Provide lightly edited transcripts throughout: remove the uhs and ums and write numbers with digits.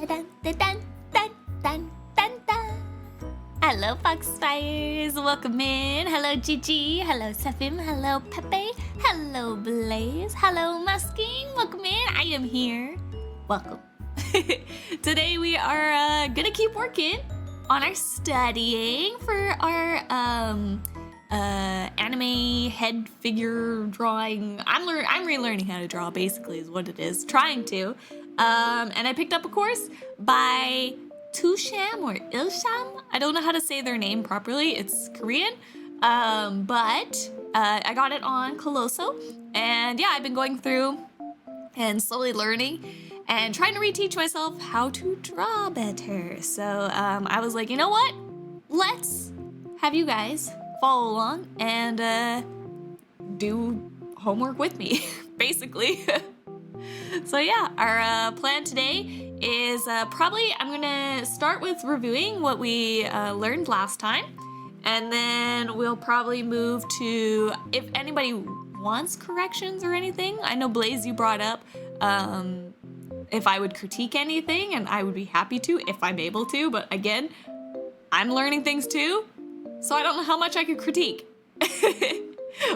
Dun, dun, dun, dun, dun, dun, dun. Hello, Foxfires. Welcome in. Hello, Gigi. Hello, Sefim. Hello, Pepe. Hello, Blaze. Hello, Musking. Welcome in. I am here. Welcome. Today we are gonna keep working on our studying for our anime head figure drawing. I'm relearning how to draw, basically, is what it is. Trying to. And I picked up a course by Tusham or Ilsham. I don't know how to say their name properly. It's Korean. But I got it on Coloso. And yeah, I've been going through and slowly learning and trying to reteach myself how to draw better. So I was like, you know what? Let's have you guys follow along and do homework with me, basically. So yeah, our plan today is probably I'm gonna start with reviewing what we learned last time, and then we'll probably move to if anybody wants corrections or anything. I know Blaze, you brought up if I would critique anything, and I would be happy to if I'm able to, but again, I'm learning things too, so I don't know how much I could critique.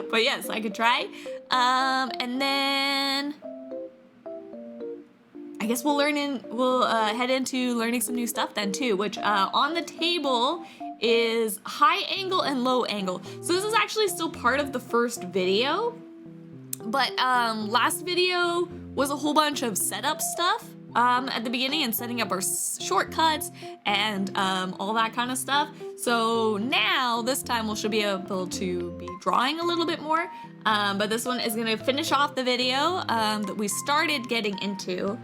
But yes, I could try. And then I guess we'll head into learning some new stuff then too, which on the table is high angle and low angle. So this is actually still part of the first video, but last video was a whole bunch of setup stuff at the beginning and setting up our shortcuts and all that kind of stuff. So now this time we should be able to be drawing a little bit more, but this one is gonna finish off the video that we started getting into,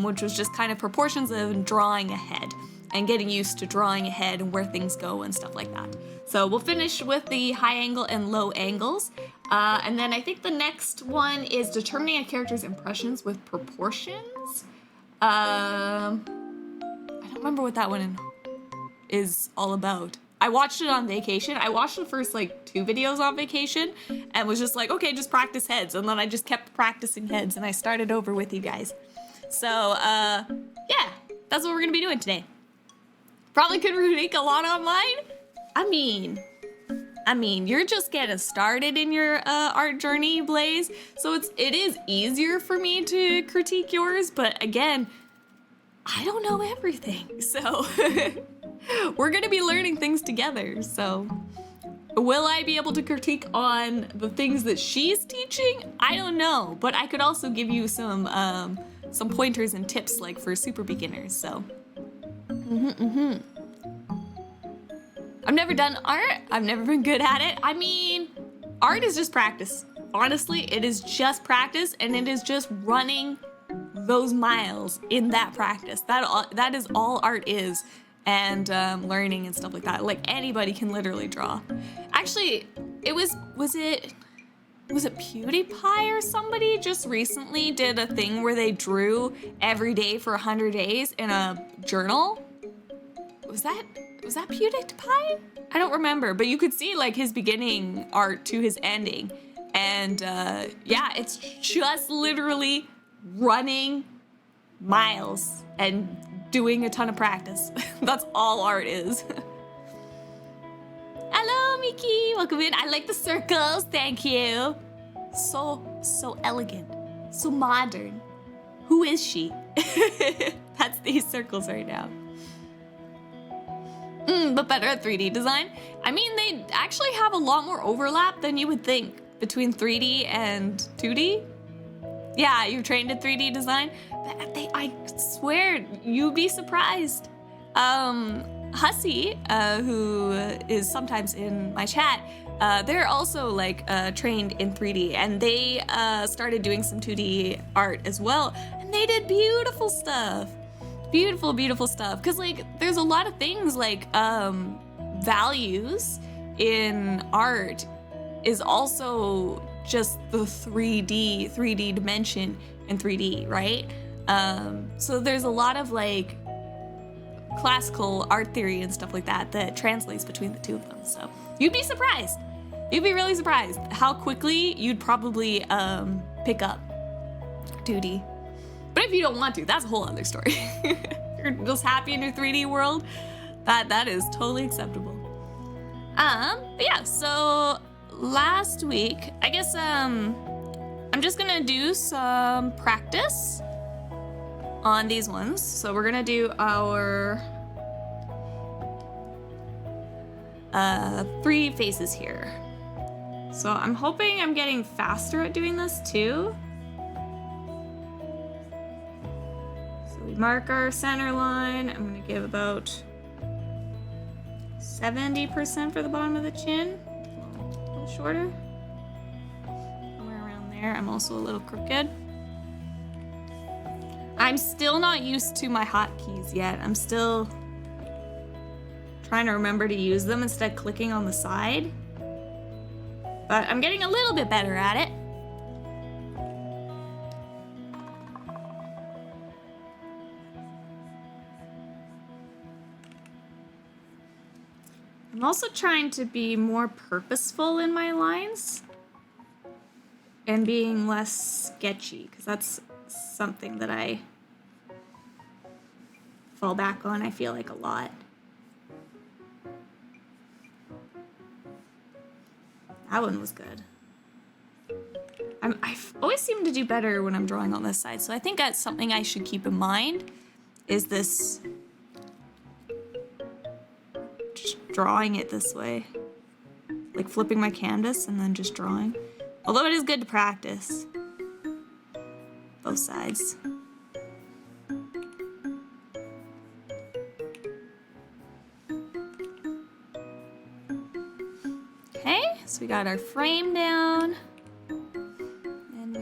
which was just kind of proportions of drawing ahead and getting used to drawing ahead and where things go and stuff like that. So we'll finish with the high angle and low angles. And then I think the next one is determining a character's impressions with proportions. I don't remember what that one is all about. I watched it on vacation. I watched the first like 2 videos on vacation and was just like, okay, just practice heads. And then I just kept practicing heads and I started over with you guys. So, yeah, that's what we're gonna be doing today. Probably could critique a lot online. I mean, you're just getting started in your art journey, Blaze. So it is easier for me to critique yours, but again, I don't know everything. So we're gonna be learning things together. So will I be able to critique on the things that she's teaching? I don't know, but I could also give you some pointers and tips like for super beginners. So. I've never done art. I've never been good at it. I mean, art is just practice. Honestly, it is just practice, and it is just running those miles in that practice. That is all art is, and learning and stuff like that. Like anybody can literally draw. Actually, was it PewDiePie or somebody just recently did a thing where they drew every day for 100 days in a journal? Was that PewDiePie? I don't remember, but you could see like his beginning art to his ending. And yeah, it's just literally running miles and doing a ton of practice. That's all art is. Hello, Miki, welcome in. I like the circles, thank you. So elegant, so modern. Who is she? That's these circles right now. But better at 3D design. I mean, they actually have a lot more overlap than you would think between 3D and 2D. Yeah, you're trained in 3D design. But I swear, you'd be surprised. Hussy, who is sometimes in my chat, they're also like trained in 3D, and they started doing some 2D art as well, and they did beautiful stuff. Beautiful stuff. Because like there's a lot of things like values in art is also just the 3D dimension in 3D, right? So there's a lot of like classical art theory and stuff like that translates between the two of them. So you'd be surprised. You'd be really surprised how quickly you'd probably pick up 2D. But if you don't want to, that's a whole other story. You're just happy in your 3D world, that is totally acceptable. But yeah, so last week, I guess I'm just gonna do some practice on these ones. So we're gonna do our 3 faces here. So I'm hoping I'm getting faster at doing this too. We mark our center line. I'm gonna give about 70% for the bottom of the chin. A little shorter. Somewhere around there. I'm also a little crooked. I'm still not used to my hotkeys yet. I'm still trying to remember to use them instead of clicking on the side. But I'm getting a little bit better at it. I'm also trying to be more purposeful in my lines and being less sketchy, because that's something that I fall back on, I feel like, a lot. That one was good. I always seem to do better when I'm drawing on this side, so I think that's something I should keep in mind, is this, just drawing it this way. Like flipping my canvas and then just drawing. Although it is good to practice. Both sides. Okay, so we got our frame down. And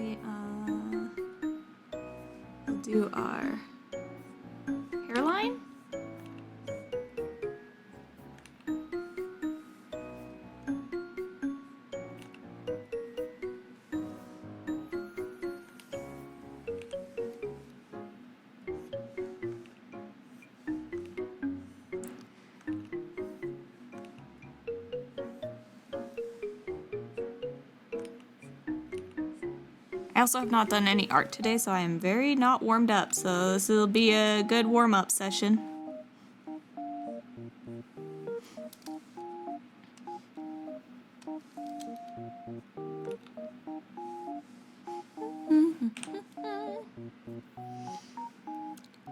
we'll do our hairline. I also have not done any art today, so I am very not warmed up, so this will be a good warm-up session.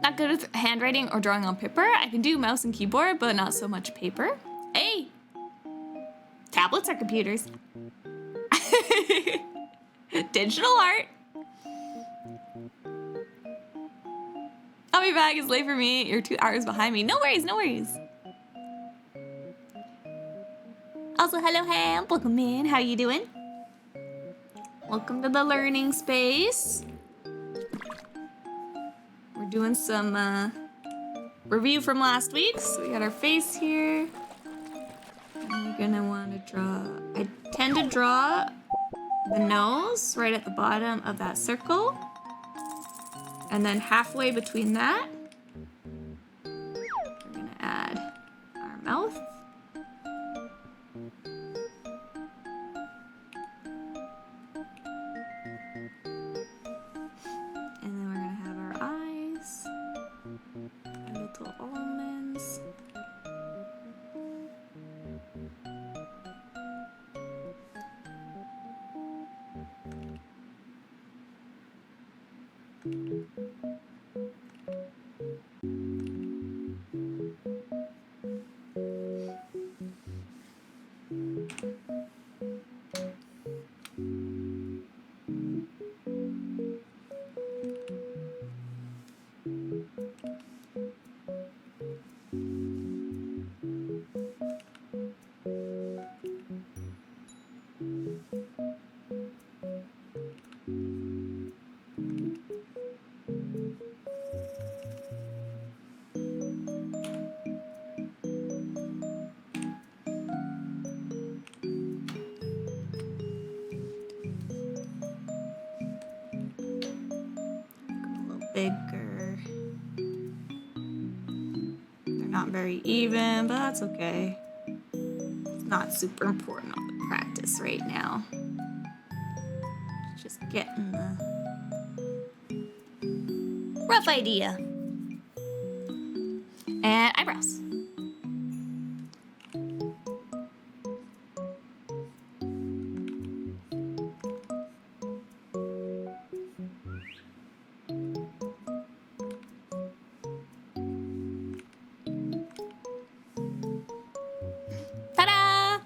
Not good with handwriting or drawing on paper. I can do mouse and keyboard, but not so much paper. Hey! Tablets are computers. Digital art. I'll be back. It's late for me. You're 2 hours behind me. No worries, no worries. Also, hello, Ham. Welcome in. How you doing? Welcome to the learning space. We're doing some review from last week. So we got our face here. And we're gonna want to draw. I tend to draw the nose right at the bottom of that circle, and then halfway between that we're gonna add our mouth, and then we're gonna have our eyes, our little almonds. Bigger. They're not very even, but that's okay. It's not super important on the practice right now. Just getting the rough idea. And eyebrows.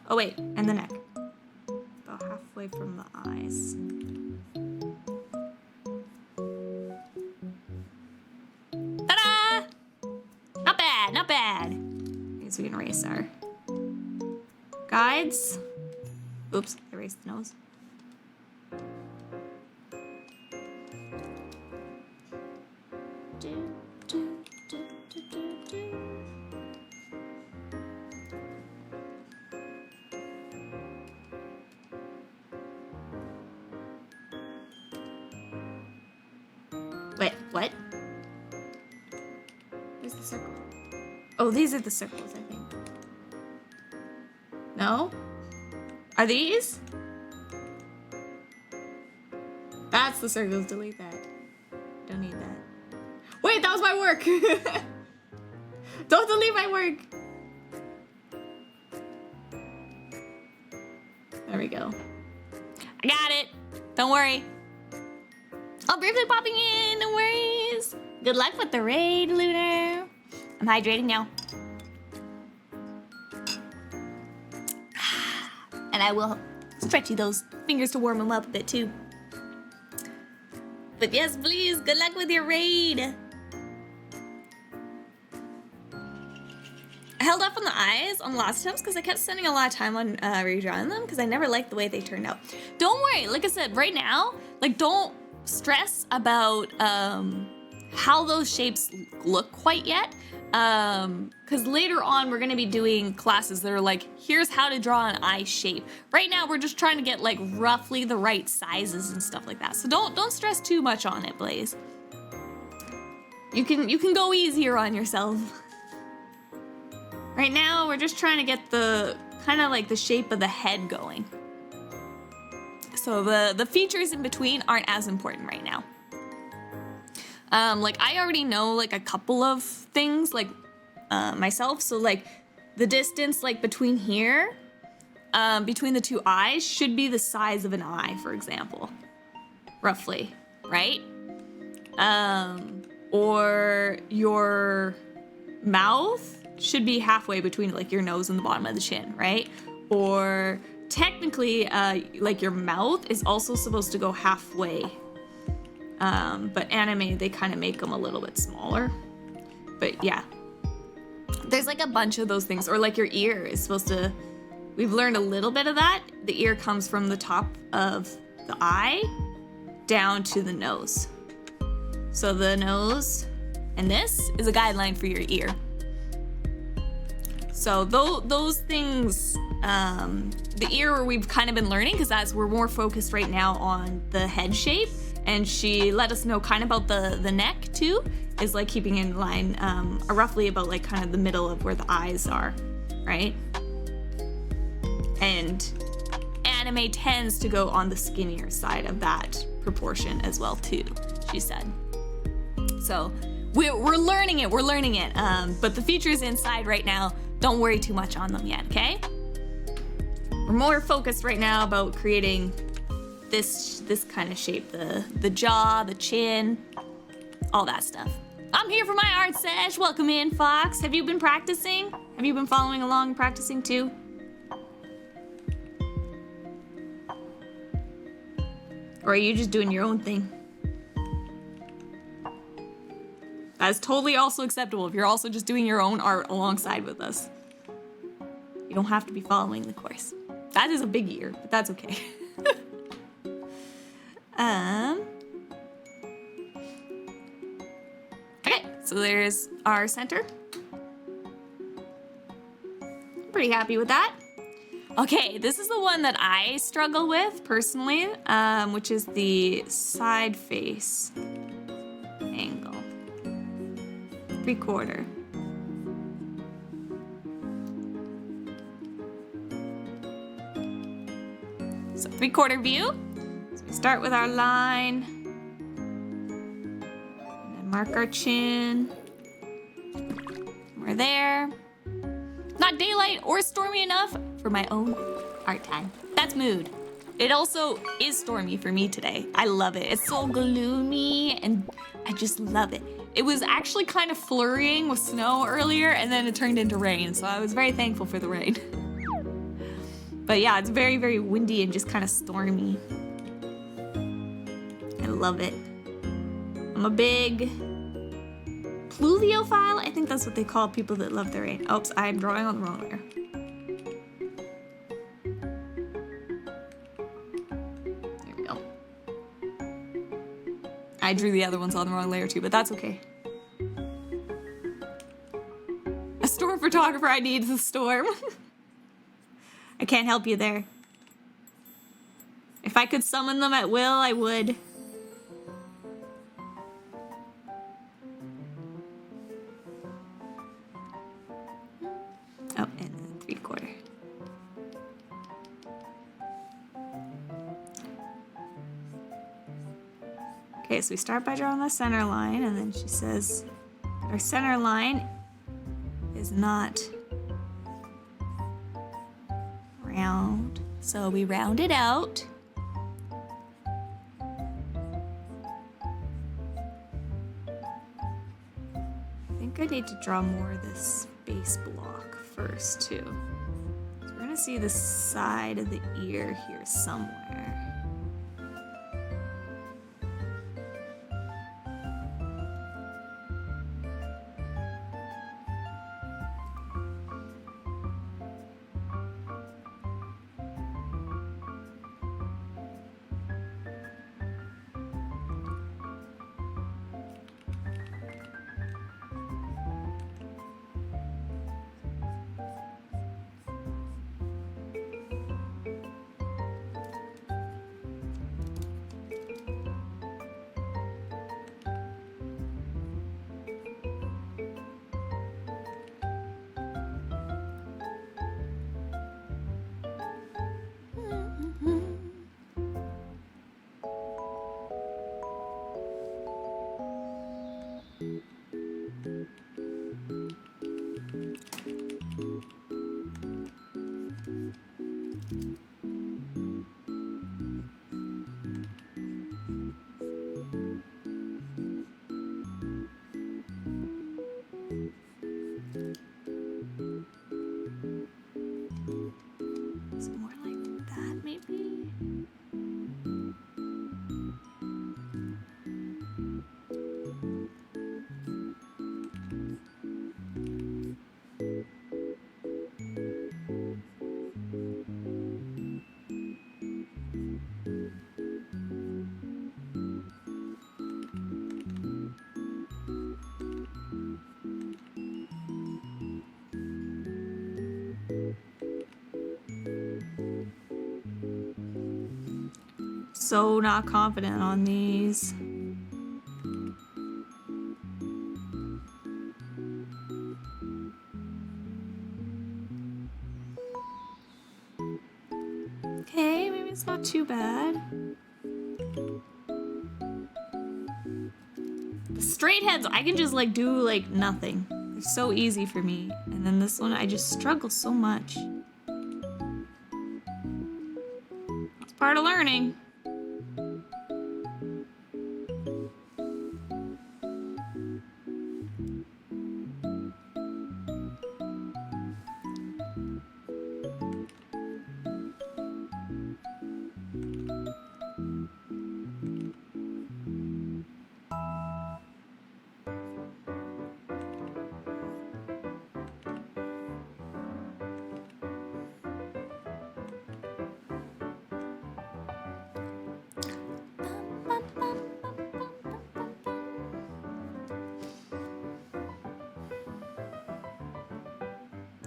Oh wait, and the neck. About halfway from the eyes. Ta-da! Not bad, not bad. Okay, so we can erase our guides. Oops, erase the nose. What? Where's the circle? Oh, these are the circles, I think. No? Are these? That's the circles. Delete that. Don't need that. Wait, that was my work! Don't delete my work! There we go. I got it. Don't worry. Oh, briefly popping in. No worries. Good luck with the raid, Lunar. I'm hydrating now. And I will stretch you those fingers to warm them up a bit too. But yes, please, good luck with your raid. I held off on the eyes on the last attempts because I kept spending a lot of time on redrawing them because I never liked the way they turned out. Don't worry, like I said, right now, like don't stress about how those shapes look quite yet. Because later on we're gonna be doing classes that are like, here's how to draw an eye shape. Right now we're just trying to get like roughly the right sizes and stuff like that. So don't stress too much on it, Blaze. You can go easier on yourself. Right now we're just trying to get the kind of like the shape of the head going. So the features in between aren't as important right now. Like I already know like a couple of things like myself. So like the distance like between here, between the two eyes should be the size of an eye, for example, roughly, right? Or your mouth should be halfway between like your nose and the bottom of the chin, right? Or technically, like your mouth is also supposed to go halfway. But anime, they kind of make them a little bit smaller. But yeah, there's like a bunch of those things. Or like your ear is supposed to, we've learned a little bit of that. The ear comes from the top of the eye down to the nose. So the nose, and this is a guideline for your ear. So those things, the ear we've kind of been learning because we're more focused right now on the head shape. And she let us know kind of about the neck too, is like keeping in line roughly about like kind of the middle of where the eyes are, right? And anime tends to go on the skinnier side of that proportion as well too, she said. So we're learning it, but the features inside right now, don't worry too much on them yet, okay? We're more focused right now about creating this kind of shape, the jaw, the chin, all that stuff. I'm here for my art sesh. Welcome in, Fox. Have you been practicing? Have you been following along, practicing too? Or are you just doing your own thing? That's totally also acceptable if you're also just doing your own art alongside with us. You don't have to be following the course. That is a big ear, but that's okay. Okay, so there's our center. Pretty happy with that. Okay, this is the one that I struggle with personally, which is the side face angle. 3/4. So 3/4 view. So we start with our line. And then mark our chin. We're there. Not daylight or stormy enough for my own art time. That's mood. It also is stormy for me today. I love it. It's so gloomy and I just love it. It was actually kind of flurrying with snow earlier and then it turned into rain. So I was very thankful for the rain. But yeah, it's very, very windy and just kind of stormy. I love it. I'm a big pluviophile. I think that's what they call people that love the rain. Oops, I'm drawing on the wrong layer. There we go. I drew the other ones on the wrong layer too, but that's okay. A storm photographer I need is a storm. I can't help you there. If I could summon them at will, I would. Okay, so we start by drawing the center line, and then she says our center line is not round. So we round it out. I think I need to draw more of this base block first too. So we're gonna see the side of the ear here somewhere. So more like that, maybe? So not confident on these. Okay, maybe it's not too bad. The straight heads, I can just like do like nothing. They're so easy for me. And then this one, I just struggle so much. That's part of learning.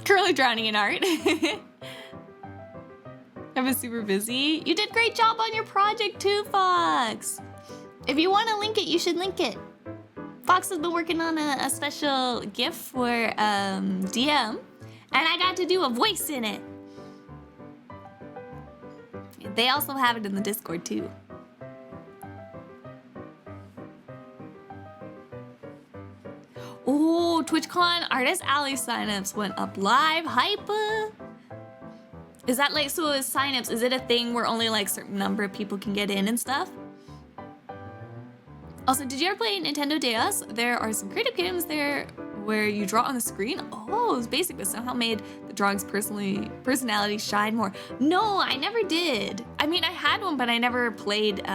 Currently drowning in art. I've been super busy. You did great job on your project too, Fox. If you want to link it, you should link it. Fox has been working on a special GIF for DM, and I got to do a voice in it. They also have it in the Discord too. Oh, TwitchCon Artist Alley signups went up live. Hype. Is that like, so is signups, is it a thing where only like a certain number of people can get in and stuff? Also, did you ever play Nintendo DS? There are some creative games there where you draw on the screen. Oh, it was basic, but somehow made the drawing's personality shine more. No, I never did. I mean, I had one, but I never played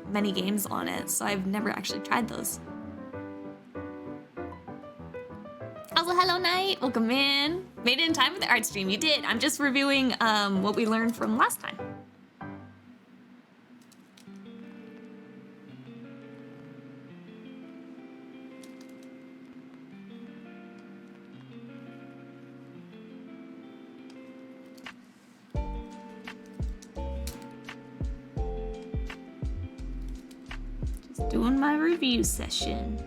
many games on it, so I've never actually tried those. Also, hello, Night. Welcome in. Made it in time for the art stream. You did. I'm just reviewing what we learned from last time. Just doing my review session.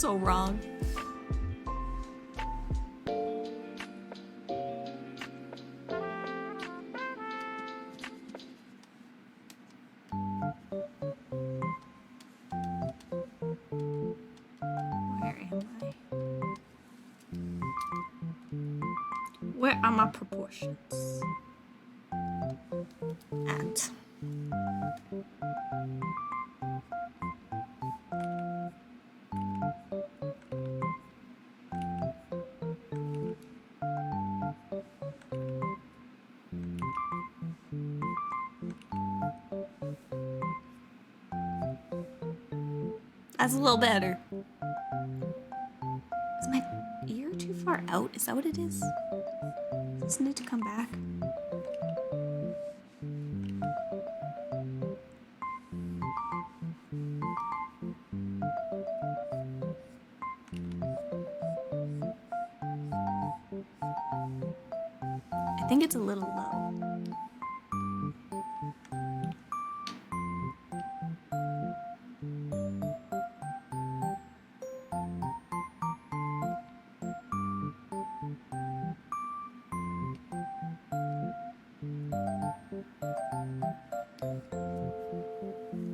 so wrong. Where am I? Where are my proportions? And that's a little better. Is my ear too far out? Is that what it is? Does it need to come back? I think it's a little low.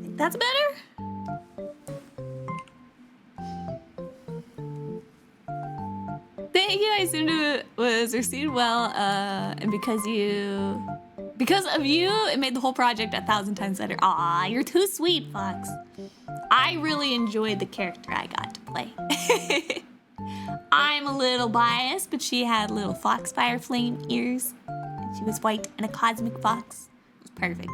Think that's better? Thank you, I assumed it was received well, and because of you, it made the whole project 1,000 times better. Aw, you're too sweet, Fox. I really enjoyed the character I got to play. I'm a little biased, but she had little foxfire flame ears, and she was white and a cosmic fox. It was perfect.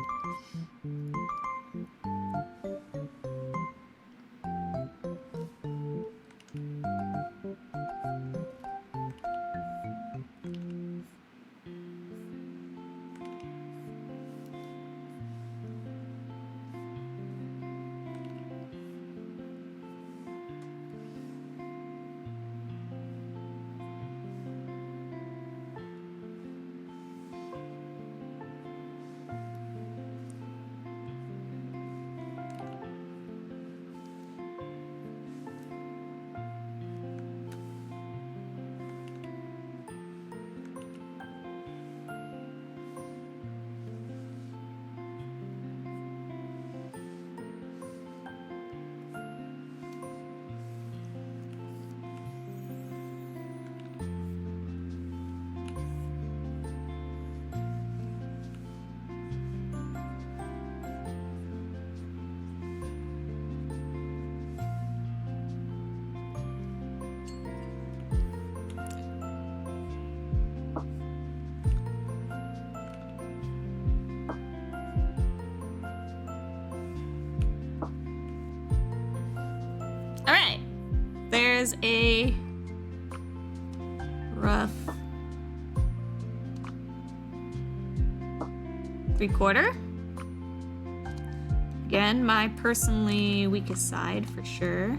All right, there's a rough 3/4. Again, my personally weakest side for sure.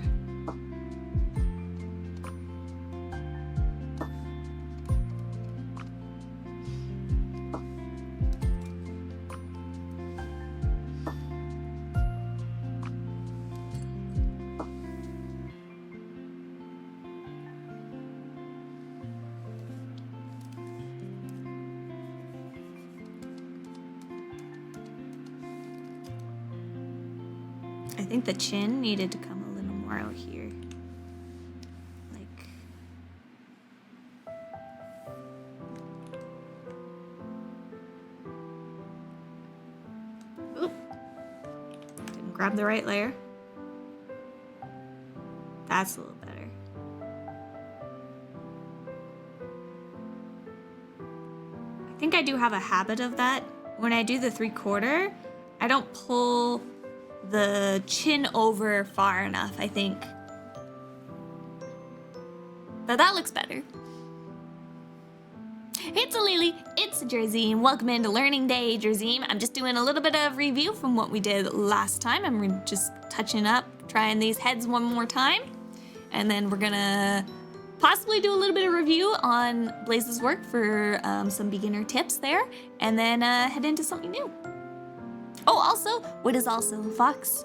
I think the chin needed to come a little more out here. Like, oop, didn't grab the right layer. That's a little better. I think I do have a habit of that. When I do the 3/4, I don't pull the chin over far enough, I think. But that looks better. It's a Lily, it's a Jersey, welcome into Learning Day, Jersey. I'm just doing a little bit of review from what we did last time. I'm just touching up, trying these heads one more time. And then we're gonna possibly do a little bit of review on Blaze's work for some beginner tips there, and then head into something new. Oh, also, what is also Fox?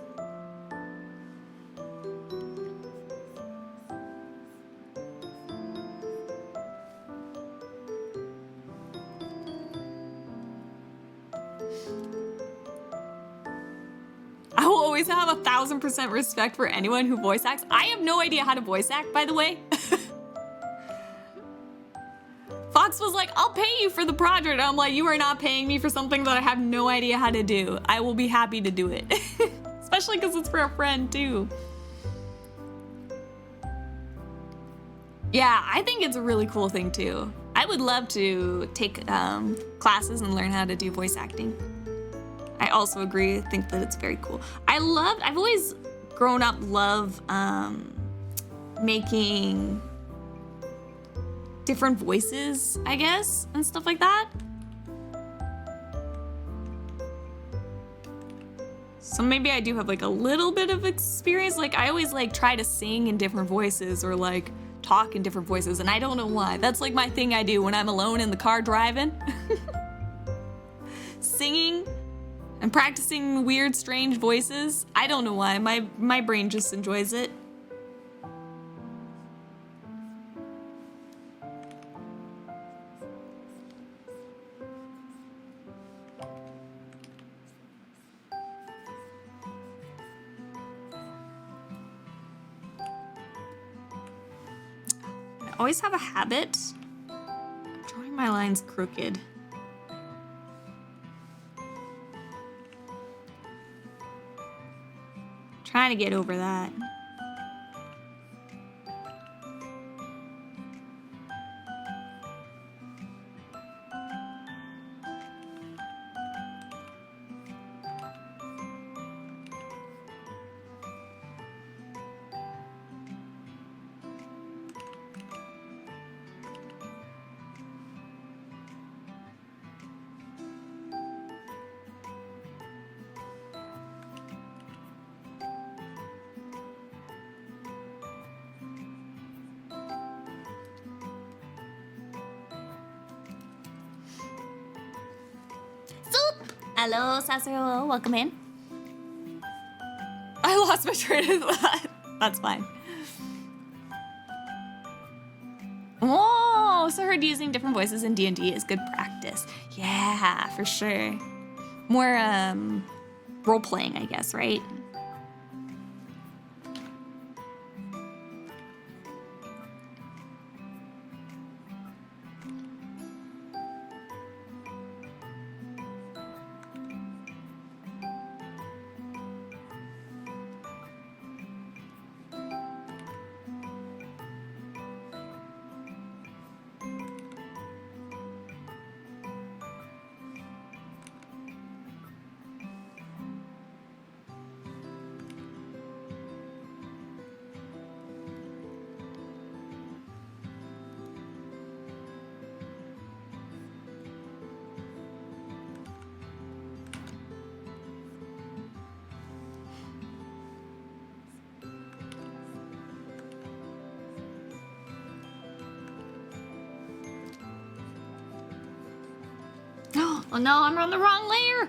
always have 1,000% respect for anyone who voice acts. I have no idea how to voice act, by the way. Fox was like, I'll pay you for the project. I'm like, you are not paying me for something that I have no idea how to do. I will be happy to do it. Especially because it's for a friend too. Yeah, I think it's a really cool thing too. I would love to take classes and learn how to do voice acting. I also agree, I think that it's very cool. I've always grown up love making different voices, I guess, and stuff like that. So maybe I do have like a little bit of experience. Like I always like try to sing in different voices or like talk in different voices, and I don't know why. That's like my thing I do when I'm alone in the car driving. Singing and practicing weird, strange voices. I don't know why. My brain just enjoys it. I always have a habit of drawing my lines crooked. Trying to get over that. Hello, Sasuro. Welcome in. I lost my train of thought. That's fine. Oh, so I heard using different voices in D&D is good practice. Yeah, for sure. More role-playing, I guess, right? Oh no, I'm on the wrong layer.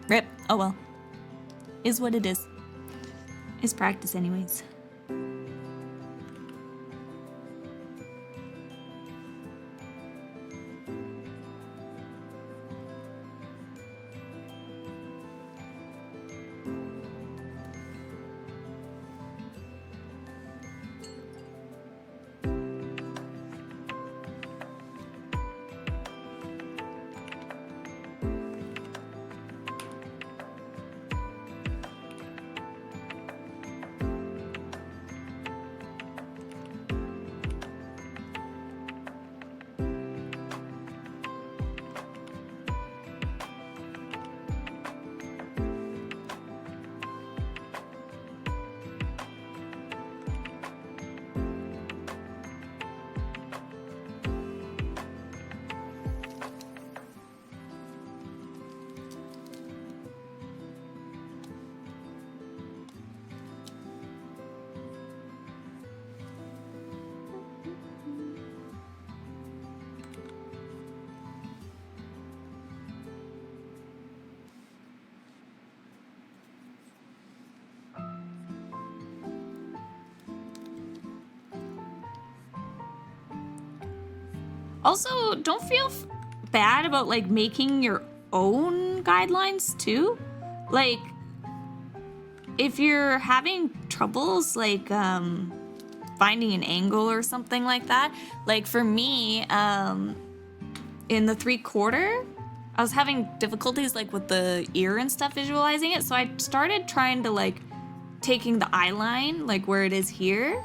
Rip. Oh well. Is what it is. It's practice anyways. Also, don't feel bad about like making your own guidelines too. like, if you're having troubles, like, finding an angle or something like that, like for me, in the 3/4, I was having difficulties like with the ear and stuff visualizing it, so I started trying to like taking the eye line, like where it is here,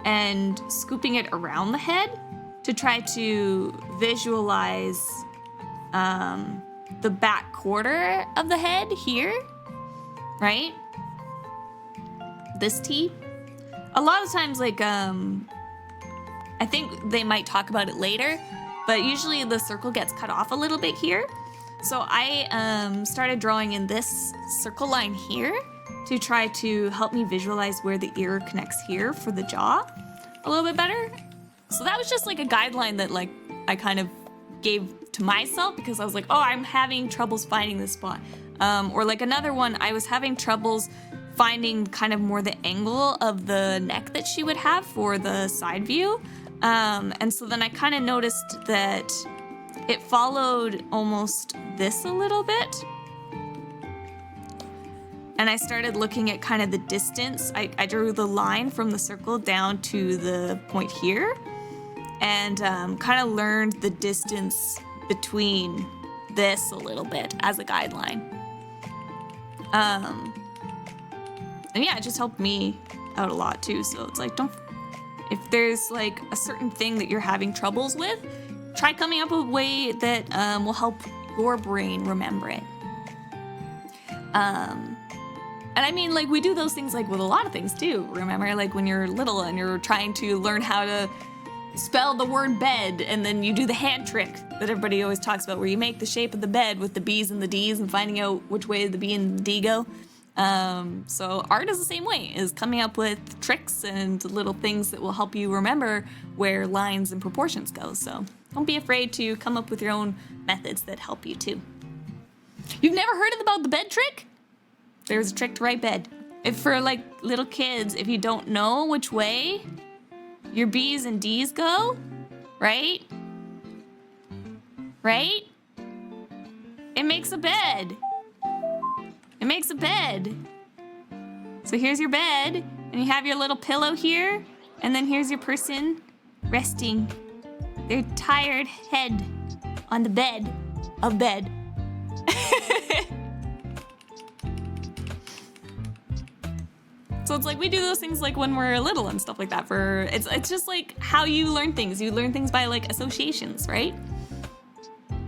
and scooping it around the head to try to visualize the back quarter of the head here, right? This T. A lot of times, like, I think they might talk about it later, but usually the circle gets cut off a little bit here. So I started drawing in this circle line here to try to help me visualize where the ear connects here for the jaw a little bit better. So that was just like a guideline that like I kind of gave to myself because I was like, oh, I'm having troubles finding this spot. Or like another one, I was having troubles finding kind of more the angle of the neck that she would have for the side view. And so then I kind of noticed that it followed almost this a little bit. And I started looking at kind of the distance. I drew the line from the circle down to the point here and kind of learned the distance between this a little bit as a guideline. And yeah, it just helped me out a lot too. So it's like, if there's like a certain thing that you're having troubles with, try coming up with a way that will help your brain remember it. And I mean, like, we do those things like with a lot of things too. Remember, like when you're little and you're trying to learn how to spell the word bed, and then you do the hand trick that everybody always talks about, where you make the shape of the bed with the B's and the D's and finding out which way the B and the D go. So art is the same way, is coming up with tricks and little things that will help you remember where lines and proportions go. So don't be afraid to come up with your own methods that help you too. You've never heard about the bed trick? There's a trick to write bed. If for like little kids, if you don't know which way your B's and D's go, right? Right? It makes a bed. It makes a bed. So here's your bed, and you have your little pillow here, and then here's your person resting their tired head on the bed of bed. So it's like we do those things like when we're little and stuff like that. It's just like how you learn things. You learn things by like associations, right?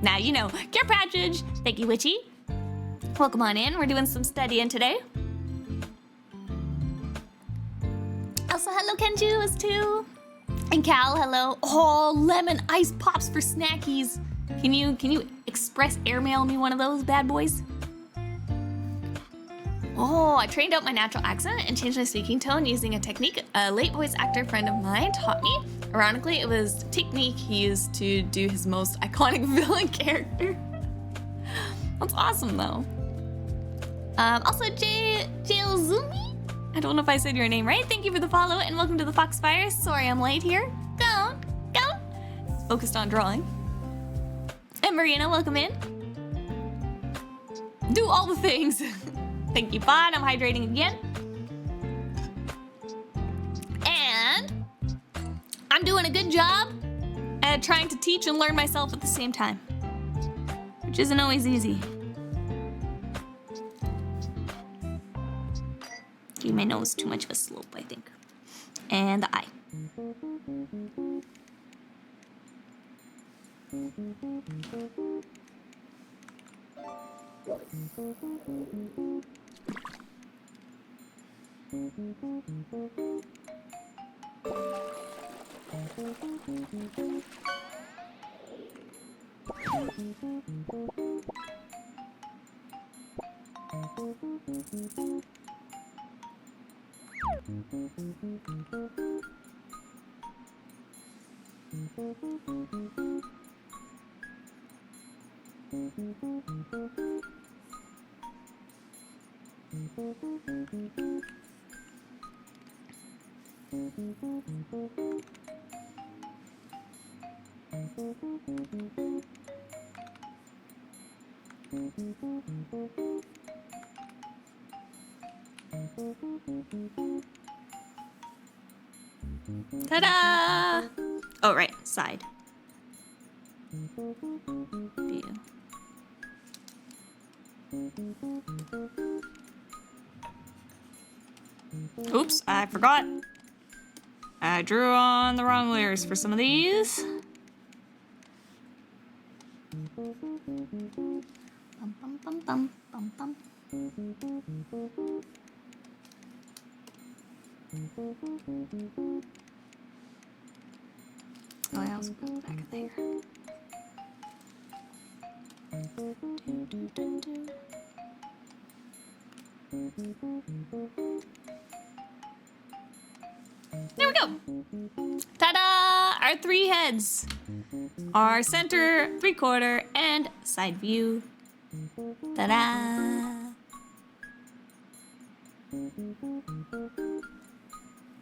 Now you know. Care Patridge, thank you, Witchy. Welcome on in. We're doing some studying today. Also, hello Kenju too. And Cal, hello. Oh, lemon ice pops for snackies. Can you express airmail me one of those bad boys? Oh, I trained out my natural accent and changed my speaking tone using a technique a late voice actor friend of mine taught me. Ironically, it was a technique he used to do his most iconic villain character. That's awesome though. Also, Jailzumi? I don't know if I said your name right. Thank you for the follow and welcome to the Foxfire. Sorry I'm late here. Go. Focused on drawing. And Marina, welcome in. Do all the things. Thank you, Bod. I'm hydrating again. And I'm doing a good job at trying to teach and learn myself at the same time, which isn't always easy. Gave my nose too much of a slope, I think. And the eye. Ta-da! Oh, right, side. View. Oops, I forgot. I drew on the wrong layers for some of these. Bum, bum, bum, bum, bum, bum. Oh, I also put it back there. There we go. Ta-da! Our 3 heads. Our center, 3/4, and side view. Ta-da!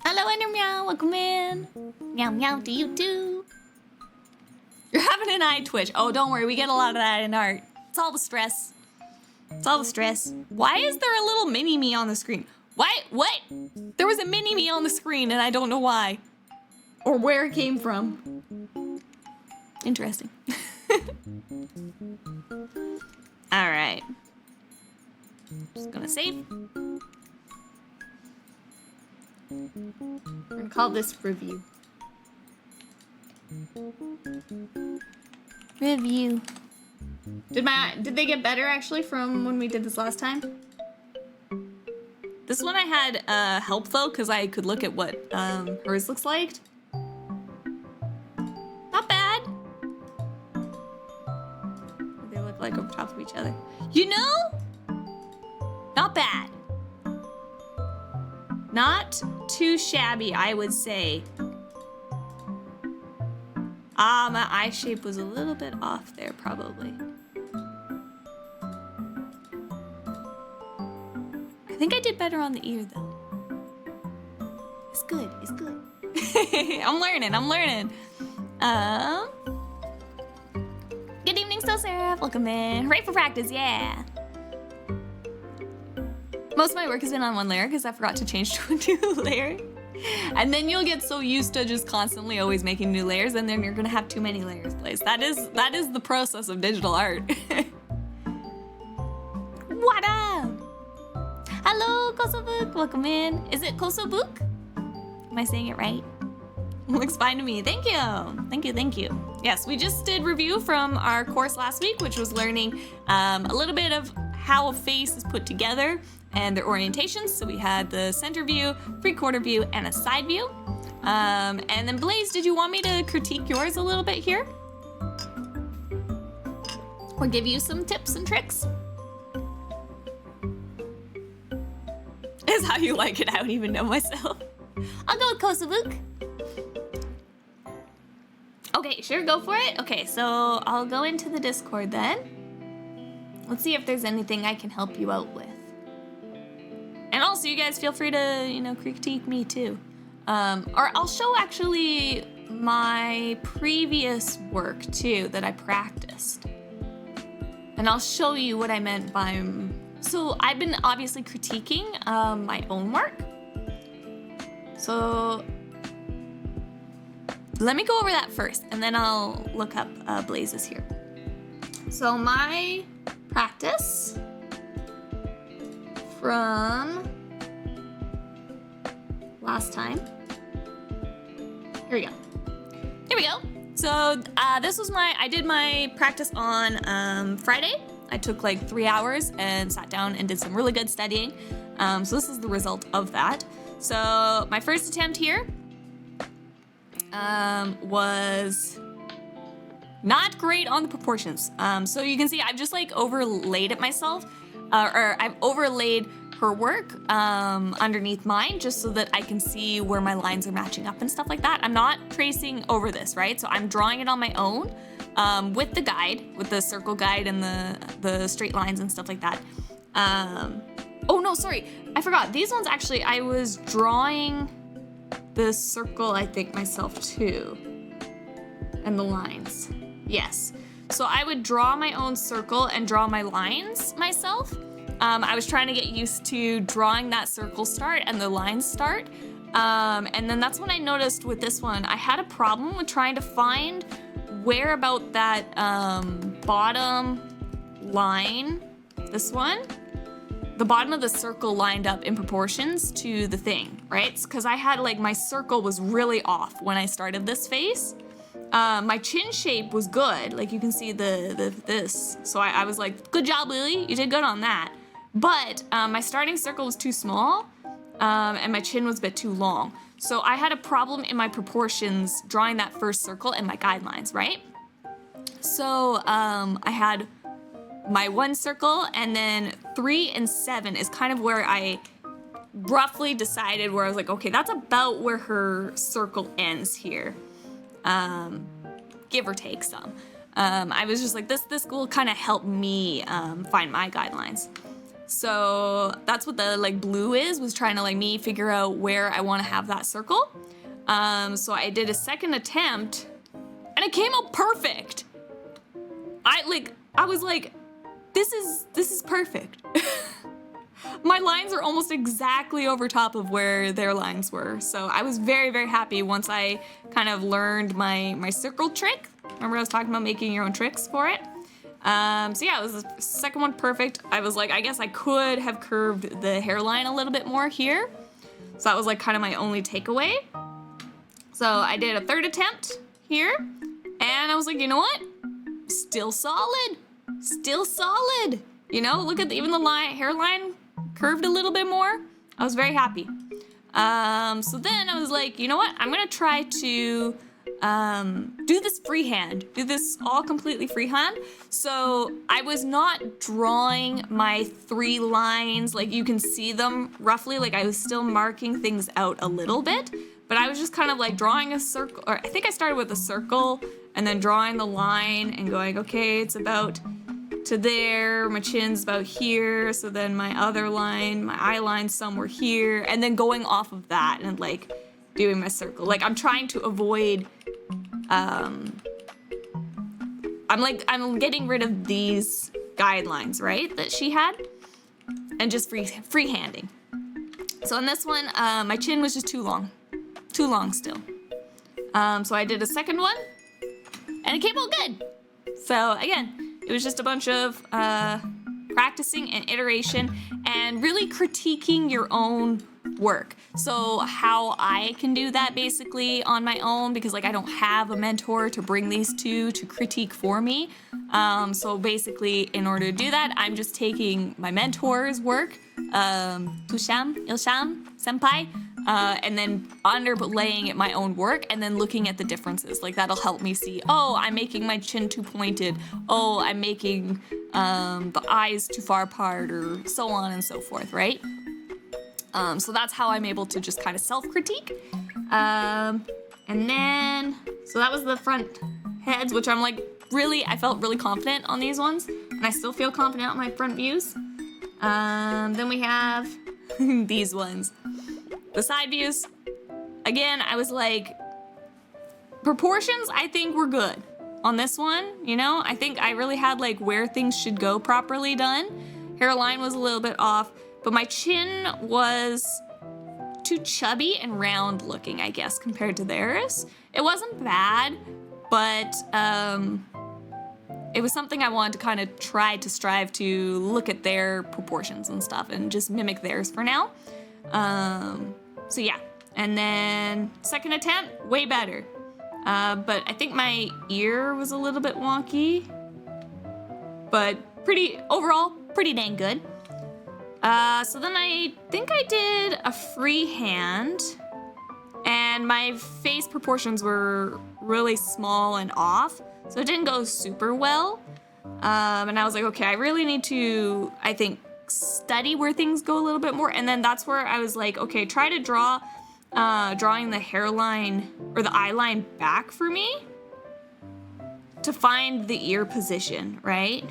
Hello, Ender Meow. Welcome in. Meow meow to you too. You're having an eye twitch. Oh, don't worry. We get a lot of that in art. It's all the stress. It's all the stress. Why is there a little mini me on the screen? What? There was a mini me on the screen and I don't know why. Or where it came from. Interesting. All right. Just gonna save. We're gonna call this review. Review. Did they get better actually from when we did this last time? This one I had help though, because I could look at what hers looks like. Not bad. They look like over top of each other. You know? Not bad. Not too shabby, I would say. My eye shape was a little bit off there, probably. I think I did better on the ear, though. It's good, it's good. I'm learning. Good evening, Still Seraph. Welcome in. Hooray for practice, yeah. Most of my work has been on one layer because I forgot to change to a new layer. And then you'll get so used to just constantly always making new layers, and then you're gonna have too many layers placed. That is the process of digital art. What up? Hello, Kosobuk. Welcome in. Is it Kosobuk? Am I saying it right? Looks fine to me. Thank you. Thank you. Yes, we just did review from our course last week, which was learning a little bit of how a face is put together and their orientations. So we had the center view, 3/4 view, and a side view. And then Blaze, did you want me to critique yours a little bit here? Or give you some tips and tricks? Is how you like it. I don't even know myself. I'll go with Kosobuk. Okay, sure, go for it. Okay, so I'll go into the Discord then. Let's see if there's anything I can help you out with. And also, you guys feel free to, critique me too. Or I'll show actually my previous work too that I practiced. And I'll show you what I meant by... So I've been obviously critiquing my own work. So let me go over that first, and then I'll look up Blaze's here. So my practice from last time. Here we go. So this was I did my practice on Friday. I took like 3 hours and sat down and did some really good studying. So this is the result of that. So my first attempt here was not great on the proportions. So you can see I've just like overlaid it myself, or I've overlaid her work underneath mine just so that I can see where my lines are matching up and stuff like that. I'm not tracing over this, right? So I'm drawing it on my own with the guide, with the circle guide and the straight lines and stuff like that. Oh no, sorry, I forgot. These ones actually, I was drawing the circle, I think, myself too. And the lines, yes. So I would draw my own circle and draw my lines myself. I was trying to get used to drawing that circle start and the line start. And then that's when I noticed with this one, I had a problem with trying to find where about that bottom line, this one, the bottom of the circle lined up in proportions to the thing, right? Because I had like my circle was really off when I started this face. My chin shape was good, like you can see this. So I was like, good job, Lily, you did good on that. But my starting circle was too small, and my chin was a bit too long. So I had a problem in my proportions drawing that first circle and my guidelines, right? So I had my 1 circle, and then 3 and 7 is kind of where I roughly decided where I was like, okay, that's about where her circle ends here. Give or take some. I was just like, this will kind of help me find my guidelines. So that's what the like blue was trying to like me figure out where I want to have that circle. So I did a second attempt and it came out perfect. I was like, this is perfect. My lines are almost exactly over top of where their lines were. So I was very, very happy once I kind of learned my circle trick. Remember I was talking about making your own tricks for it? So yeah, it was the second one perfect. I was like, I guess I could have curved the hairline a little bit more here. So that was like kind of my only takeaway. So I did a third attempt here, and I was like, you know what? Still solid. Still solid. You know, look at even the hairline curved a little bit more. I was very happy. So then I was like, you know what? I'm gonna try to do this freehand, do this all completely freehand. So I was not drawing my 3 lines, like you can see them roughly, like I was still marking things out a little bit, but I was just kind of like drawing a circle, or I think I started with a circle and then drawing the line and going, okay, it's about to there, my chin's about here, so then my other line, my eye line somewhere here, and then going off of that and like doing my circle. Like I'm trying to avoid, I'm getting rid of these guidelines, right, that she had, and just freehanding. So in this one, my chin was just too long still. So I did a second one, and it came out good. So again, it was just a bunch of practicing and iteration and really critiquing your own work. So how I can do that basically on my own, because like I don't have a mentor to bring these to critique for me. So basically in order to do that, I'm just taking my mentor's work, Ilsham, Senpai, and then underlaying it my own work and then looking at the differences. Like that'll help me see, oh, I'm making my chin too pointed. Oh, I'm making the eyes too far apart, or so on and so forth, right? So that's how I'm able to just kind of self-critique. And then, so that was the front heads, which I'm like, I felt really confident on these ones. And I still feel confident on my front views. Then we have these ones. The side views, again, I was like, proportions, I think were good on this one, you know? I think I really had like where things should go properly done. Hairline was a little bit off, but my chin was too chubby and round looking, I guess, compared to theirs. It wasn't bad, but it was something I wanted to kind of strive to look at their proportions and stuff and just mimic theirs for now. So yeah, and then second attempt, way better. But I think my ear was a little bit wonky, but overall, pretty dang good. So then I think I did a freehand, and my face proportions were really small and off, so it didn't go super well. And I was like, okay, I really need to, I think, study where things go a little bit more. And then that's where I was like, okay, try to drawing the hairline or the eye line back for me to find the ear position, right?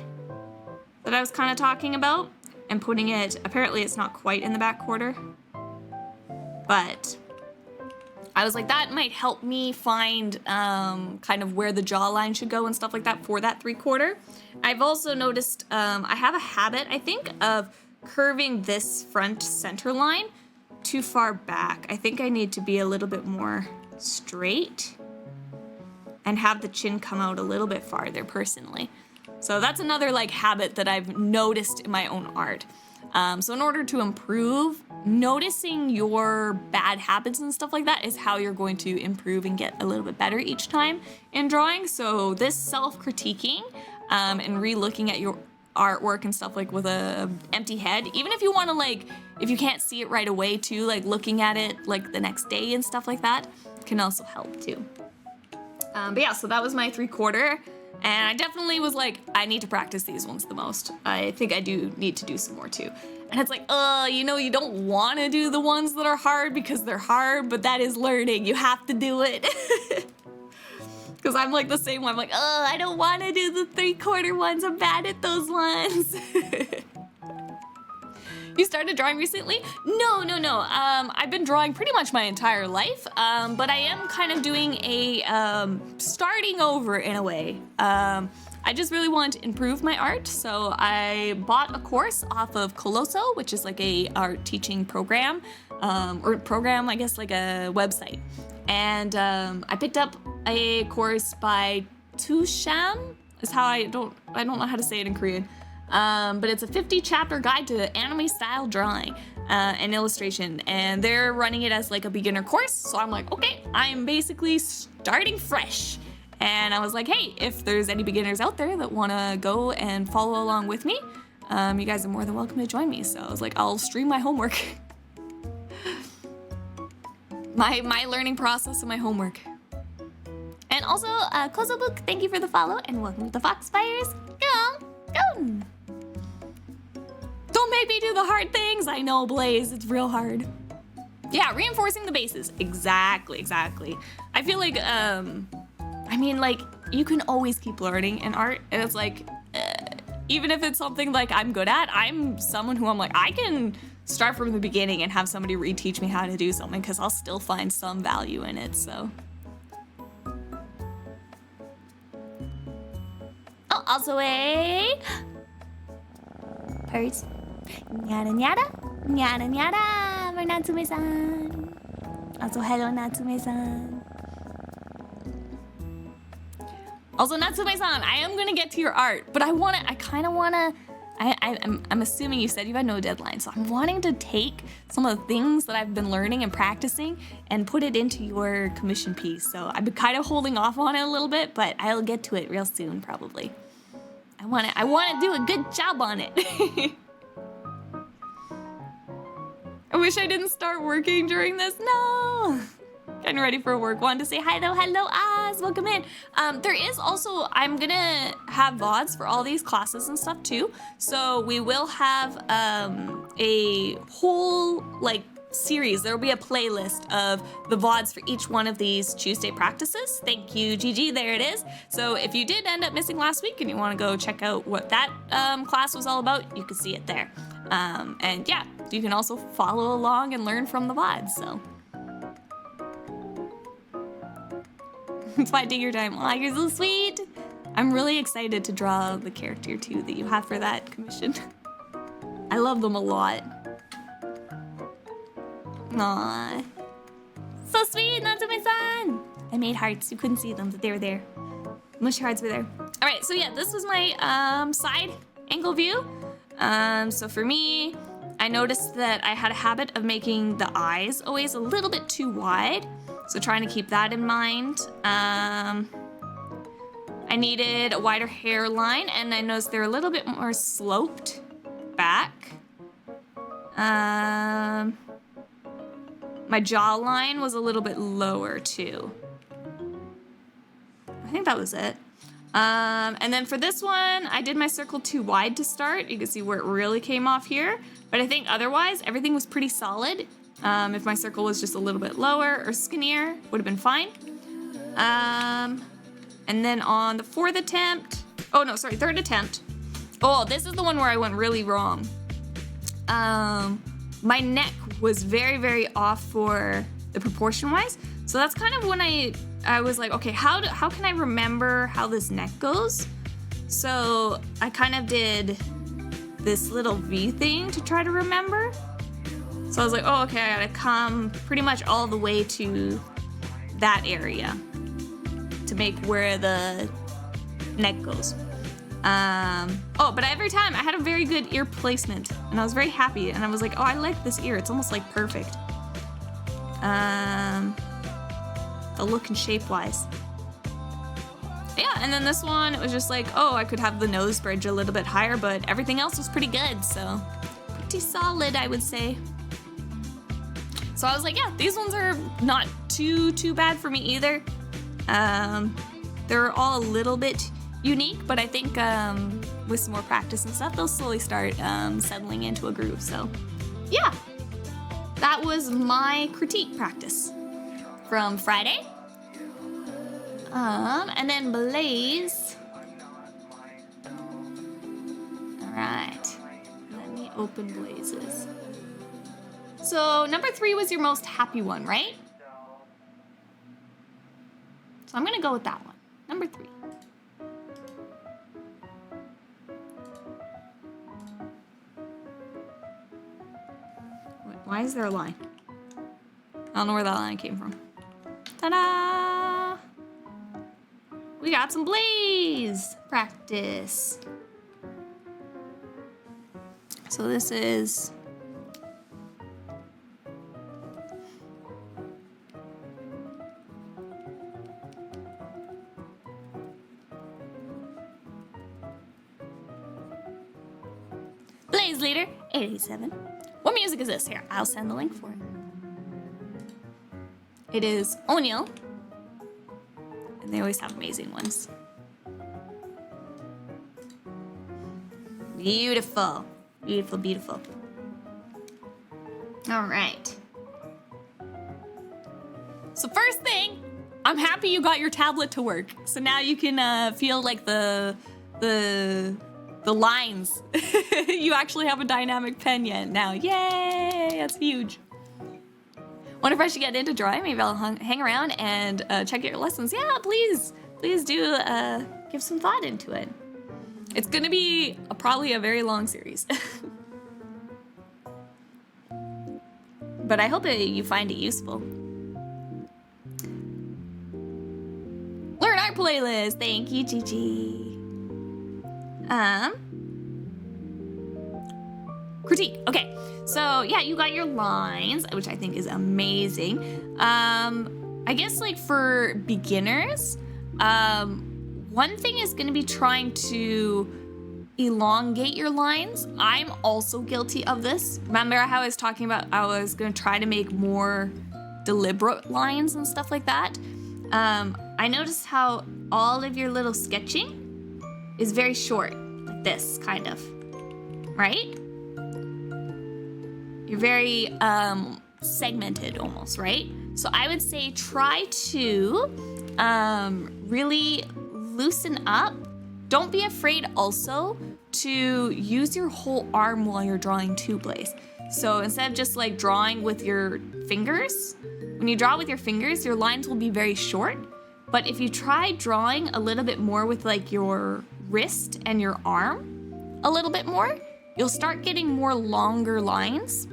That I was kind of talking about, and putting it, apparently it's not quite in the back quarter, but I was like, that might help me find kind of where the jawline should go and stuff like that for that 3/4. I've also noticed I have a habit, I think, of curving this front center line too far back. I think I need to be a little bit more straight and have the chin come out a little bit farther personally. So that's another like habit that I've noticed in my own art. So in order to improve, noticing your bad habits and stuff like that is how you're going to improve and get a little bit better each time in drawing. So this self-critiquing and re-looking at your artwork and stuff like with a empty head, even if you want to like, if you can't see it right away too, like looking at it like the next day and stuff like that can also help too. But yeah, so that was my 3/4. And I definitely was like, I need to practice these ones the most. I think I do need to do some more too. And it's like, you know, you don't want to do the ones that are hard because they're hard, but that is learning. You have to do it. Because I'm like the same one. I'm like, I don't want to do the 3/4 ones. I'm bad at those ones. You started drawing recently? No. I've been drawing pretty much my entire life, but I am kind of doing a starting over in a way. I just really want to improve my art, so I bought a course off of Coloso, which is like a art teaching program, I guess like a website. And I picked up a course by Tusham, is how I don't know how to say it in Korean. But it's a 50-chapter guide to anime style drawing and illustration, and they're running it as like a beginner course. So I'm like, okay, I'm basically starting fresh. And I was like, hey, if there's any beginners out there that want to go and follow along with me, you guys are more than welcome to join me. So I was like, I'll stream my homework. my learning process and my homework. And also, Coloso Book, thank you for the follow, and welcome to the Foxfires. Go! Don't make me do the hard things. I know, Blaze, it's real hard. Yeah, reinforcing the bases. Exactly. I feel like, I mean, like, you can always keep learning in art, and it's like, even if it's something like I'm good at, I'm someone who I'm like, I can start from the beginning and have somebody reteach me how to do something, because I'll still find some value in it, so. Oh, also a purse. Nyada for Natsume-san. Also, hello, Natsume-san. Also, Natsume-san, I am gonna get to your art, but I'm assuming you said you had no deadline, so I'm wanting to take some of the things that I've been learning and practicing and put it into your commission piece. So I've been kind of holding off on it a little bit, but I'll get to it real soon, probably. I want to do a good job on it. I wish I didn't start working during this. No. Getting ready for work. Wanted to say hi though. Hello, Oz. Welcome in. There is also, I'm gonna have VODs for all these classes and stuff too. So we will have a whole like series. There will be a playlist of the VODs for each one of these Tuesday practices. Thank you, Gigi. There it is. So if you did end up missing last week and you want to go check out what that class was all about, you can see it there. And yeah, you can also follow along and learn from the VODs. So that's why I take your time. Aw, you're so sweet. I'm really excited to draw the character too that you have for that commission. I love them a lot. Aww. So sweet, Natsume-san! I made hearts. You couldn't see them, but they were there. Mushy hearts were there. Alright, so yeah, this was my side angle view. So for me, I noticed that I had a habit of making the eyes always a little bit too wide. So trying to keep that in mind. I needed a wider hairline, and I noticed they're a little bit more sloped back. My jawline was a little bit lower too. I think that was it. And then for this one, I did my circle too wide to start. You can see where it really came off here. But I think otherwise, everything was pretty solid. If my circle was just a little bit lower or skinnier, would have been fine. And then on the third attempt. Oh, this is the one where I went really wrong. My neck was very, very off for the proportion-wise. So that's kind of when I was like, okay, how can I remember how this neck goes? So I kind of did this little V thing to try to remember. So I was like, oh, okay, I gotta come pretty much all the way to that area to make where the neck goes. Oh, but every time I had a very good ear placement and I was very happy and I was like, oh, I like this ear. It's almost like perfect. The look and shape wise. Yeah, and then this one, it was just like, oh, I could have the nose bridge a little bit higher, but everything else was pretty good, so pretty solid, I would say. So I was like, yeah, these ones are not too bad for me either. They're all a little bit unique, but I think with some more practice and stuff, they'll slowly start settling into a groove. So yeah, that was my critique practice from Friday. And then Blaze. All right, let me open Blaze's. So number 3 was your most happy one, right? So I'm gonna go with that one, number 3. Wait, why is there a line? I don't know where that line came from. Ta-da! We got some Blaze practice. So this is Blaze Leader 87. What music is this? Here, I'll send the link for it. It is O'Neill. And they always have amazing ones. Beautiful. Beautiful, beautiful. All right. So first thing, I'm happy you got your tablet to work. So now you can feel like the lines. You actually have a dynamic pen yet now. Yay, that's huge. Wonder if I should get into drawing. Maybe I'll hang around and check out your lessons. Yeah, please do give some thought into it. It's gonna be probably a very long series. But I hope you find it useful. Learn Art playlist. Thank you, Gigi. Critique. Okay. So yeah, you got your lines, which I think is amazing. I guess like for beginners, one thing is going to be trying to elongate your lines. I'm also guilty of this. Remember how I was talking about I was going to try to make more deliberate lines and stuff like that? I noticed how all of your little sketching is very short, like this kind of, right? You're very segmented almost, right? So I would say try to really loosen up. Don't be afraid also to use your whole arm while you're drawing too, Blaze. So instead of just like drawing with your fingers, when you draw with your fingers, your lines will be very short. But if you try drawing a little bit more with like your wrist and your arm a little bit more, you'll start getting more longer lines.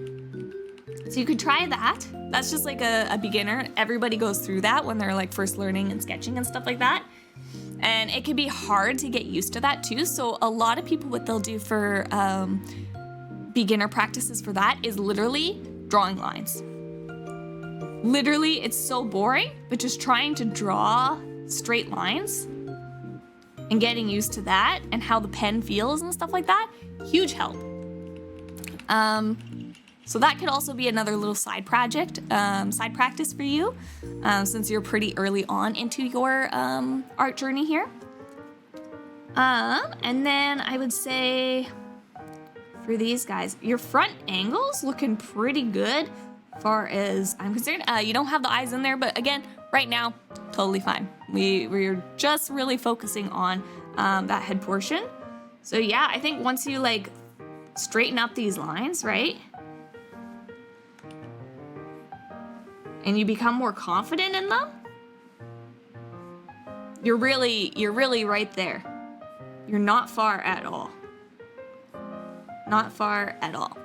So you could try that. That's just like a beginner. Everybody goes through that when they're like first learning and sketching and stuff like that. And it can be hard to get used to that too. So a lot of people, what they'll do for beginner practices for that is literally drawing lines. Literally, it's so boring, but just trying to draw straight lines and getting used to that and how the pen feels and stuff like that, huge help. So that could also be another little side project, side practice for you, since you're pretty early on into your art journey here. And then I would say for these guys, your front angle's looking pretty good as far as I'm concerned. You don't have the eyes in there, but again, right now, totally fine. We're just really focusing on that head portion. So yeah, I think once you like straighten up these lines, right? And you become more confident in them, you're really right there. You're not far at all. not far at all.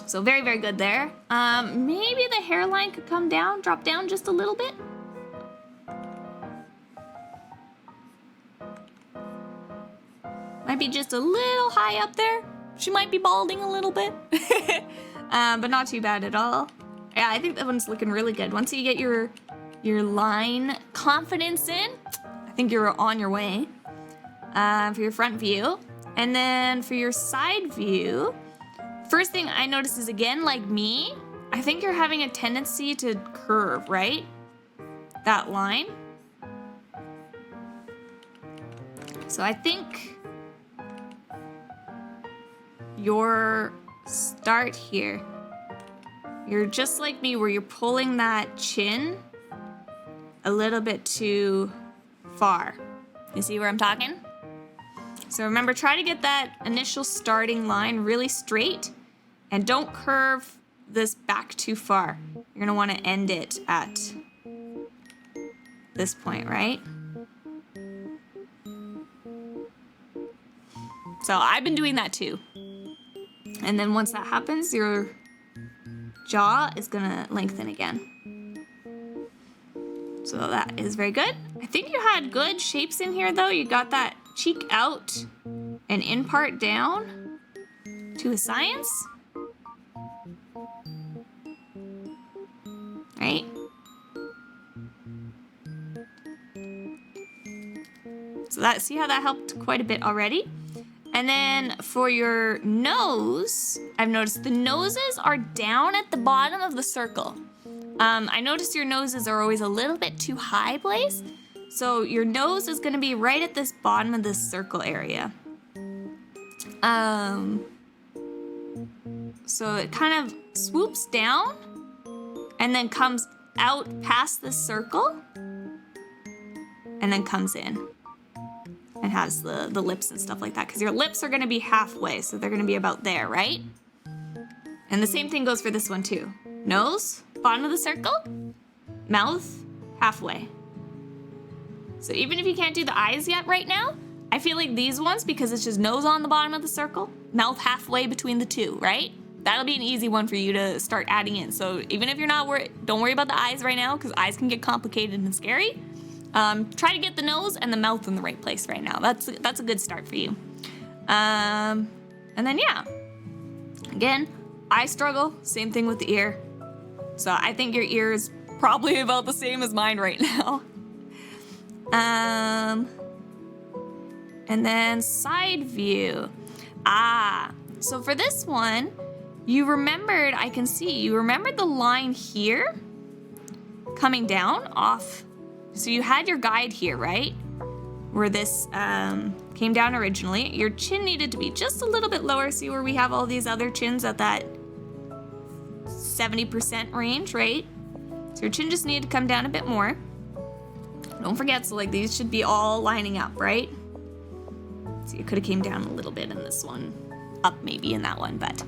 So very, very good there. Maybe the hairline could come down, drop down just a little bit. Might be just a little high up there. She might be balding a little bit, but not too bad at all. Yeah, I think that one's looking really good. Once you get your line confidence in, I think you're on your way for your front view. And then for your side view, first thing I notice is, again, like me, I think you're having a tendency to curve, right? That line. So I think your start here, you're just like me where you're pulling that chin a little bit too far. You see where I'm talking? So remember, try to get that initial starting line really straight and don't curve this back too far. You're gonna wanna end it at this point, right? So I've been doing that too. And then once that happens, your jaw is gonna lengthen again. So that is very good. I think you had good shapes in here though. You got that cheek out and in part down to a science. Right? So that, see how that helped quite a bit already? And then for your nose, I've noticed the noses are down at the bottom of the circle. I noticed your noses are always a little bit too high, Blaze. So your nose is gonna be right at this bottom of this circle area. So it kind of swoops down and then comes out past this circle and then comes in. And has the lips and stuff like that, because your lips are going to be halfway, so they're going to be about there, right? And the same thing goes for this one too. Nose, bottom of the circle, mouth, halfway. So even if you can't do the eyes yet right now, I feel like these ones, because it's just nose on the bottom of the circle, mouth halfway between the two, right? That'll be an easy one for you to start adding in. So even if you're not worried, don't worry about the eyes right now, because eyes can get complicated and scary. Try to get the nose and the mouth in the right place right now. That's a good start for you. And then yeah, again, eye struggle, same thing with the ear. So I think your ear is probably about the same as mine right now. And then side view. So for this one, you remembered, I can see, you remembered the line here coming down off. So you had your guide here, right? Where this came down originally. Your chin needed to be just a little bit lower. See where we have all these other chins at that 70% range, right? So your chin just needed to come down a bit more. Don't forget, so like these should be all lining up, right? So you could have came down a little bit in this one, up maybe in that one, but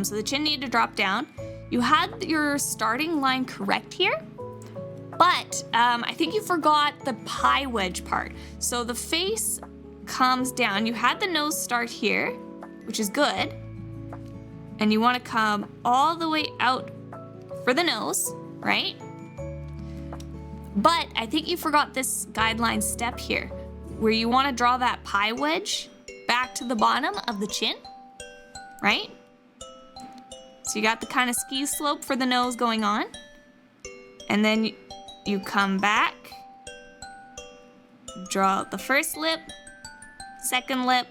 so the chin needed to drop down. You had your starting line correct here. But I think you forgot the pie wedge part. So the face comes down. You had the nose start here, which is good. And you want to come all the way out for the nose, right? But I think you forgot this guideline step here, where you want to draw that pie wedge back to the bottom of the chin, right? So you got the kind of ski slope for the nose going on. And then you come back, draw out the first lip, second lip,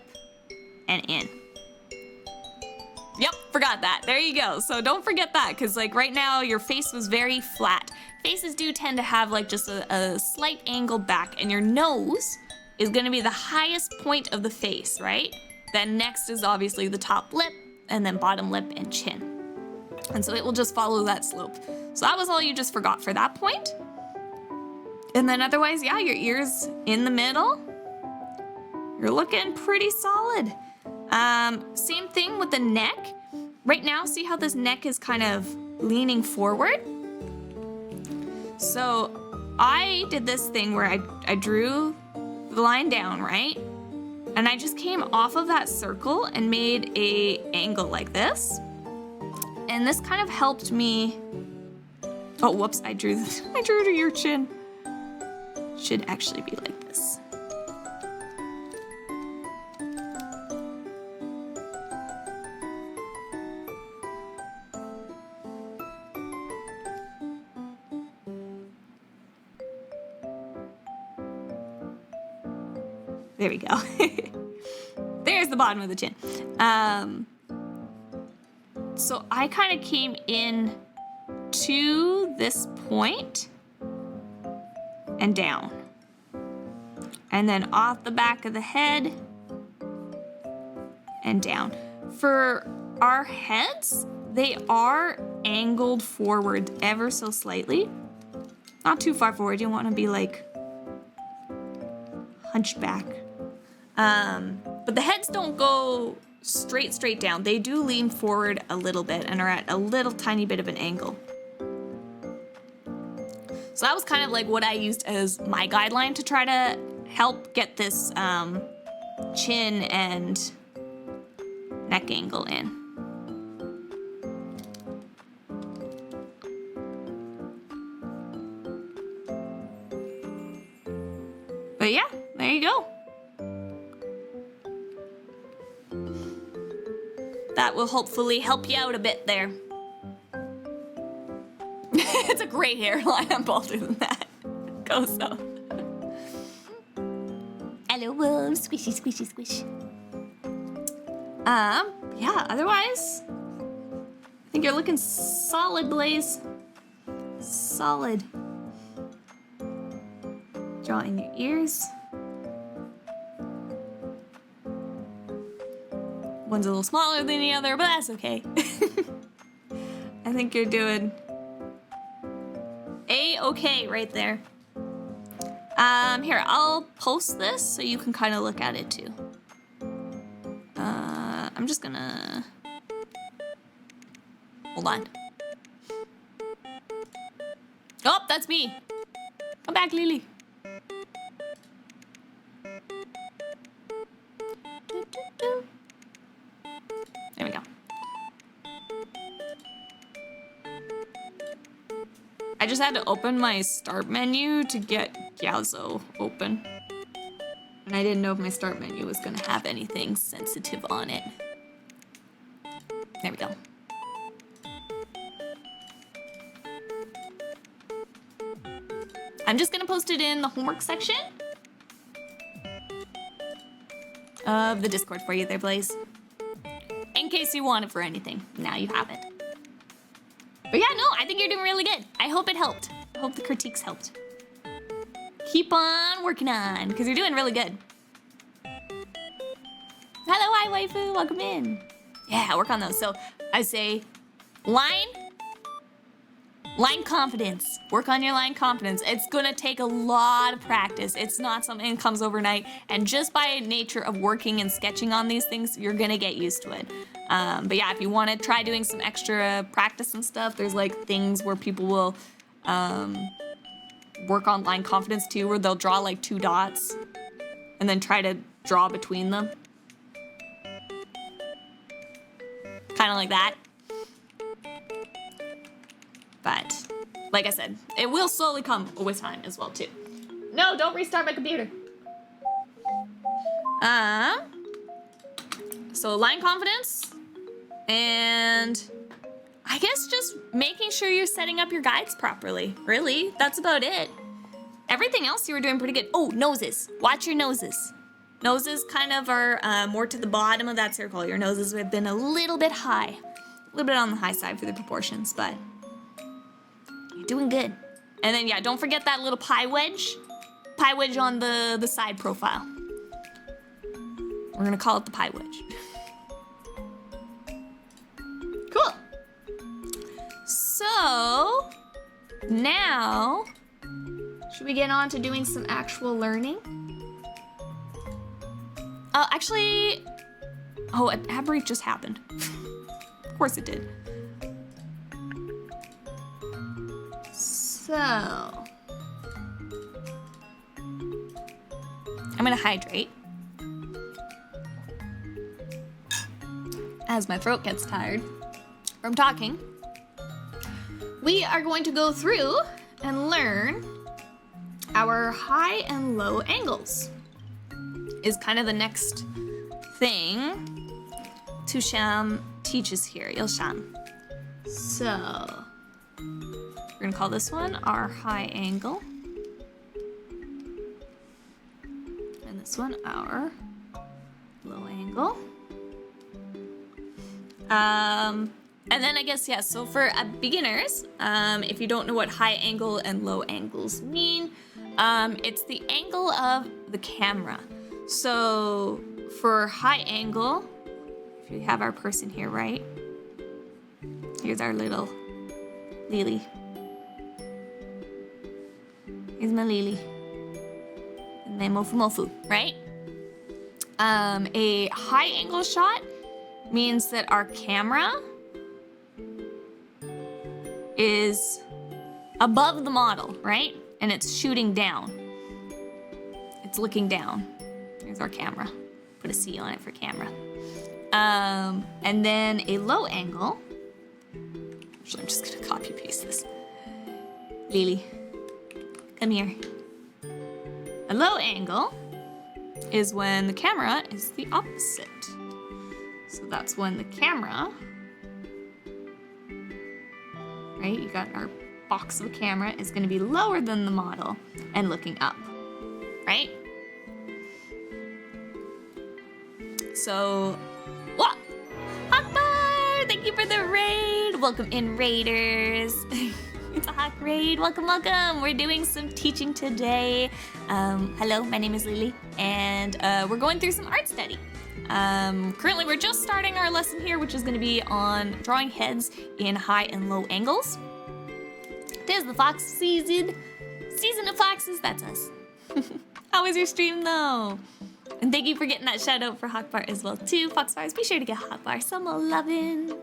and in. Yep, forgot that. There you go. So don't forget that, because like right now your face was very flat. Faces do tend to have like just a slight angle back, and your nose is gonna be the highest point of the face, right? Then next is obviously the top lip, and then bottom lip and chin. And so it will just follow that slope. So that was all you just forgot for that point. And then otherwise, yeah, your ears in the middle. You're looking pretty solid. Same thing with the neck. Right now, see how this neck is kind of leaning forward? So I did this thing where I drew the line down, right? And I just came off of that circle and made a angle like this. And this kind of helped me. Oh, whoops, I drew to your chin. Should actually be like this. There we go. There's the bottom of the chin. So I kind of came in to this point and down. And then off the back of the head and down. For our heads, they are angled forward ever so slightly. Not too far forward. You want to be like hunched back. But the heads don't go straight down. They do lean forward a little bit and are at a little tiny bit of an angle. So that was kind of like what I used as my guideline to try to help get this chin and neck angle in. But yeah, there you go. That will hopefully help you out a bit there. It's a great hairline. I'm bolder than that. Coloso. Hello, whoa, squishy, squishy, squish. Yeah, otherwise, I think you're looking solid, Blaze. Solid. Draw in your ears. One's a little smaller than the other, but that's okay. I think you're doing A-okay right there. Here, I'll post this so you can kind of look at it too. I'm just gonna... Hold on. Oh, that's me. Come back, LiLi. There we go. I just had to open my start menu to get Coloso open. And I didn't know if my start menu was gonna have anything sensitive on it. There we go. I'm just gonna post it in the homework section of the Discord for you there, Blaze. In case you want it for anything. Now you have it. But yeah, no, I think you're doing really good. I hope it helped. I hope the critiques helped. Keep on working on, because you're doing really good. Hello, hi, waifu. Welcome in. Yeah, work on those. So I say line confidence. Work on your line confidence. It's gonna take a lot of practice. It's not something that comes overnight. And just by nature of working and sketching on these things, you're gonna get used to it. But yeah, if you wanna try doing some extra practice and stuff, there's like things where people will work on line confidence too, where they'll draw like 2 dots and then try to draw between them. Kind of like that. But, like I said, it will slowly come with time as well, too. No, don't restart my computer. So line confidence, and I guess just making sure you're setting up your guides properly. Really, that's about it. Everything else you were doing pretty good. Oh, noses. Watch your noses. Noses kind of are more to the bottom of that circle. Your noses have been a little bit high. A little bit on the high side for the proportions, but you're doing good. And then, yeah, don't forget that little pie wedge. Pie wedge on the side profile. We're gonna call it the pie wedge. Cool. So, now, should we get on to doing some actual learning? Actually, oh, a tab brief just happened. Of course it did. So, I'm gonna hydrate. as my throat gets tired from talking, we are going to go through and learn our high and low angles. Is kind of the next thing Tusham teaches here, Ilsham. So, we're gonna call this one our high angle. And this one our low angle. And then I guess, yeah, so for beginners, if you don't know what high angle and low angles mean, it's the angle of the camera. So for high angle, if we have our person here, right? Here's our little LiLi. Here's my LiLi. And then Mofu Mofu, right? A high angle shot means that our camera is above the model, right? And it's shooting down. It's looking down. Here's our camera. Put a C on it for camera. And then a low angle. Actually, I'm just gonna copy paste this. LiLi, come here. A low angle is when the camera is the opposite. So that's when the camera, right? You got our box of a camera is gonna be lower than the model and looking up, right? So, what? Akbar! Thank you for the raid! Welcome in, raiders! It's a Hawk raid. Welcome, welcome! We're doing some teaching today. Hello, my name is LiLi, and we're going through some art study. Currently, we're just starting our lesson here, which is going to be on drawing heads in high and low angles. There's the fox season. Season of foxes, that's us. How was your stream, though? And thank you for getting that shout out for Hawkbar as well, too. Foxfires, be sure to get Hawkbar some lovin'.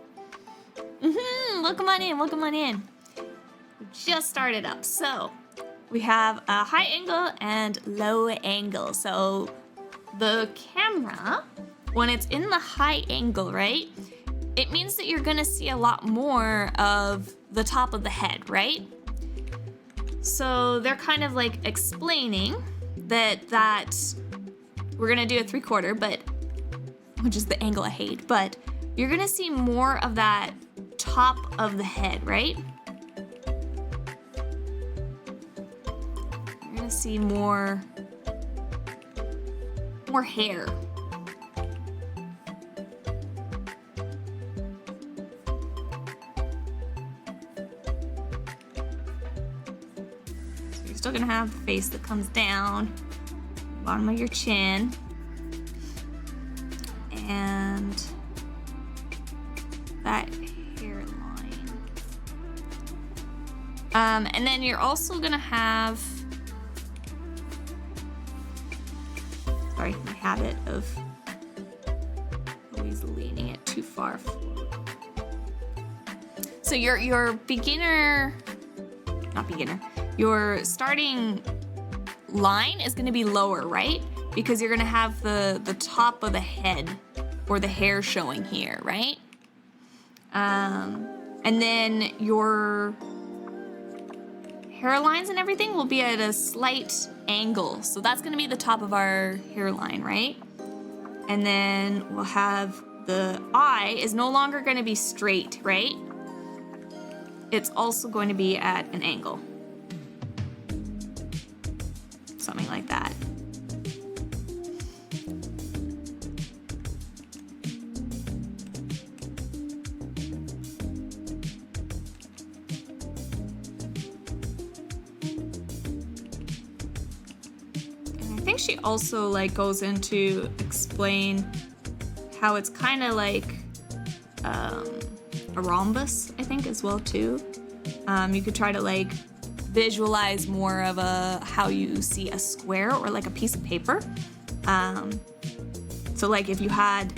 Welcome on in, welcome on in. We just started up, so we have a high angle and low angle. So the camera, when it's in the high angle, right, it means that you're gonna see a lot more of the top of the head, right? So they're kind of like explaining that we're gonna do a 3/4, but which is the angle I hate, but you're gonna see more of that top of the head, right? You're gonna see more hair. So you're still gonna have the face that comes down, bottom of your chin, and that hairline. And then you're also gonna have, sorry, my habit of always leaning it too far forward. So your beginner, not beginner, your starting line is going to be lower, right? Because you're going to have the top of the head or the hair showing here, right? And then your hairlines and everything will be at a slight angle. So that's going to be the top of our hairline, right? And then we'll have the eye is no longer going to be straight, right? It's also going to be at an angle. Something like that. And I think she also like goes into explain how it's kind of like a rhombus, I think, as well too. You could try to like visualize more of how you see a square or like a piece of paper. So like if you had,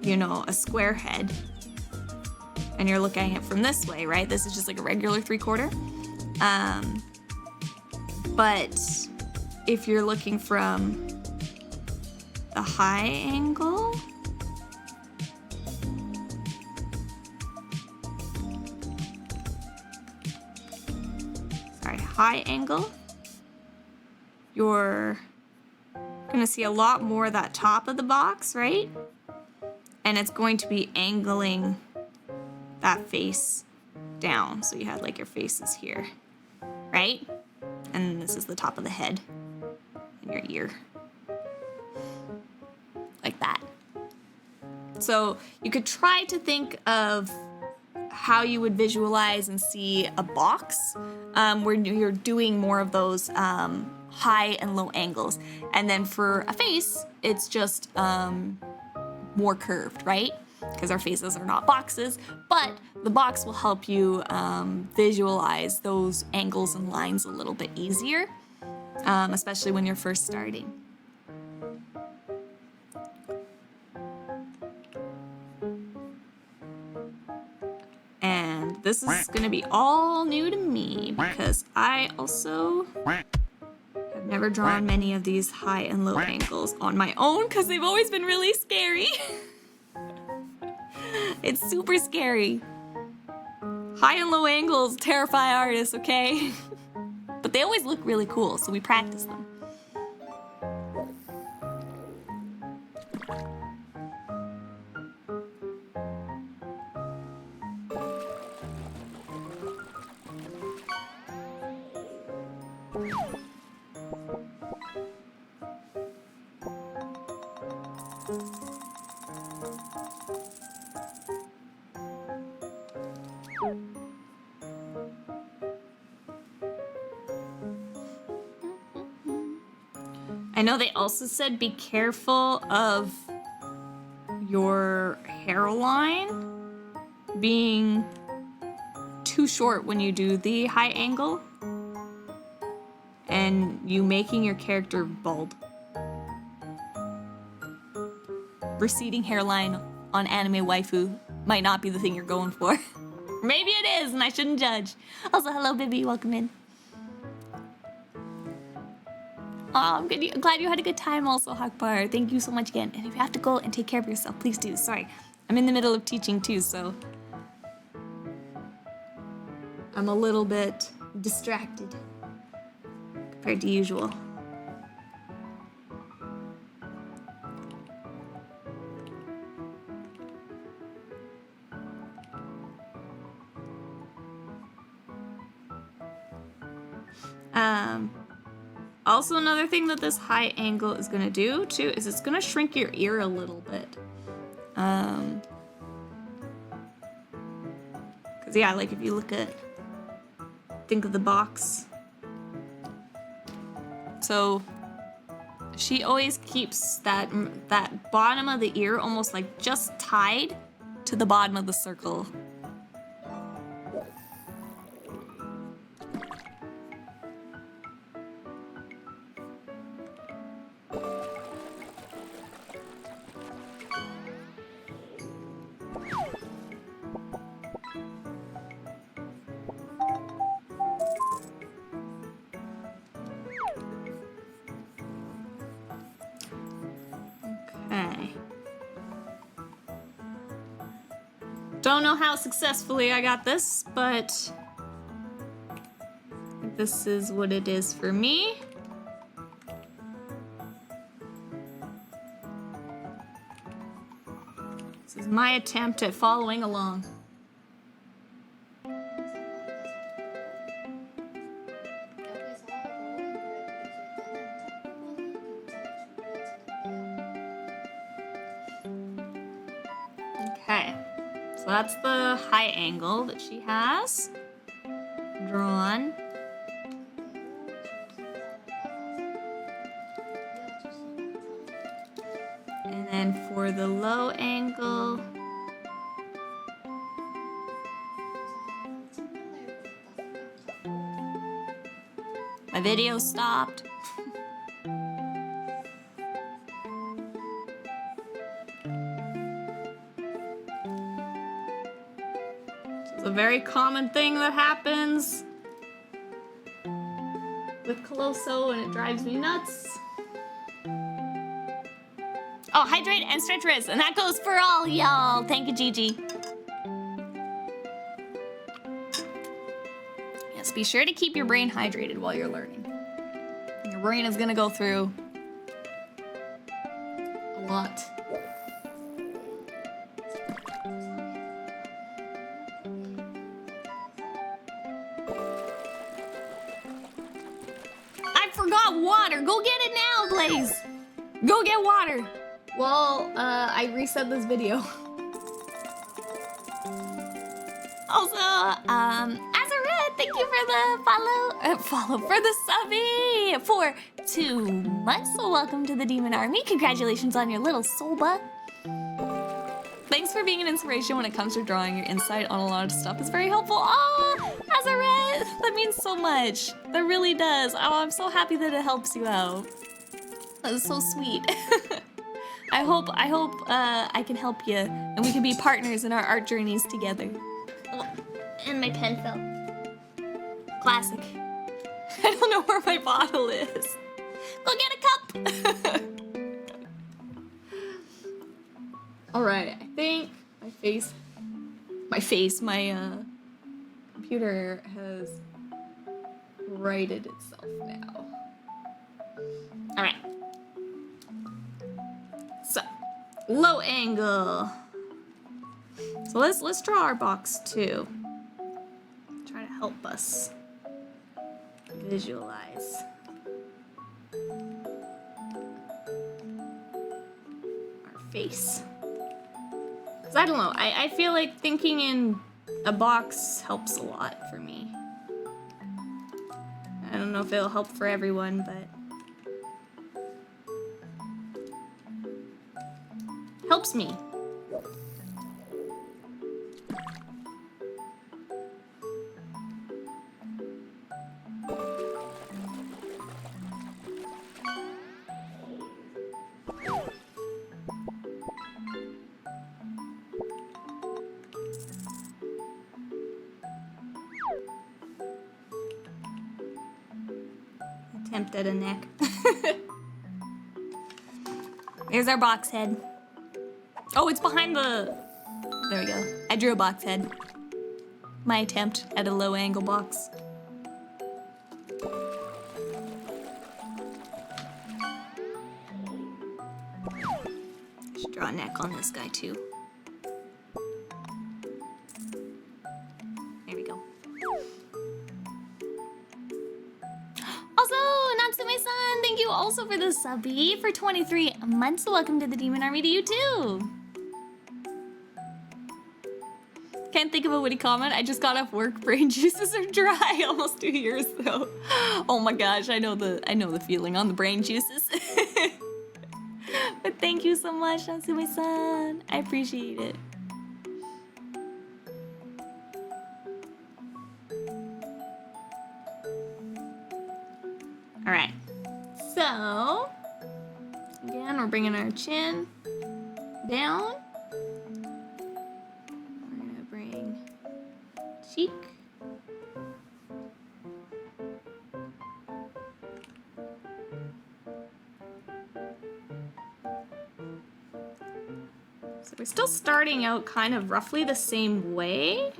you know, a square head and you're looking at it from this way, right? This is just like a regular 3/4. But if you're looking from a high angle, high angle, you're gonna see a lot more of that top of the box, right? And it's going to be angling that face down. So you have like your faces here, right? And this is the top of the head and your ear. Like that. So you could try to think of how you would visualize and see a box where you're doing more of those high and low angles. And then for a face, it's just more curved, right? Because our faces are not boxes, but the box will help you visualize those angles and lines a little bit easier, especially when you're first starting. And this is gonna be all new to me because I also have never drawn many of these high and low angles on my own because they've always been really scary. It's super scary. High and low angles terrify artists, okay? But they always look really cool, so we practice them. I know they also said be careful of your hairline being too short when you do the high angle and you making your character bald. Receding hairline on anime waifu might not be the thing you're going for. Maybe it is and I shouldn't judge. Also, hello Bibi, welcome in. Oh, I'm glad you had a good time also, Hakbar. Thank you so much again. And if you have to go and take care of yourself, please do. Sorry, I'm in the middle of teaching too, so I'm a little bit distracted compared to usual. Also, another thing that this high angle is gonna do too is it's gonna shrink your ear a little bit. Cause yeah, like if you look at, think of the box. So she always keeps that bottom of the ear almost like just tied to the bottom of the circle. Don't know how successfully I got this, but this is what it is for me. This is my attempt at following along. Okay. So that's the high angle that she has drawn. And then for the low angle, my video stopped. It's a very common thing that happens with Coloso and it drives me nuts. Oh, hydrate and stretch wrist, and that goes for all y'all. Thank you, Gigi. Yes, be sure to keep your brain hydrated while you're learning. Your brain is gonna go through a lot. I forgot water. Go get it now, Blaze. Go get water. Well, I reset this video. Also, Azareth, thank you for the follow for the subby for 2 months. So welcome to the Demon Army. Congratulations on your little soba. Thanks for being an inspiration when it comes to drawing. Your insight on a lot of stuff is very helpful. Oh, Azareth, that means so much. That really does. Oh, I'm so happy that it helps you out. That is so sweet. I hope I can help you and we can be partners in our art journeys together. Oh, and my pen fell. Classic. I don't know where my bottle is. Go get a cup. All right, I think my computer has righted itself now. All right. So, low angle. So let's draw our box too. Try to help us visualize. Our face. Cause I don't know, I feel like thinking in a box helps a lot for me. I don't know if it'll help for everyone, but helps me. Attempt at a neck. There's our box head. Oh, it's behind the... There we go. I drew a box head. My attempt at a low angle box. Should draw a neck on this guy too. There we go. Also, Natsume-san, thank you also for the subby for 23 months. Welcome to the Demon Army to you too. Can't think of a witty comment. I just got off work. Brain juices are dry. Almost 2 years though. Oh my gosh, I know the feeling on the brain juices. But thank you so much, Natsume-san. I appreciate it. All right. So again, we're bringing our chin down. Cheek. So we're still starting out kind of roughly the same way.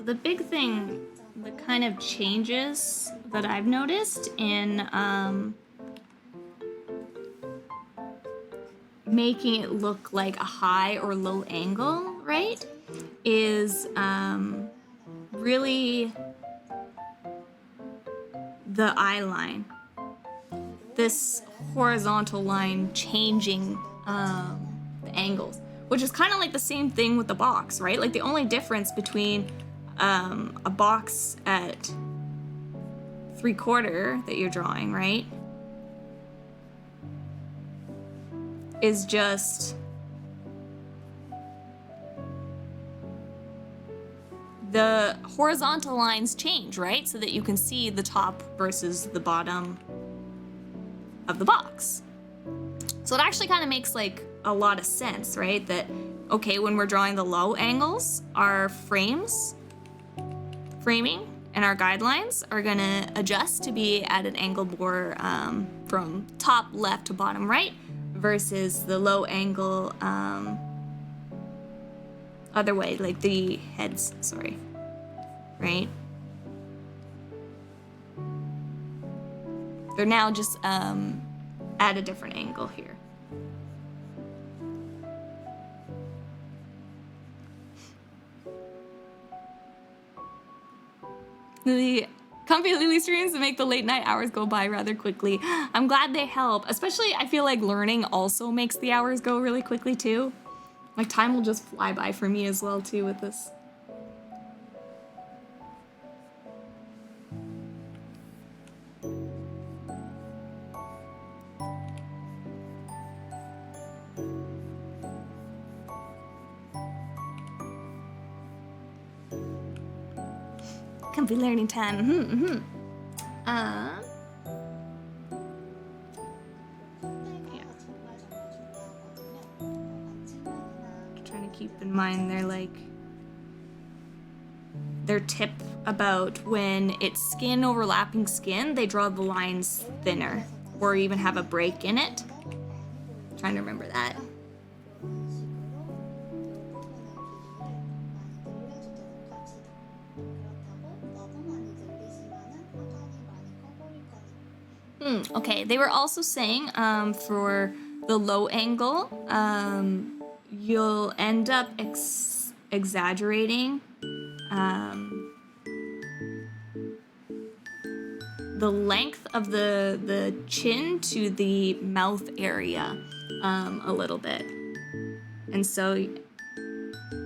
The big thing, the kind of changes that I've noticed in making it look like a high or low angle, right, is really the eye line. This horizontal line changing the angles, which is kind of like the same thing with the box, right? Like the only difference between a box at 3/4 that you're drawing, right, is just the horizontal lines change, right? So that you can see the top versus the bottom of the box. So it actually kind of makes like a lot of sense, right? That, okay, when we're drawing the low angles, our framing and our guidelines are gonna adjust to be at an angle more from top left to bottom right versus the low angle other way, like the heads, sorry, right? They're now just at a different angle here. Comfy Lily streams to make the late night hours go by rather quickly. I'm glad they help. Especially, I feel like learning also makes the hours go really quickly too. Like time will just fly by for me as well too with this. Comfy learning time. Yeah. Trying to keep in mind their tip about when it's skin overlapping skin, they draw the lines thinner or even have a break in it. Trying to remember that. Okay, they were also saying for the low angle, you'll end up exaggerating the length of the chin to the mouth area a little bit. And so,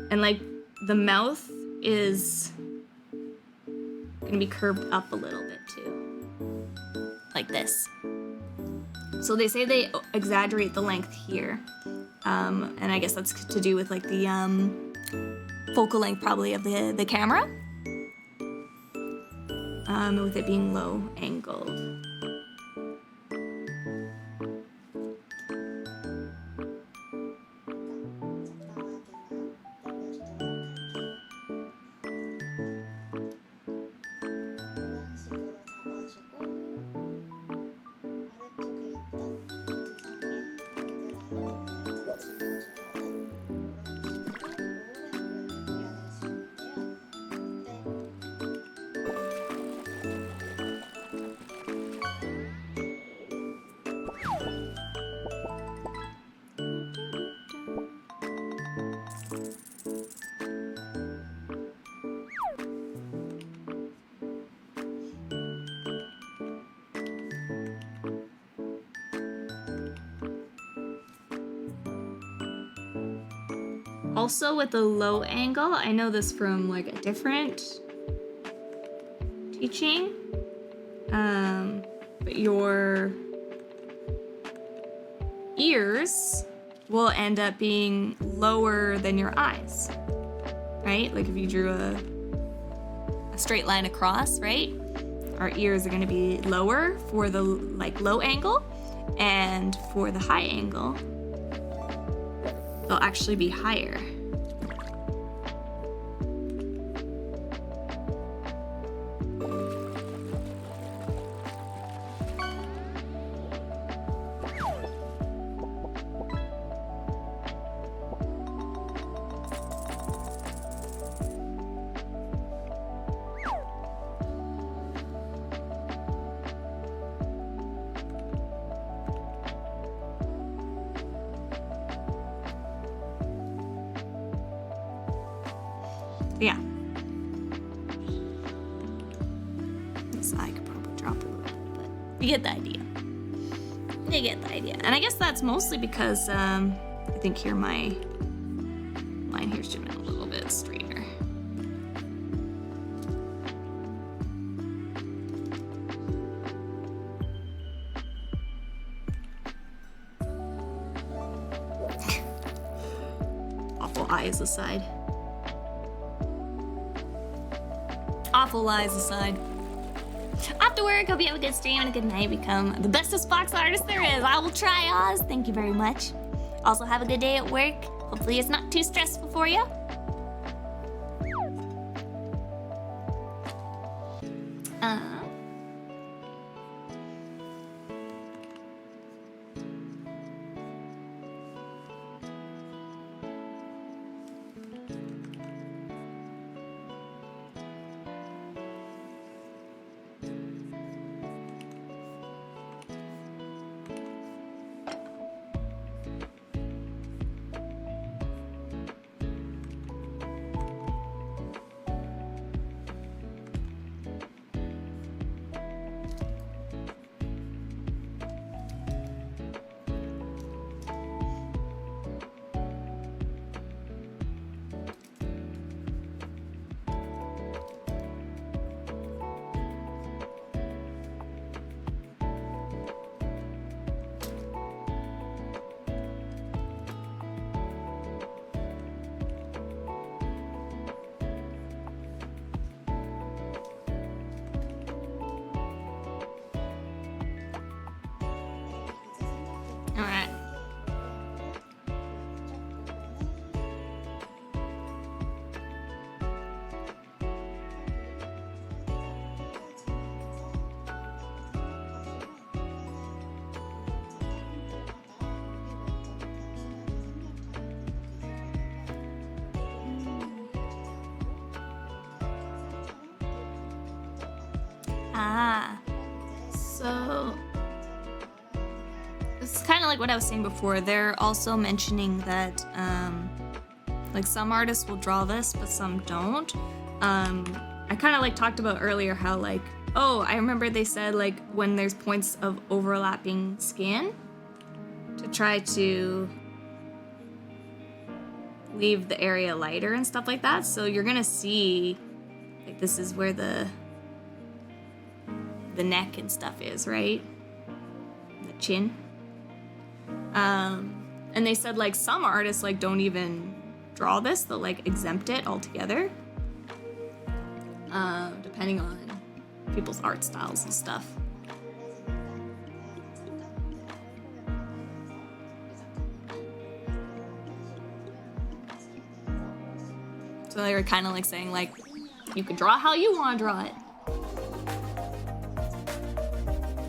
and like the mouth is gonna be curved up a little bit too. Like this. So they say they exaggerate the length here. And I guess that's to do with like the focal length probably of the camera. With it being low angled. Also with the low angle, I know this from like a different teaching, but your ears will end up being lower than your eyes, right? Like if you drew a straight line across, right? Our ears are gonna be lower for the like low angle, and for the high angle, they'll actually be higher. So yeah. This eye could probably drop a little bit, but you get the idea. You get the idea. And I guess that's mostly because I think here my line here should have been a little bit straighter. Awful eyes aside. Awful eyes aside. Off to work. Hope you have a good stream and a good night. Become the bestest box artist there is. I will try, Oz. Thank you very much. Also, have a good day at work. Hopefully it's not too stressful for you. So it's kind of like what I was saying before. They're also mentioning that like some artists will draw this, but some don't. I kind of like talked about earlier how like, oh, I remember they said like when there's points of overlapping skin to try to leave the area lighter and stuff like that. So you're gonna see like this is where the neck and stuff is, right? The chin. And they said like some artists like don't even draw this, they'll like exempt it altogether. Depending on people's art styles and stuff. So they were kind of like saying like, you can draw how you want to draw it.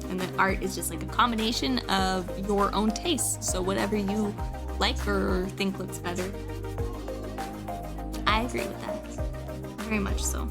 And then art is just like a combination of your own tastes. So whatever you like or think looks better. I agree with that. Very much so.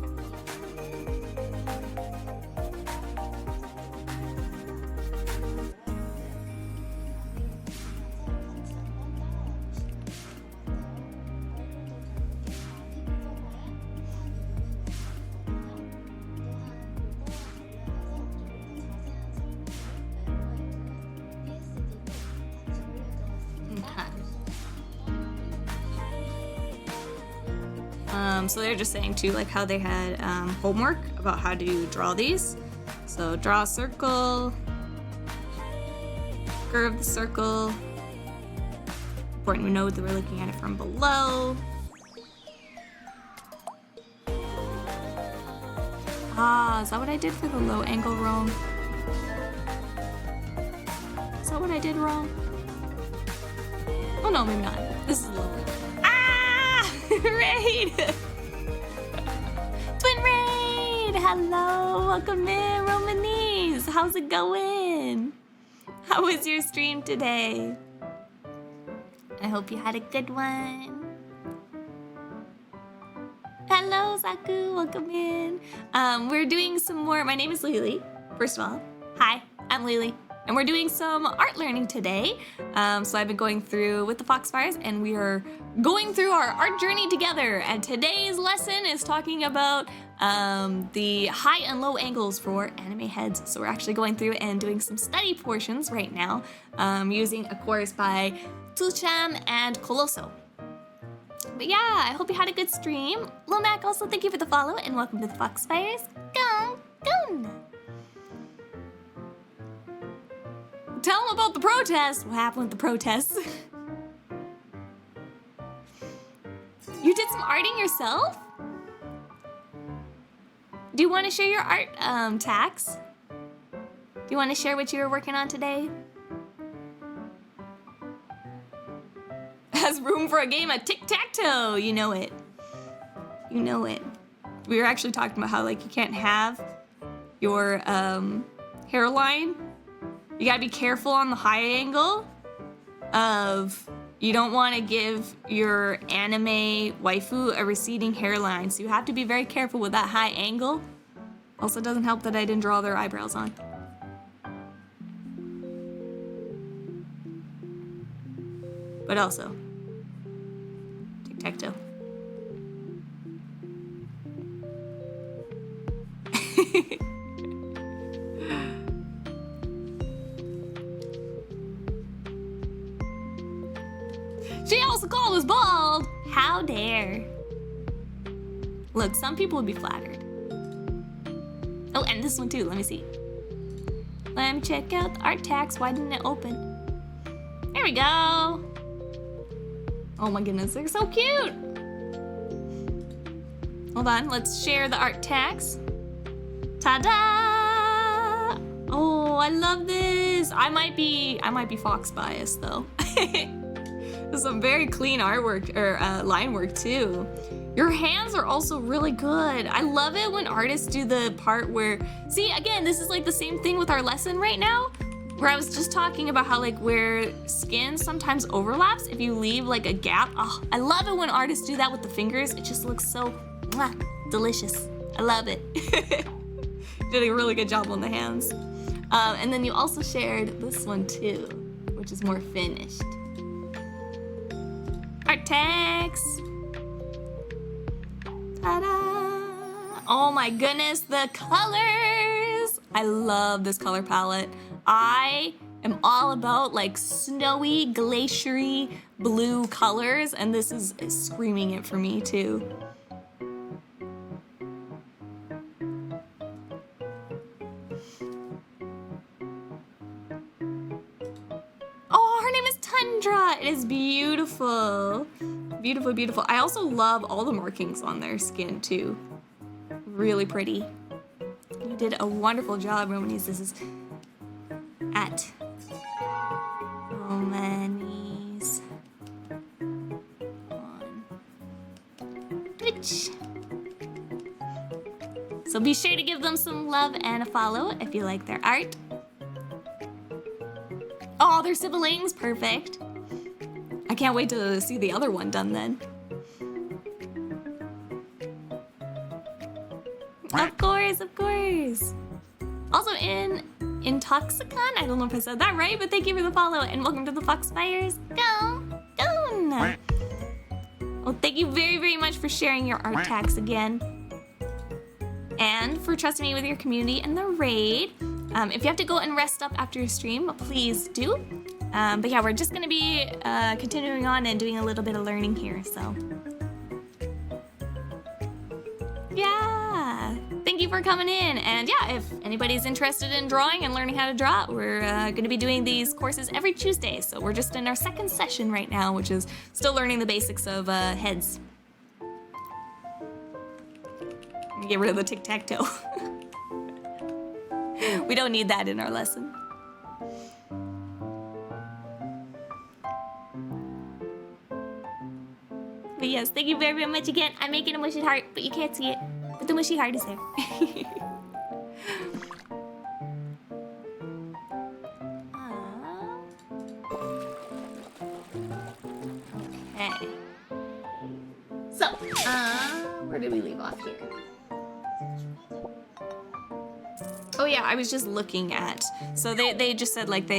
So they're just saying too, like how they had homework about how to draw these. So draw a circle, curve the circle. Important to note that we're looking at it from below. Ah, is that what I did for the low angle wrong? Is that what I did wrong? Oh no, maybe not. This is low. Ah! Raid! Twin Raid! Hello! Welcome in, Romanese! How's it going? How was your stream today? I hope you had a good one. Hello, Saku! Welcome in. We're doing some more. My name is LiLi. First of all, hi, I'm LiLi. and we're doing some art learning today. So I've been going through with the Foxfires, and we are going through our art journey together. And today's lesson is talking about the high and low angles for anime heads. So we're actually going through and doing some study portions right now, using a course by Tusham and Coloso. But yeah, I hope you had a good stream. Lil Mac, also thank you for the follow, and welcome to the Foxfires. Go! Tell them about the protests. What happened with the protests? You did some arting yourself? Do you want to share your art, Tax? Do you want to share what you were working on today? Has room for a game of tic-tac-toe. You know it. You know it. We were actually talking about how, like, you can't have your hairline. You gotta be careful on the high angle of, you don't want to give your anime waifu a receding hairline, so you have to be very careful with that high angle. Also, it doesn't help that I didn't draw their eyebrows on. But also, tic-tac-toe. She also called us bald! How dare. Look, some people would be flattered. Oh, and this one too, let me see. Let me check out the art tags. Why didn't it open? There we go. Oh my goodness, they're so cute. Hold on, let's share the art tags. Ta-da! Oh, I love this. I might be Fox biased though. Some very clean artwork, or line work too. Your hands are also really good. I love it when artists do the part where, see, again, this is like the same thing with our lesson right now, where I was just talking about how, like, where skin sometimes overlaps, if you leave like a gap. Oh, I love it when artists do that with the fingers. It just looks so delicious. I love it. Did a really good job on the hands. And then you also shared this one too, which is more finished. Art tags. Ta-da! Oh my goodness, the colors! I love this color palette. I am all about like snowy, glaciery blue colors, and this is screaming it for me too. Oh, her name is Tundra. It is beautiful. Beautiful, beautiful. I also love all the markings on their skin too. Really pretty. You did a wonderful job, Romanis. This is at Romanis on Twitch. So be sure to give them some love and a follow if you like their art. Oh, they're siblings. Perfect. I can't wait to see the other one done then. Of course, of course. Also in Intoxicon, I don't know if I said that right, but thank you for the follow and welcome to the Foxfires. Go! Well, thank you very, very much for sharing your art tags again. And for trusting me with your community and the raid. If you have to go and rest up after your stream, please do. But yeah, we're just gonna be continuing on and doing a little bit of learning here, so. Yeah, thank you for coming in. And yeah, if anybody's interested in drawing and learning how to draw, we're gonna be doing these courses every Tuesday. So we're just in our second session right now, which is still learning the basics of heads. Get rid of the tic-tac-toe. We don't need that in our lesson. But yes, thank you very, very much again. I'm making a mushy heart, but you can't see it. But the mushy heart is there. Okay. So, where did we leave off here? Oh yeah, I was just looking at. So they just said like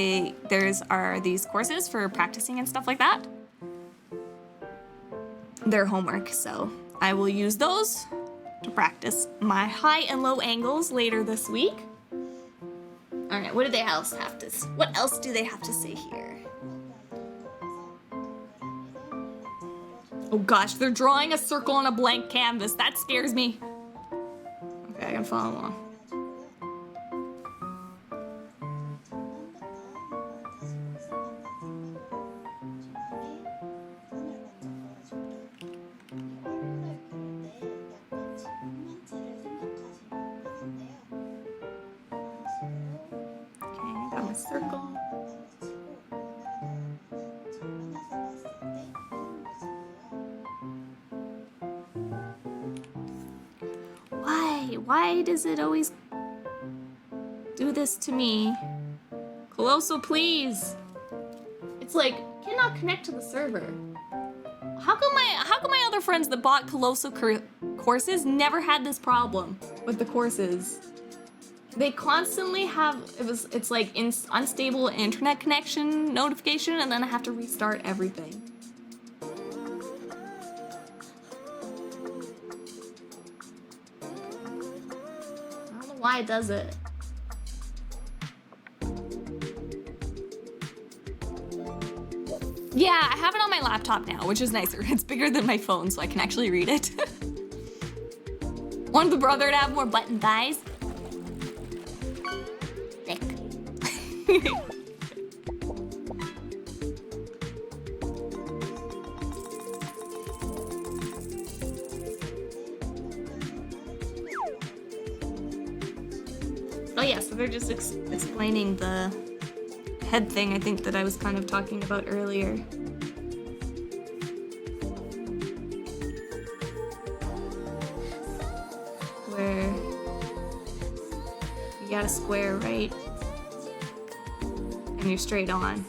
are these courses for practicing and stuff like that. Their homework, so I will use those to practice my high and low angles later this week. All right, what do they else have to? What else do they have to say here? Oh gosh, they're drawing a circle on a blank canvas. That scares me. Okay, I can follow along. Circle. Why does it always do this to me? Coloso, please. It's like, cannot connect to the server. How come my other friends that bought Coloso courses never had this problem with the courses? They constantly have, it's like unstable internet connection notification, and then I have to restart everything. I don't know why it does it. Yeah, I have it on my laptop now, which is nicer. It's bigger than my phone, so I can actually read it. Want the brother to have more button thighs? Oh yeah, so they're just explaining the head thing, I think, that I was kind of talking about earlier. Where you got a square, right? And you're straight on.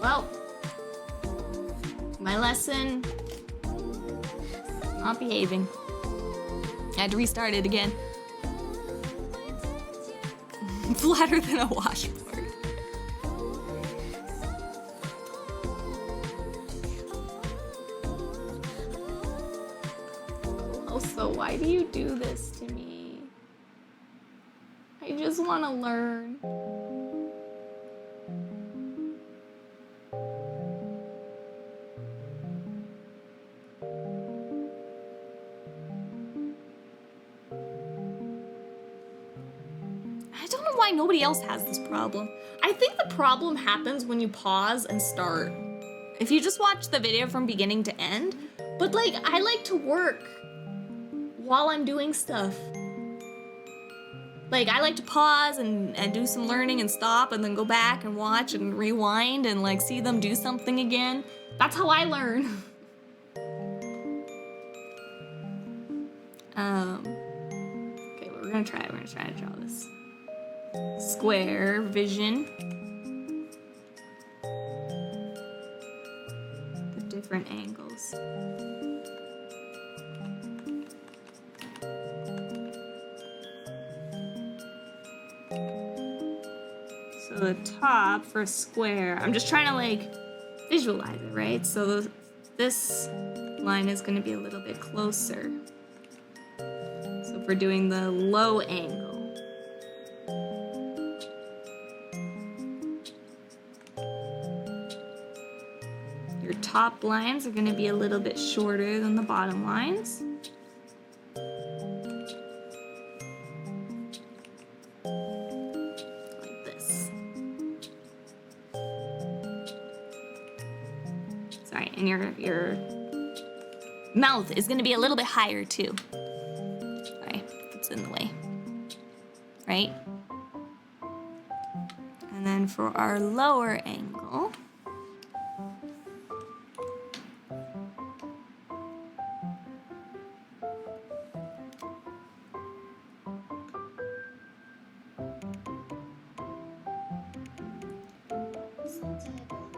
Well, my lesson, not behaving. I had to restart it again. Flatter than a washboard. Also, why do you do this to me? I just want to learn. I don't know why nobody else has this problem. I think the problem happens when you pause and start. If you just watch the video from beginning to end, but like, I like to work while I'm doing stuff. Like, I like to pause and do some learning and stop and then go back and watch and rewind and like see them do something again. That's how I learn. Okay, we're gonna try to draw this. Square vision. The different angles. So the top for a square, I'm just trying to like visualize it, right? So this line is going to be a little bit closer. So if we're doing the low angle, your top lines are going to be a little bit shorter than the bottom lines. Like this. Sorry, and your mouth is going to be a little bit higher too. Sorry, it's in the way. Right? And then for our lower angle,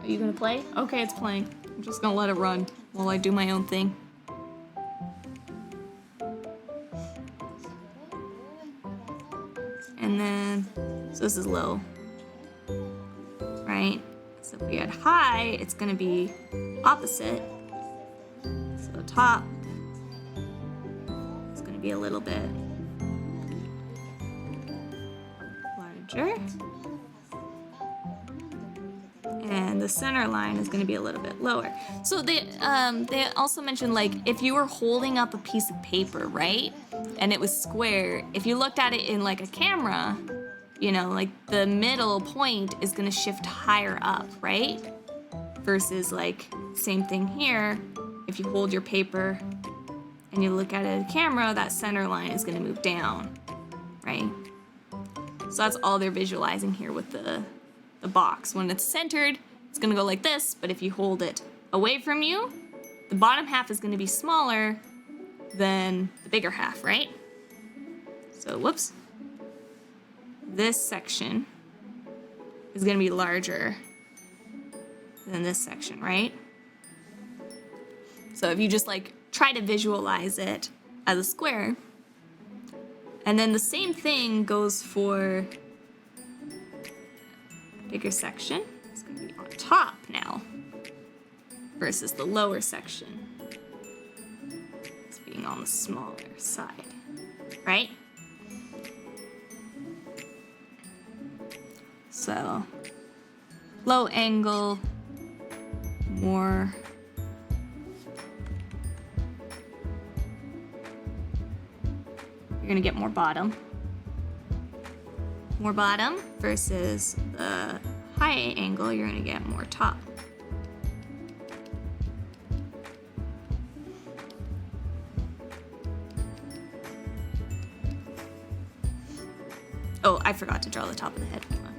are you gonna play? Okay, it's playing. I'm just gonna let it run while I do my own thing. and then, so this is low, right? So if we had high, it's gonna be opposite. So top is gonna be a little bit larger. And the center line is going to be a little bit lower. So they also mentioned, like, if you were holding up a piece of paper, right, and it was square, if you looked at it in like a camera, you know, like the middle point is going to shift higher up, right? Versus like same thing here, if you hold your paper and you look at it in a camera, that center line is going to move down, right? So that's all they're visualizing here with the box. When it's centered, it's gonna go like this, but if you hold it away from you, the bottom half is gonna be smaller than the bigger half, right? So, whoops. This section is gonna be larger than this section, right? So if you just like try to visualize it as a square, and then the same thing goes for bigger section. It's going to be on top now versus the lower section. It's being on the smaller side, right? So low angle, more you're going to get more bottom. More bottom versus the high angle, you're gonna get more top. Oh, I forgot to draw the top of the head. Hold on.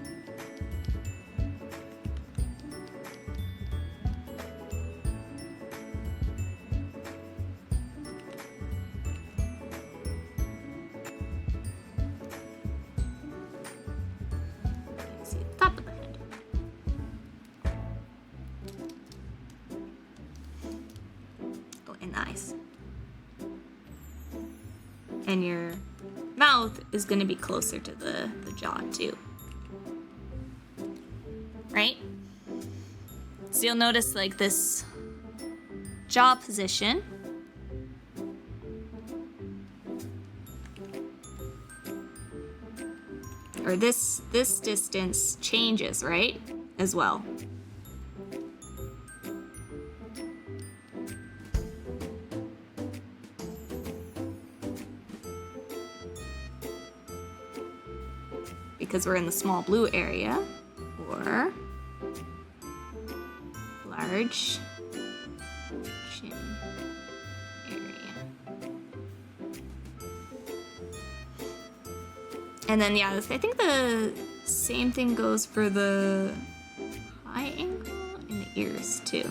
And your mouth is going to be closer to the jaw too, right? So you'll notice like this jaw position or this distance changes, right, as well. Because we're in the small blue area, or large chin area. And then, yeah, I think the same thing goes for the high angle and the ears, too.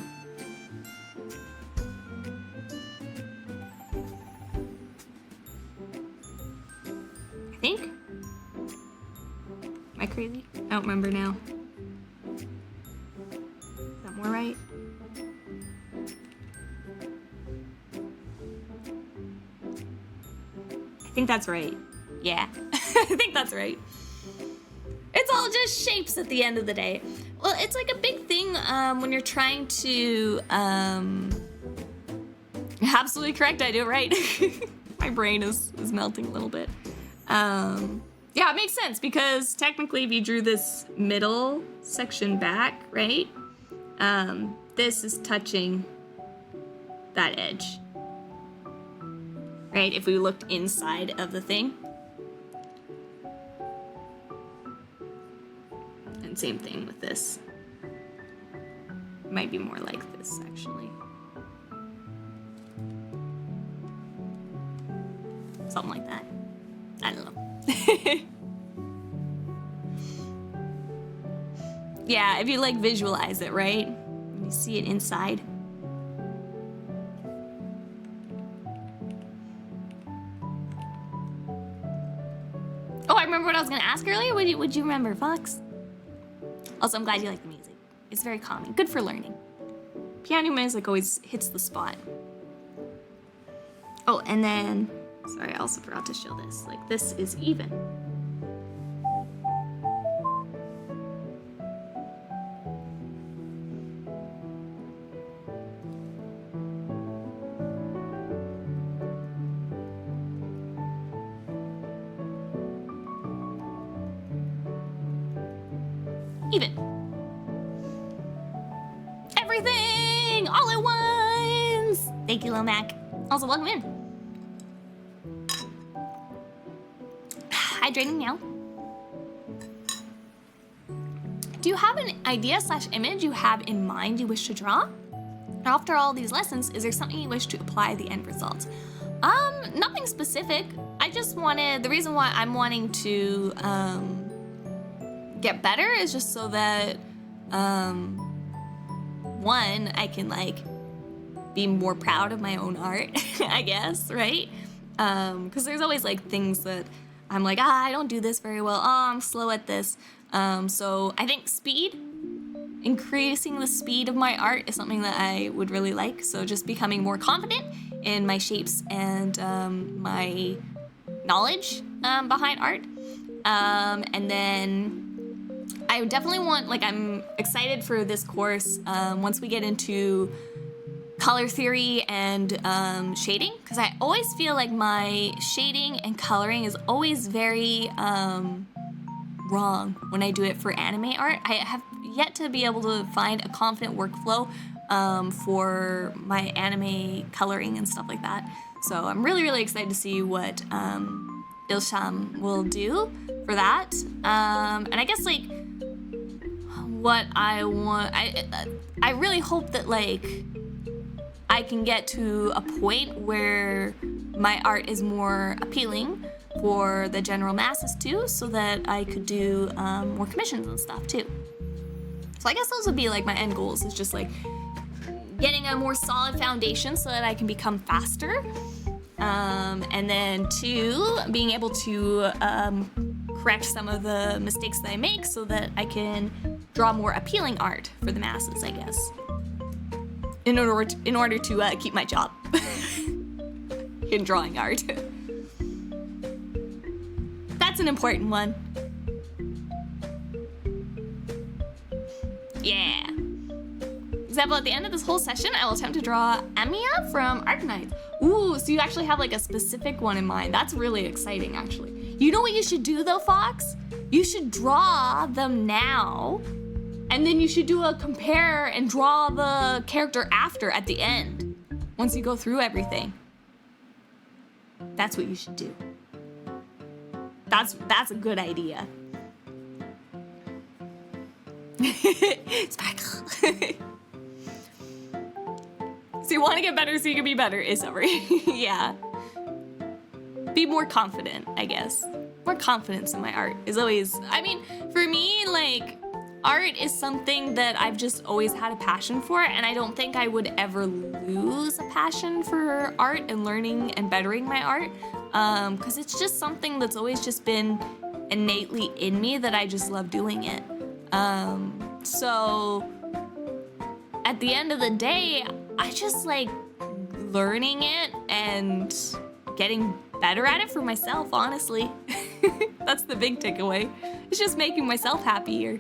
I think. Am I crazy? I don't remember now. Is that more right? I think that's right. Yeah, I think that's right. It's all just shapes at the end of the day. Well, it's like a big thing when you're trying to... Absolutely correct, I do it right. My brain is melting a little bit. Yeah, it makes sense because technically if you drew this middle section back, right? This is touching that edge. Right, if we looked inside of the thing. And same thing with this. It might be more like this, actually. Something like that. I don't know. Yeah, if you like visualize it, right? You see it inside. Oh, I remember what I was gonna ask earlier. Would you remember, Fox? Also, I'm glad you like the music. It's very calming. Good for learning. Piano music always hits the spot. Oh, and then, sorry, I also forgot to show this. Like, this is even. even. Everything all at once. Thank you, Lil Mac. Also, welcome in. Hydrating now. Do you have an idea / image you have in mind you wish to draw? After all these lessons, is there something you wish to apply the end result? Nothing specific. I just wanted, the reason why I'm wanting to get better is just so that one, I can like be more proud of my own art, I guess, right? Because there's always like things that I'm like, I don't do this very well. Oh, I'm slow at this. So I think speed, increasing the speed of my art is something that I would really like. So just becoming more confident in my shapes and my knowledge behind art. And then I definitely want, like, I'm excited for this course once we get into color theory and shading, because I always feel like my shading and coloring is always very wrong when I do it for anime art. I have yet to be able to find a confident workflow for my anime coloring and stuff like that. So I'm really, really excited to see what Ilsham will do for that. And I guess like what I want, I really hope that like I can get to a point where my art is more appealing for the general masses too, so that I could do more commissions and stuff too. So I guess those would be like my end goals, is just like getting a more solid foundation so that I can become faster. And then two, being able to correct some of the mistakes that I make so that I can draw more appealing art for the masses, I guess. In order to keep my job in drawing art. That's an important one. Yeah. Example, at the end of this whole session, I will attempt to draw Amiya from Arknights. Ooh, so you actually have like a specific one in mind. That's really exciting, actually. You know what you should do though, Fox? You should draw them now, and then you should do a compare and draw the character after at the end, once you go through everything. That's what you should do. That's a good idea. Sparkle. So you want to get better so you can be better, is that right? Yeah. Be more confident, I guess. More confidence in my art is always, I mean, for me, like, art is something that I've just always had a passion for, and I don't think I would ever lose a passion for art and learning and bettering my art, because it's just something that's always just been innately in me that I just love doing it. So at the end of the day, I just like learning it and getting better at it for myself, honestly. That's the big takeaway. It's just making myself happier.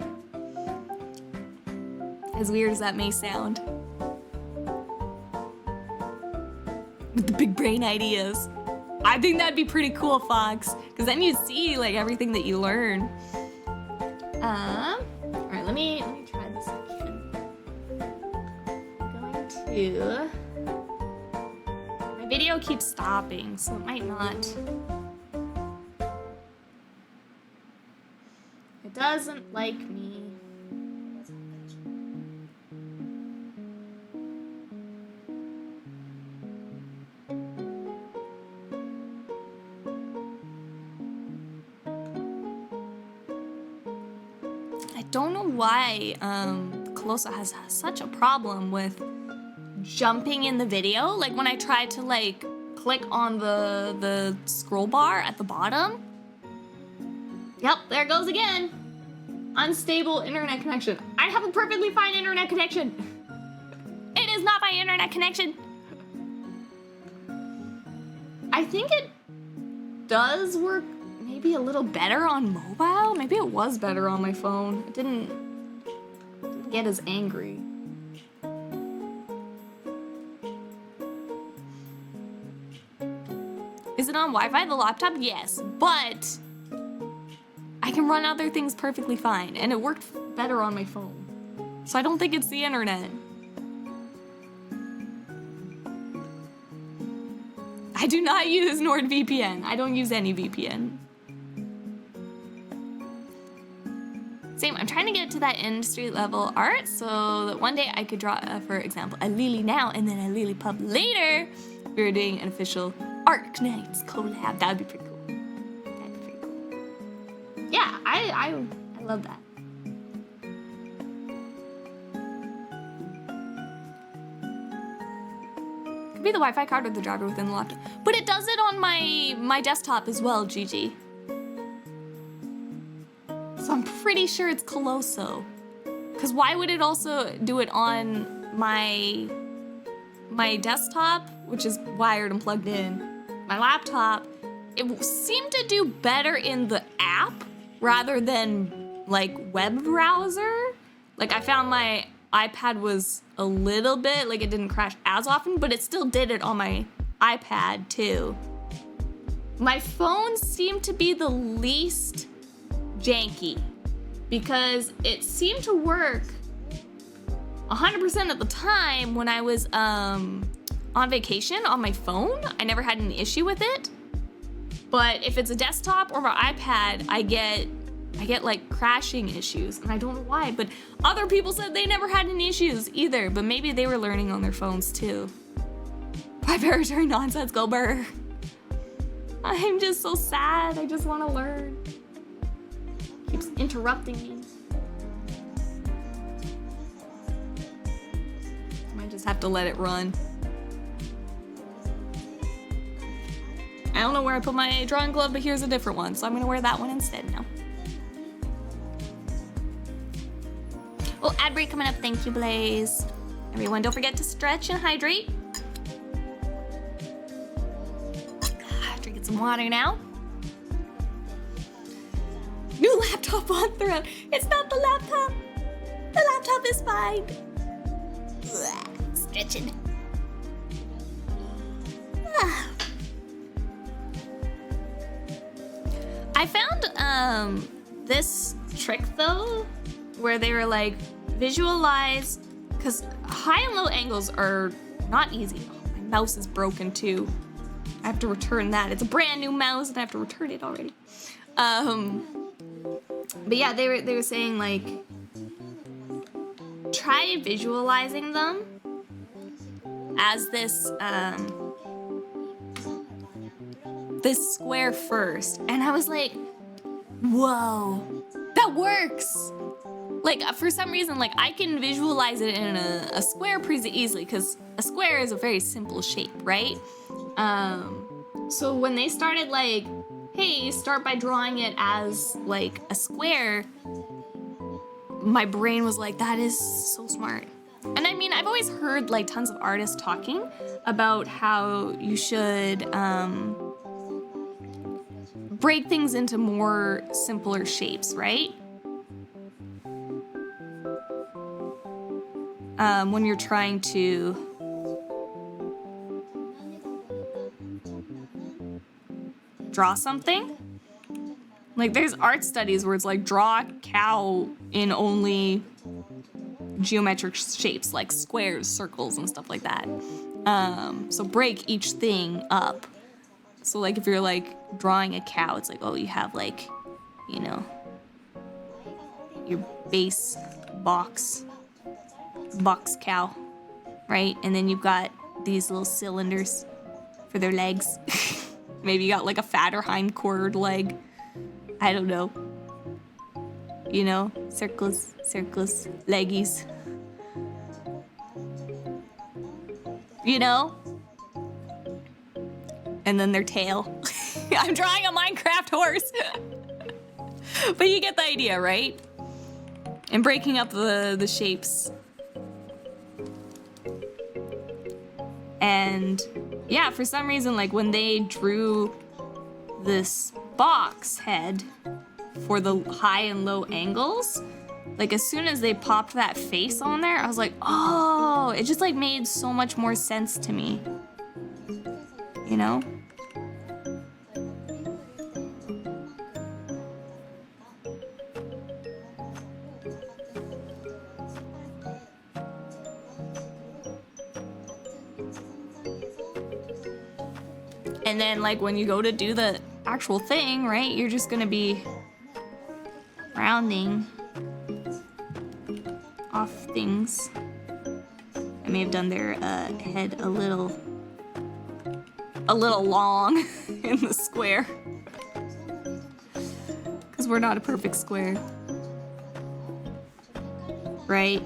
As weird as that may sound. With the big brain ideas. I think that'd be pretty cool, Fox, because then you see like everything that you learn. Alright, let me try this again. I'm going to... My video keeps stopping, so it might not... It doesn't like me. I don't know why Coloso has such a problem with jumping in the video. Like when I try to like click on the scroll bar at the bottom. Yep, there it goes again. Unstable internet connection. I have a perfectly fine internet connection. It is not my internet connection. I think it does work maybe a little better on mobile. Maybe it was better on my phone. It didn't get as angry. Is it on Wi-Fi, the laptop? Yes, but I can run other things perfectly fine, and it worked better on my phone. So I don't think it's the internet. I do not use NordVPN. I don't use any VPN. Same, I'm trying to get to that industry level art so that one day I could draw, for example, a LiLi now and then a LiLi Pub later. We were doing an official Art Nights collab. That would be pretty cool. That'd be pretty cool. Yeah, I love that. Could be the Wi-Fi card or the driver within the laptop. But it does it on my desktop as well, Gigi. So I'm pretty sure it's Coloso. Because why would it also do it on my desktop, which is wired and plugged in, my laptop? It seemed to do better in the app rather than like web browser. Like I found my iPad was a little bit, like it didn't crash as often, but it still did it on my iPad too. My phone seemed to be the least janky because it seemed to work 100% of the time when I was on vacation on my phone. I never had an issue with it. But if it's a desktop or my iPad, I get like crashing issues, and I don't know why, but other people said they never had any issues either, but maybe they were learning on their phones too. Proprietary nonsense, go burr. I'm just so sad. I just want to learn. Keeps interrupting me. I might just have to let it run. I don't know where I put my drawing glove, but here's a different one, so I'm gonna wear that one instead now. Oh, ad break coming up. Thank you, Blaze. Everyone, don't forget to stretch and hydrate. Drinking some water now. New laptop on thread. It's not the laptop. The laptop is fine. Stretching. I found this trick though, where they were like, visualize, because high and low angles are not easy. Oh, my mouse is broken too. I have to return that. It's a brand new mouse and I have to return it already. But yeah, they were saying like, try visualizing them as this this square first. And I was like, whoa, that works. Like for some reason, like I can visualize it in a square pretty easily because a square is a very simple shape, right? So when they started like, hey, start by drawing it as like a square, my brain was like, that is so smart. And I mean, I've always heard like tons of artists talking about how you should break things into more simpler shapes, right? When you're trying to draw something. Like there's art studies where it's like draw a cow in only geometric shapes like squares, circles, and stuff like that. So break each thing up. So like if you're like drawing a cow, it's like, oh, you have like, you know, your base box cow, right? And then you've got these little cylinders for their legs. Maybe you got like a fatter hindquartered leg. I don't know. You know, circles, leggies. You know? And then their tail. I'm drawing a Minecraft horse. But you get the idea, right? And breaking up the shapes. And yeah, for some reason, like when they drew this box head for the high and low angles, like as soon as they popped that face on there, I was like, oh, it just like made so much more sense to me. You know? And then like when you go to do the actual thing, right, you're just gonna be rounding off things. I may have done their head a little long in the square. Because we're not a perfect square. Right?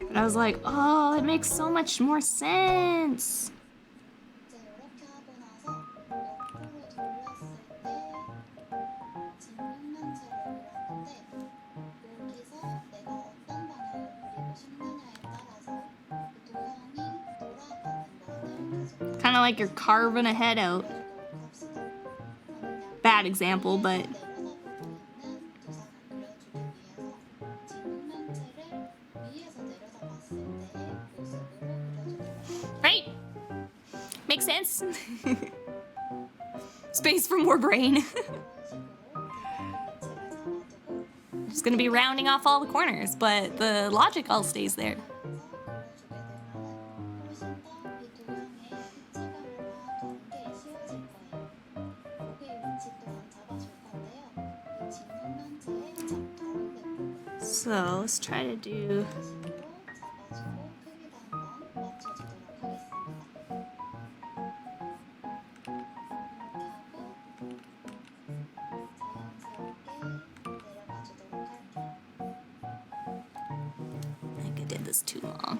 But I was like, oh, it makes so much more sense. Kind of like you're carving a head out. Bad example, but... Right? Makes sense? Space for more brain. Just gonna be rounding off all the corners, but the logic all stays there. So let's try to do... I think I did this too long.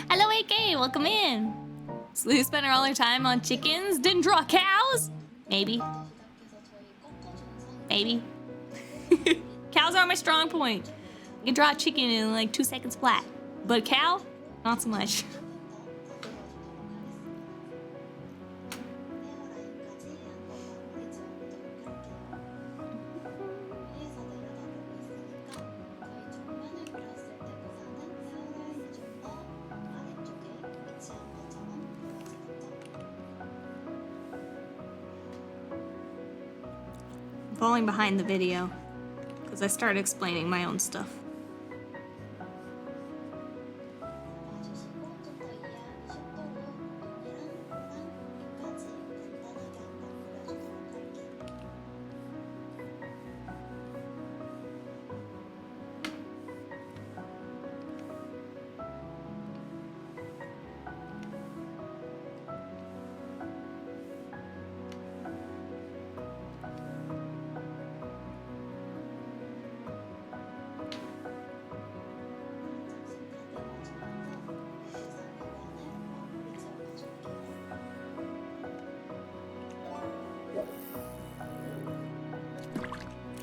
Hello, AK, welcome in. So we spent all our time on chickens, didn't draw cows? Maybe. Maybe. Cows are my strong point. You can draw a chicken in like 2 seconds flat. But a cow, not so much. Falling behind the video because I started explaining my own stuff.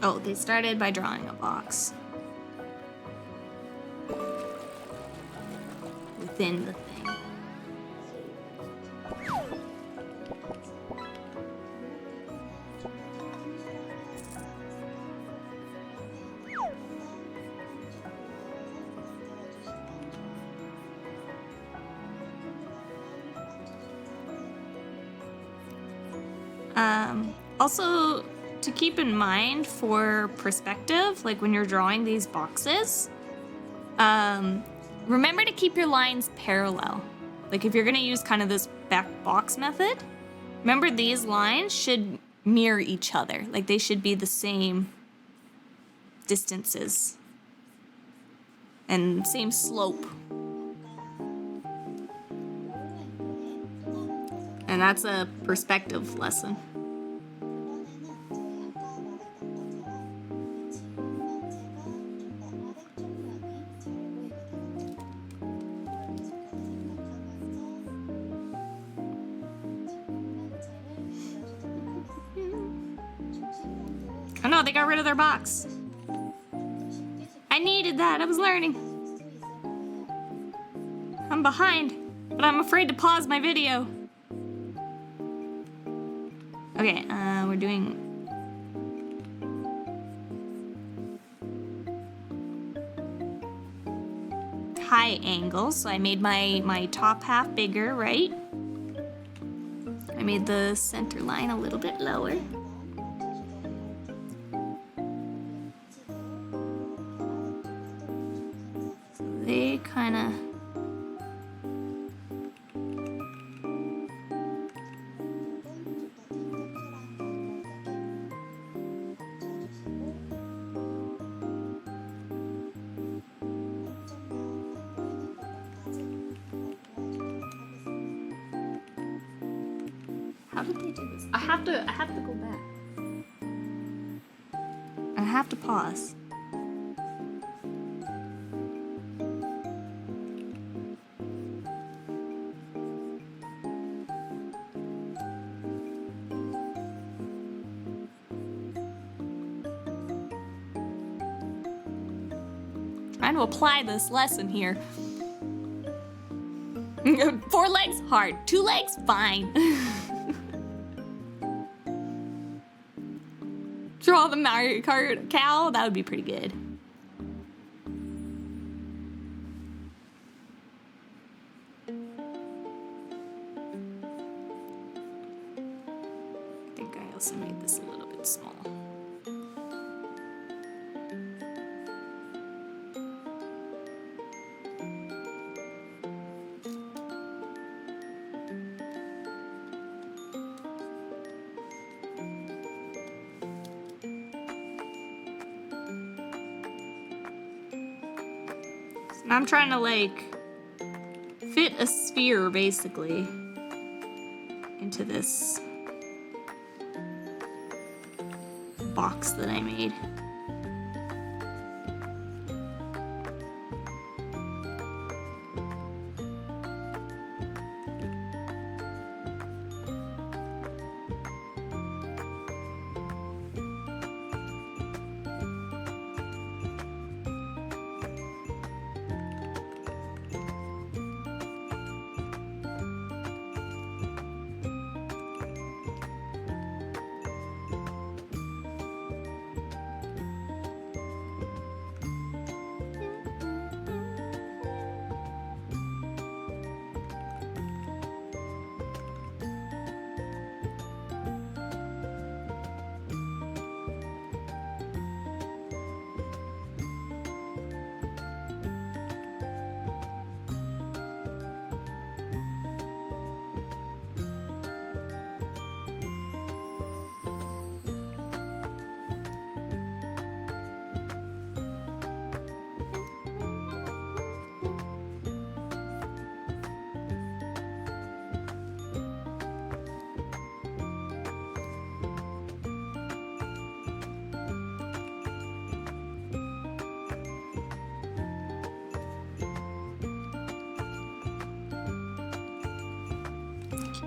Oh, they started by drawing a box within the thing. Also, to keep in mind for perspective, like when you're drawing these boxes, remember to keep your lines parallel. Like if you're gonna use kind of this back box method, remember these lines should mirror each other. Like they should be the same distances and same slope. And that's a perspective lesson. Oh no, they got rid of their box. I needed that, I was learning. I'm behind, but I'm afraid to pause my video. Okay, we're doing... high angle, so I made my top half bigger, right? I made the center line a little bit lower. So they kind of... How did they do this? I have to go back. I have to pause. Trying to apply this lesson here. 4 legs, hard. 2 legs, fine. Draw the Mario Kart cow, that would be pretty good. I think I also made this a little bit small. And I'm trying to like fit a sphere basically into this box that I made.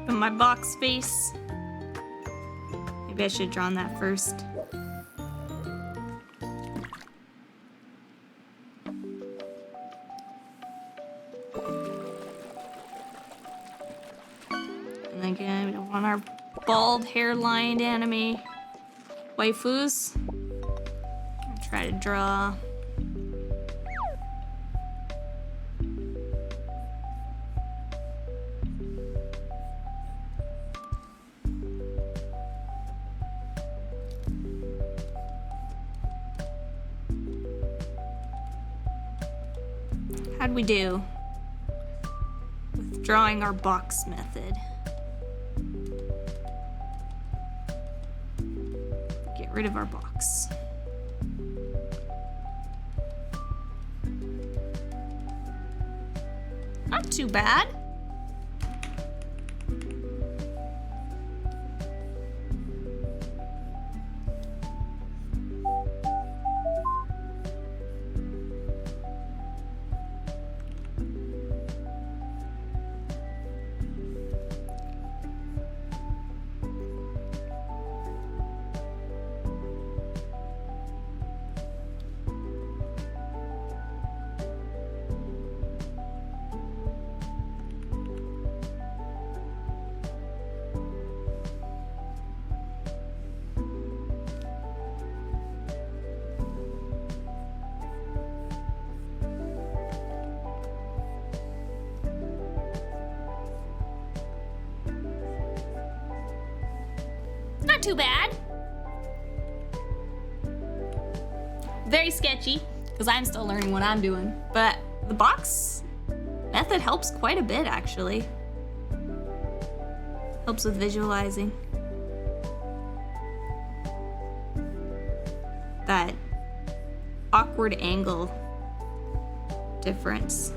And my box face. Maybe I should have drawn that first. And again, we don't want our bald hairline anime waifus. I'll try to draw. How'd we do with drawing our box method? Get rid of our box. Not too bad. too bad. Very sketchy, because I'm still learning what I'm doing. But the box method helps quite a bit, actually. Helps with visualizing. That awkward angle difference.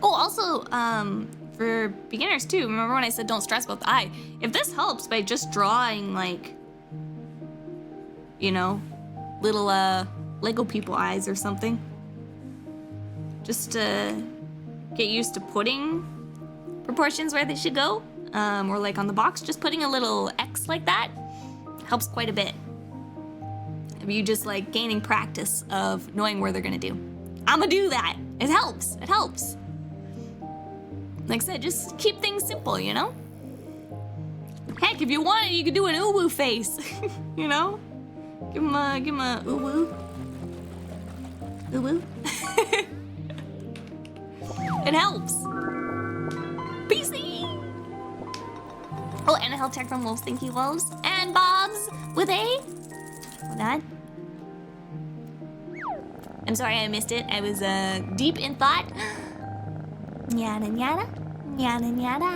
Oh, also, for beginners too, remember when I said don't stress about the eye? If this helps by just drawing, like, you know, little Lego people eyes or something, just to get used to putting proportions where they should go, or like on the box, just putting a little X like that helps quite a bit. If you just like gaining practice of knowing where they're gonna do. I'ma do that. It helps. It helps. Like I said, just keep things simple, you know? Heck, if you want it, you could do an uwu face, you know? Give him a uwu. Uwu. It helps. PC. Oh, and a health check from Wolves Thinky Wolves. And Bob's with a... Hold on. I'm sorry I missed it. I was deep in thought. Nyada nyada. Nyada nyada.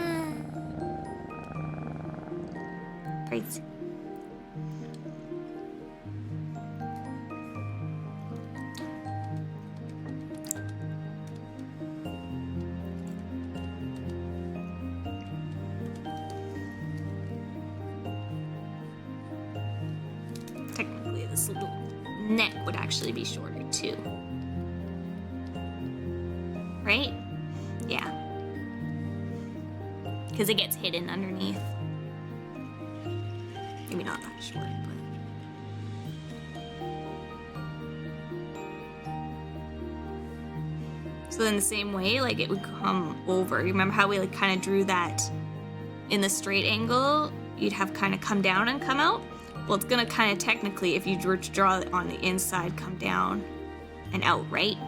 Praise. Technically, this little neck would actually be shorter too. Right? Yeah. Because it gets hidden underneath. Maybe not that short, but... So in the same way, like it would come over. You remember how we like kind of drew that in the straight angle? You'd have kind of come down and come out? Well, it's gonna kind of technically, if you were to draw it on the inside, come down and out, right?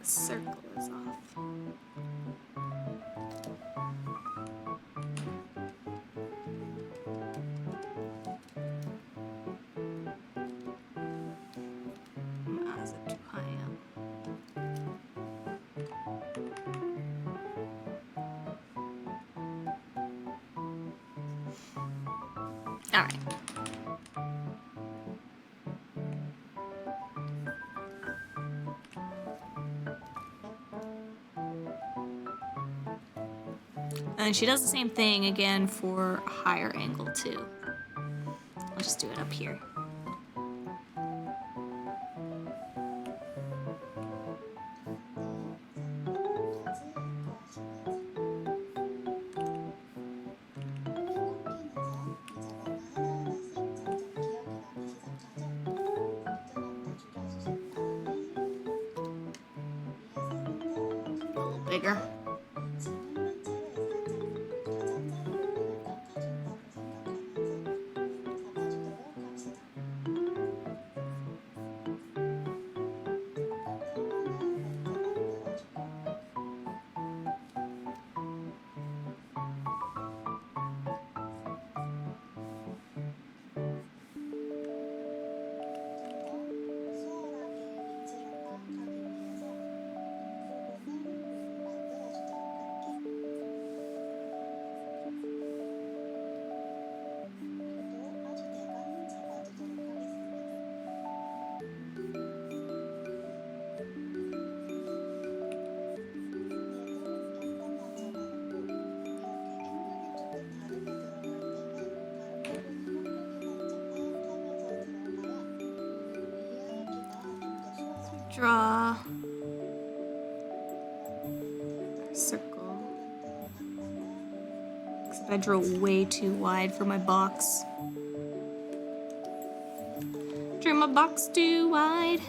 Circle is off. Is it too high up? All right. And she does the same thing again for a higher angle too. I'll just do it up here. A little bigger. Draw I drew it way too wide for my box. Drew my box too wide.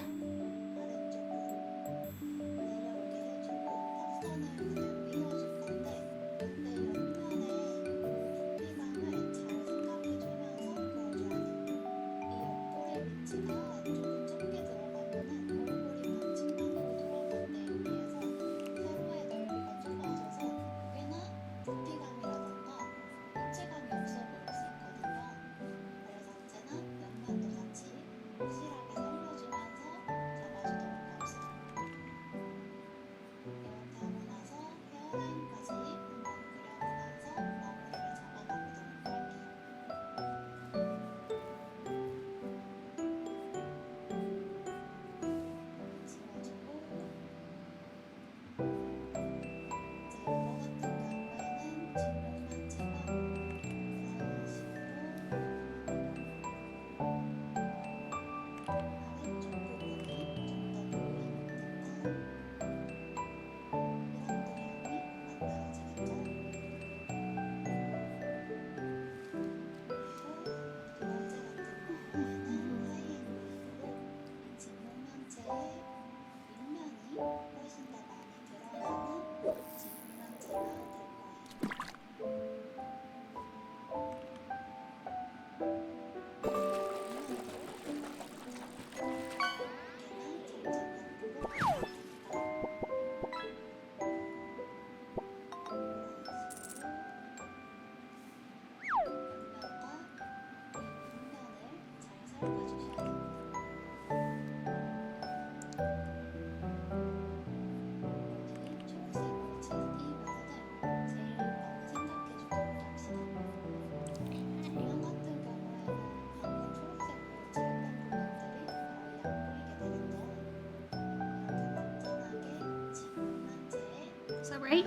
Is that right?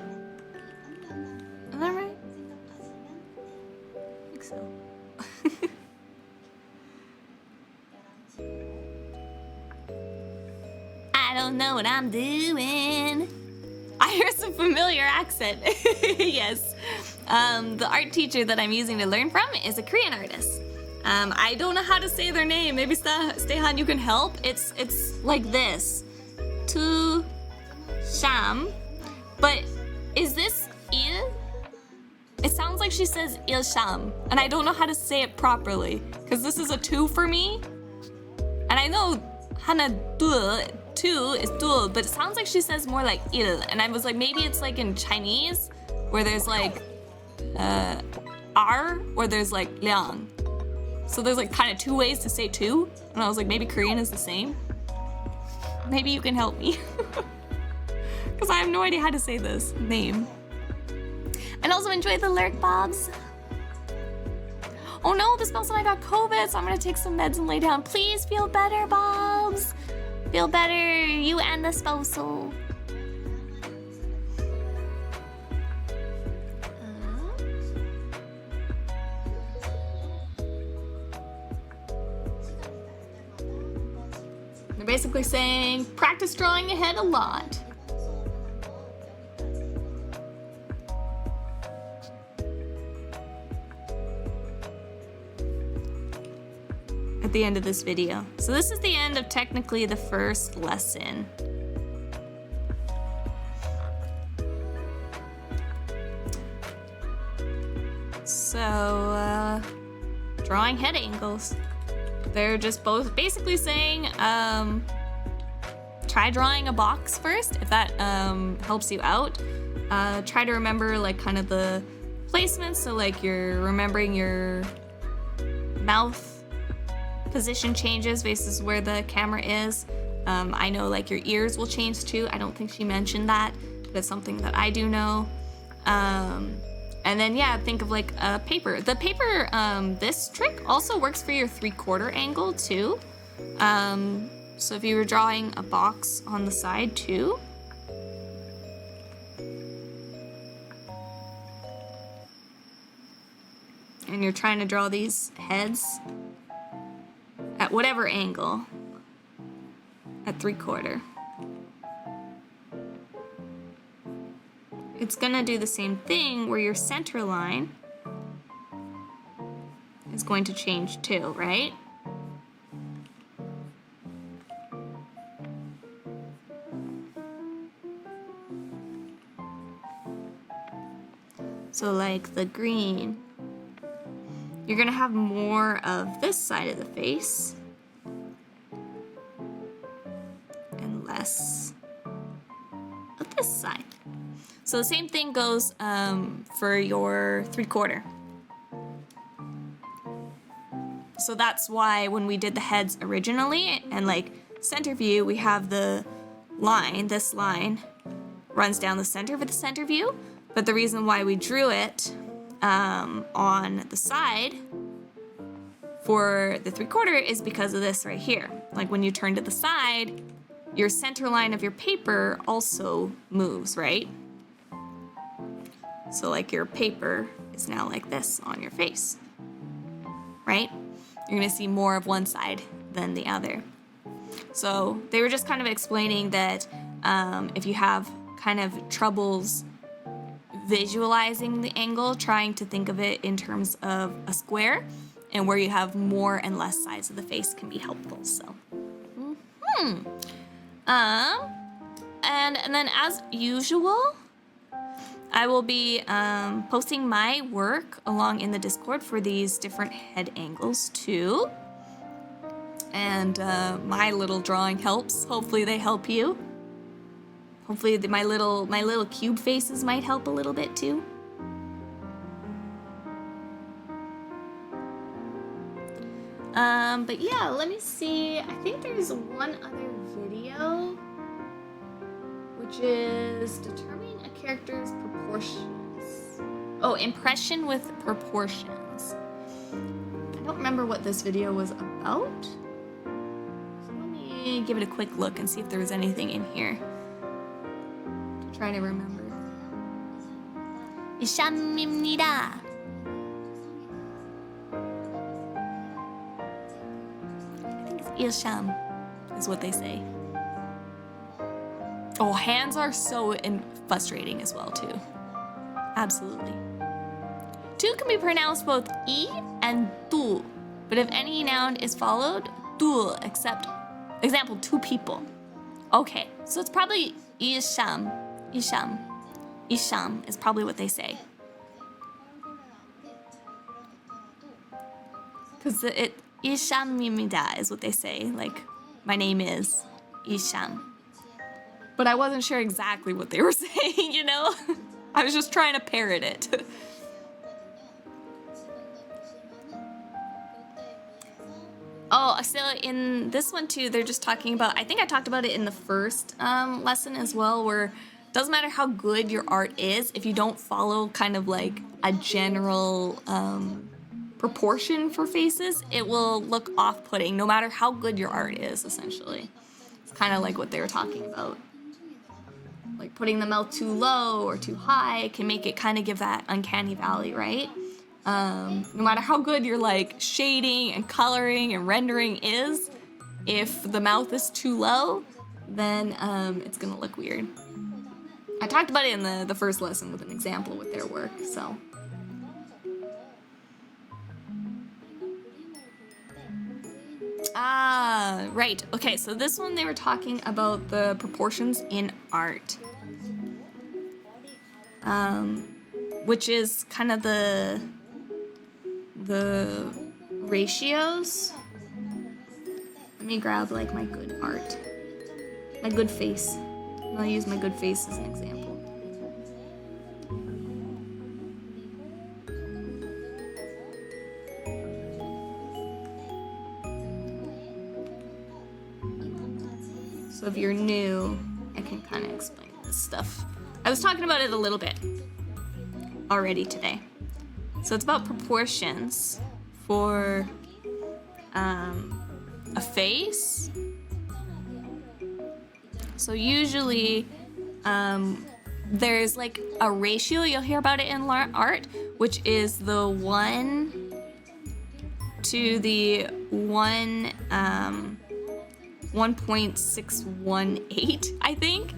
Am I right? I think so. I don't know what I'm doing. I hear some familiar accent. Yes. The art teacher that I'm using to learn from is a Korean artist. I don't know how to say their name. Maybe Stehan, you can help. It's like this. Tu Sham. But is this Il? It sounds like she says Il Sham, and I don't know how to say it properly because this is a two for me. And I know Hana Du, two is Du, but it sounds like she says more like Il. And I was like, maybe it's like in Chinese where there's like R or there's like Liang. So there's like kind of two ways to say two. And I was like, maybe Korean is the same. Maybe you can help me. Because I have no idea how to say this name. And also enjoy the lurk, Bobs. Oh no, the spouse and I got COVID, so I'm gonna take some meds and lay down. Please feel better, Bobs. Feel better, you and the spousal. They're basically saying, practice drawing ahead a lot. At the end of this video. So this is the end of technically the first lesson. So, drawing head angles. They're just both basically saying, try drawing a box first, if that helps you out. Try to remember like kind of the placements, so like you're remembering your mouth position changes versus where the camera is. I know like your ears will change too. I don't think she mentioned that. That's something that I do know. And then yeah, think of like a paper. The paper, this trick also works for your 3/4 angle too. So if you were drawing a box on the side too, and you're trying to draw these heads at whatever angle, at 3/4. It's gonna do the same thing where your center line going to change too, right? So like the green, you're gonna have more of this side of the face and less of this side. So the same thing goes for your 3/4. So that's why when we did the heads originally and like center view, we have the line, this line runs down the center for the center view. But the reason why we drew it on the side for the 3/4 is because of this right here. Like when you turn to the side, your center line of your paper also moves, right? So like your paper is now like this on your face, right? You're gonna see more of one side than the other. So they were just kind of explaining that if you have kind of troubles visualizing the angle, trying to think of it in terms of a square, and where you have more and less sides of the face can be helpful. So, and then as usual, I will be posting my work along in the Discord for these different head angles too. And my little drawing helps. Hopefully they help you. Hopefully my little cube faces might help a little bit too. But yeah, let me see. I think there's one other video, which is determining a character's proportions. Oh, impression with proportions. I don't remember what this video was about. So let me give it a quick look and see if there was anything in here. Try to remember. 이샴입니다. I think it's 일샴 is what they say. Oh, hands are so frustrating as well too. Absolutely. Two can be pronounced both e and tu, but if any noun is followed, tu, example, two people. Okay, so it's probably 일샴. Isham is probably what they say. Because Ishamimida is what they say. Like, my name is Isham. But I wasn't sure exactly what they were saying, you know? I was just trying to parrot it. Oh, so in this one too, they're just talking about, I think I talked about it in the first lesson as well, where doesn't matter how good your art is, if you don't follow kind of like a general proportion for faces, it will look off-putting no matter how good your art is, essentially. It's kind of like what they were talking about. Like putting the mouth too low or too high can make it kind of give that uncanny valley, right? No matter how good your like shading and coloring and rendering is, if the mouth is too low, then it's gonna look weird. I talked about it in the first lesson with an example with their work, so. Ah, right. Okay, so this one they were talking about the proportions in art. Which is kind of the ratios. Let me grab like my good art. My good face. I'll use my good face as an example. So if you're new, I can kind of explain this stuff. I was talking about it a little bit already today. So it's about proportions for a face. So usually there's like a ratio, you'll hear about it in art, which is the 1 to the 1.618, I think,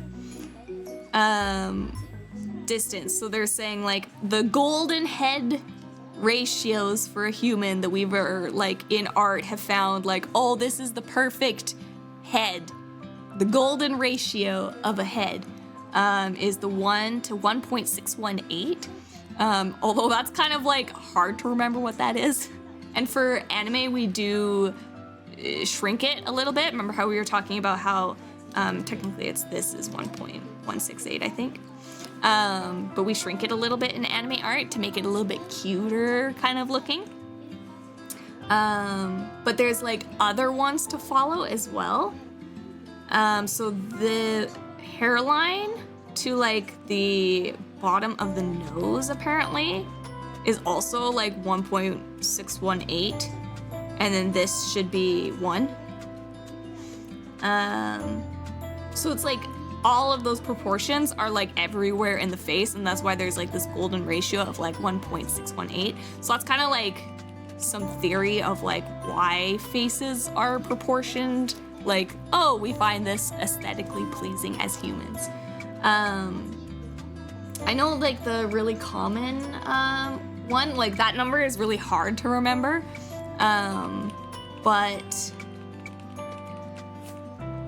distance. So they're saying like the golden head ratios for a human that we've ever, like, in art have found, like, oh, this is the perfect head. The golden ratio of a head is the 1 to 1.618. Although that's kind of like hard to remember what that is. And for anime, we do shrink it a little bit. Remember how we were talking about how technically this is 1.168, I think. But we shrink it a little bit in anime art to make it a little bit cuter kind of looking. But there's like other ones to follow as well. So the hairline to like the bottom of the nose apparently is also like 1.618, and then this should be 1. So it's like all of those proportions are like everywhere in the face, and that's why there's like this golden ratio of like 1.618. So that's kind of like some theory of like why faces are proportioned. Like, oh, we find this aesthetically pleasing as humans. I know like the really common one, like that number is really hard to remember. But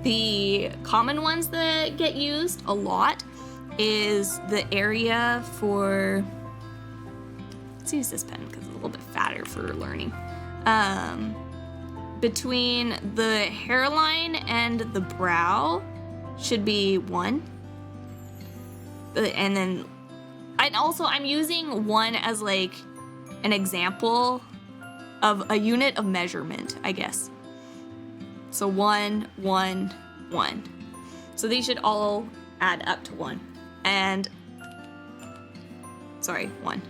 the common ones that get used a lot is the area for, let's use this pen because it's a little bit fatter for learning. Between the hairline and the brow should be 1. And then, and also I'm using 1 as like an example of a unit of measurement, I guess. So 1, 1, 1. So these should all add up to 1. And, sorry, 1.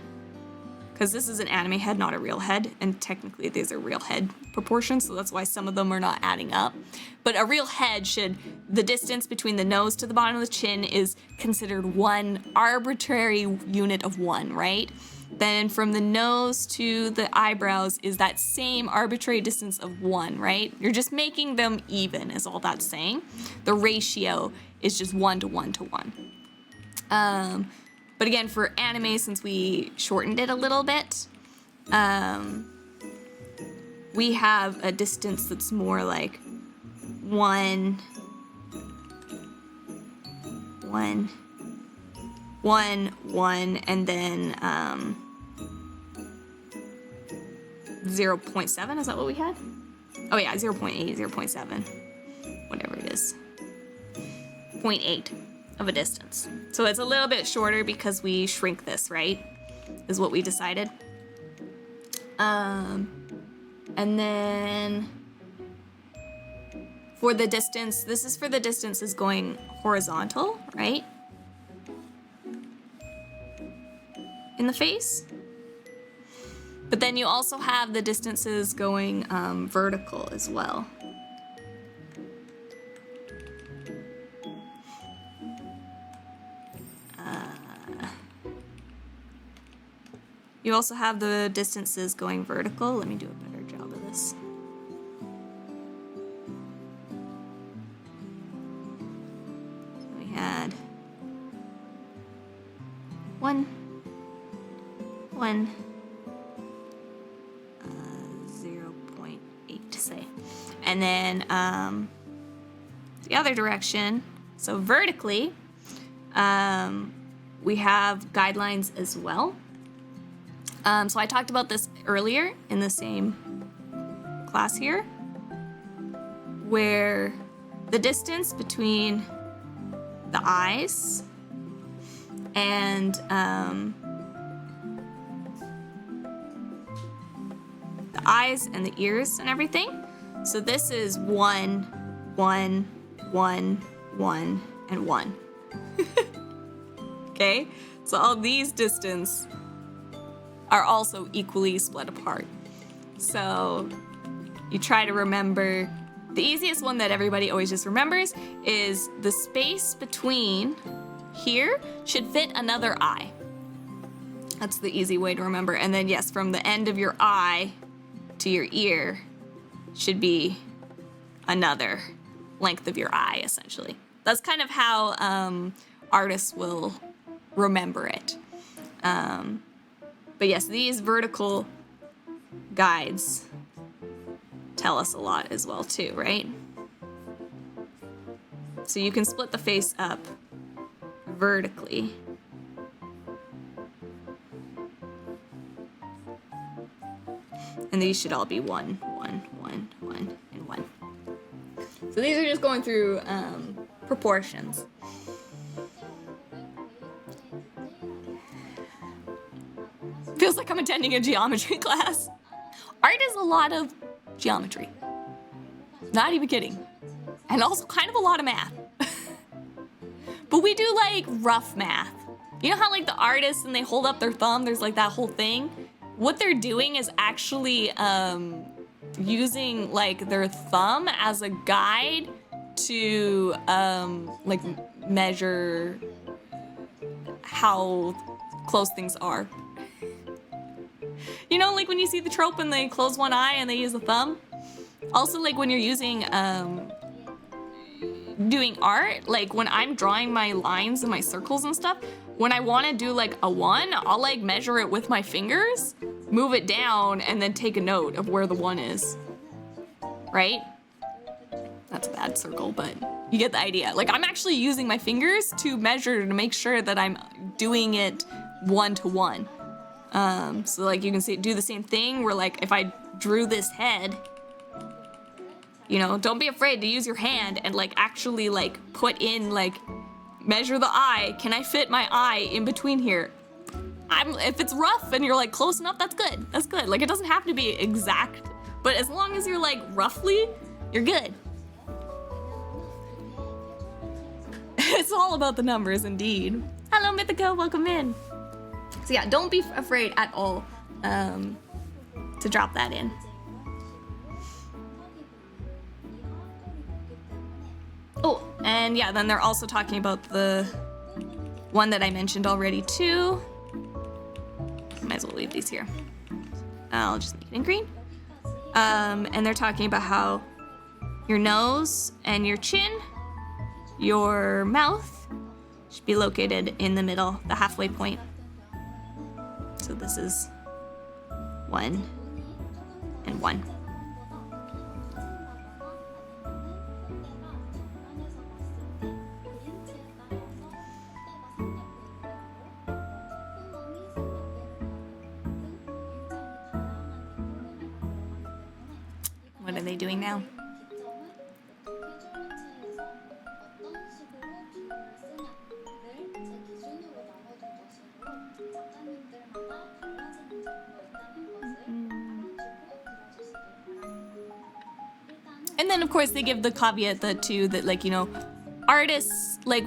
Because this is an anime head, not a real head, and technically these are real head proportions, so that's why some of them are not adding up. But a real head should, the distance between the nose to the bottom of the chin is considered 1 arbitrary unit of 1, right? Then from the nose to the eyebrows is that same arbitrary distance of 1, right? You're just making them even, is all that's saying. The ratio is just 1 to 1 to 1. But again, for anime, since we shortened it a little bit, we have a distance that's more like 1, 1, 1, 1, and then 0.7, is that what we had? Oh yeah, 0.8, 0.7, whatever it is. 0.8 of a distance. So it's a little bit shorter because we shrink this, right? Is what we decided. And then for the distance, this is for the distances going horizontal, right? In the face. But then you also have the distances going vertical as well. You also have the distances going vertical. Let me do a better job of this. So we had 1, 1, 0.8 to say. And then the other direction, so vertically, we have guidelines as well. So I talked about this earlier in the same class here, where the distance between the eyes and the ears and everything. So this is 1, 1, 1, 1, and 1. Okay? So all these distance are also equally split apart. So you try to remember, the easiest one that everybody always just remembers is the space between here should fit another eye. That's the easy way to remember. And then yes, from the end of your eye to your ear should be another length of your eye, essentially. That's kind of how artists will remember it. But yes, these vertical guides tell us a lot as well too, right? So you can split the face up vertically. And these should all be 1, 1, 1, 1, and 1. So these are just going through proportions. Feels like I'm attending a geometry class. Art is a lot of geometry. Not even kidding. And also kind of a lot of math. But we do like rough math. You know how like the artists and they hold up their thumb, there's like that whole thing? What they're doing is actually using like their thumb as a guide to like measure how close things are. You know, like when you see the trope and they close one eye and they use the thumb? Also, like when you're using, doing art, like when I'm drawing my lines and my circles and stuff, when I want to do like a 1, I'll like measure it with my fingers, move it down, and then take a note of where the 1 is. Right? That's a bad circle, but you get the idea. Like I'm actually using my fingers to measure to make sure that I'm doing it 1 to 1. So like you can see, do the same thing where like if I drew this head, you know, don't be afraid to use your hand and like actually like put in like measure the eye. Can I fit my eye in between here? If it's rough and you're like close enough, that's good. That's good. Like it doesn't have to be exact, but as long as you're like roughly, you're good. It's all about the numbers indeed. Hello Mythico, welcome in. So yeah, don't be afraid at all to drop that in. Oh, and yeah, then they're also talking about the one that I mentioned already too. Might as well leave these here. I'll just make it in green. And they're talking about how your nose and your chin, your mouth should be located in the middle, the halfway point. So this is 1 and 1. What are they doing now? And then of course they give the caveat that like, you know, artists, like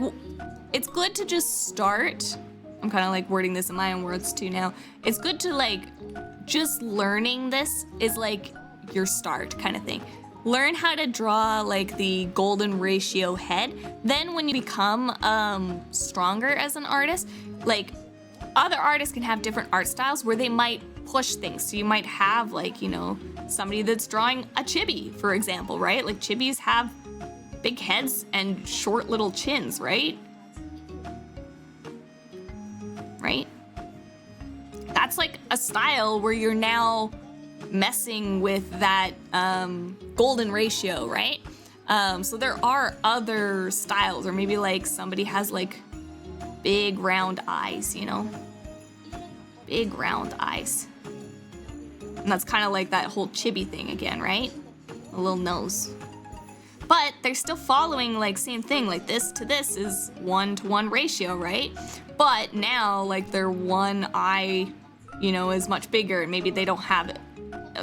it's good to just start. I'm kind of like wording this in my own words too now. It's good to like, just learning this is like your start kind of thing. Learn how to draw like the golden ratio head. Then when you become stronger as an artist, like other artists can have different art styles where they might push things. So you might have like, you know, somebody that's drawing a chibi, for example, right? Like chibis have big heads and short little chins, right? Right? That's like a style where you're now messing with that golden ratio, right? So there are other styles, or maybe like somebody has like big round eyes, you know? Big round eyes. And that's kind of like that whole chibi thing again, right? A little nose. But they're still following like same thing, like this to this is 1-to-1 ratio, right? But now like their one eye, you know, is much bigger and maybe they don't have it.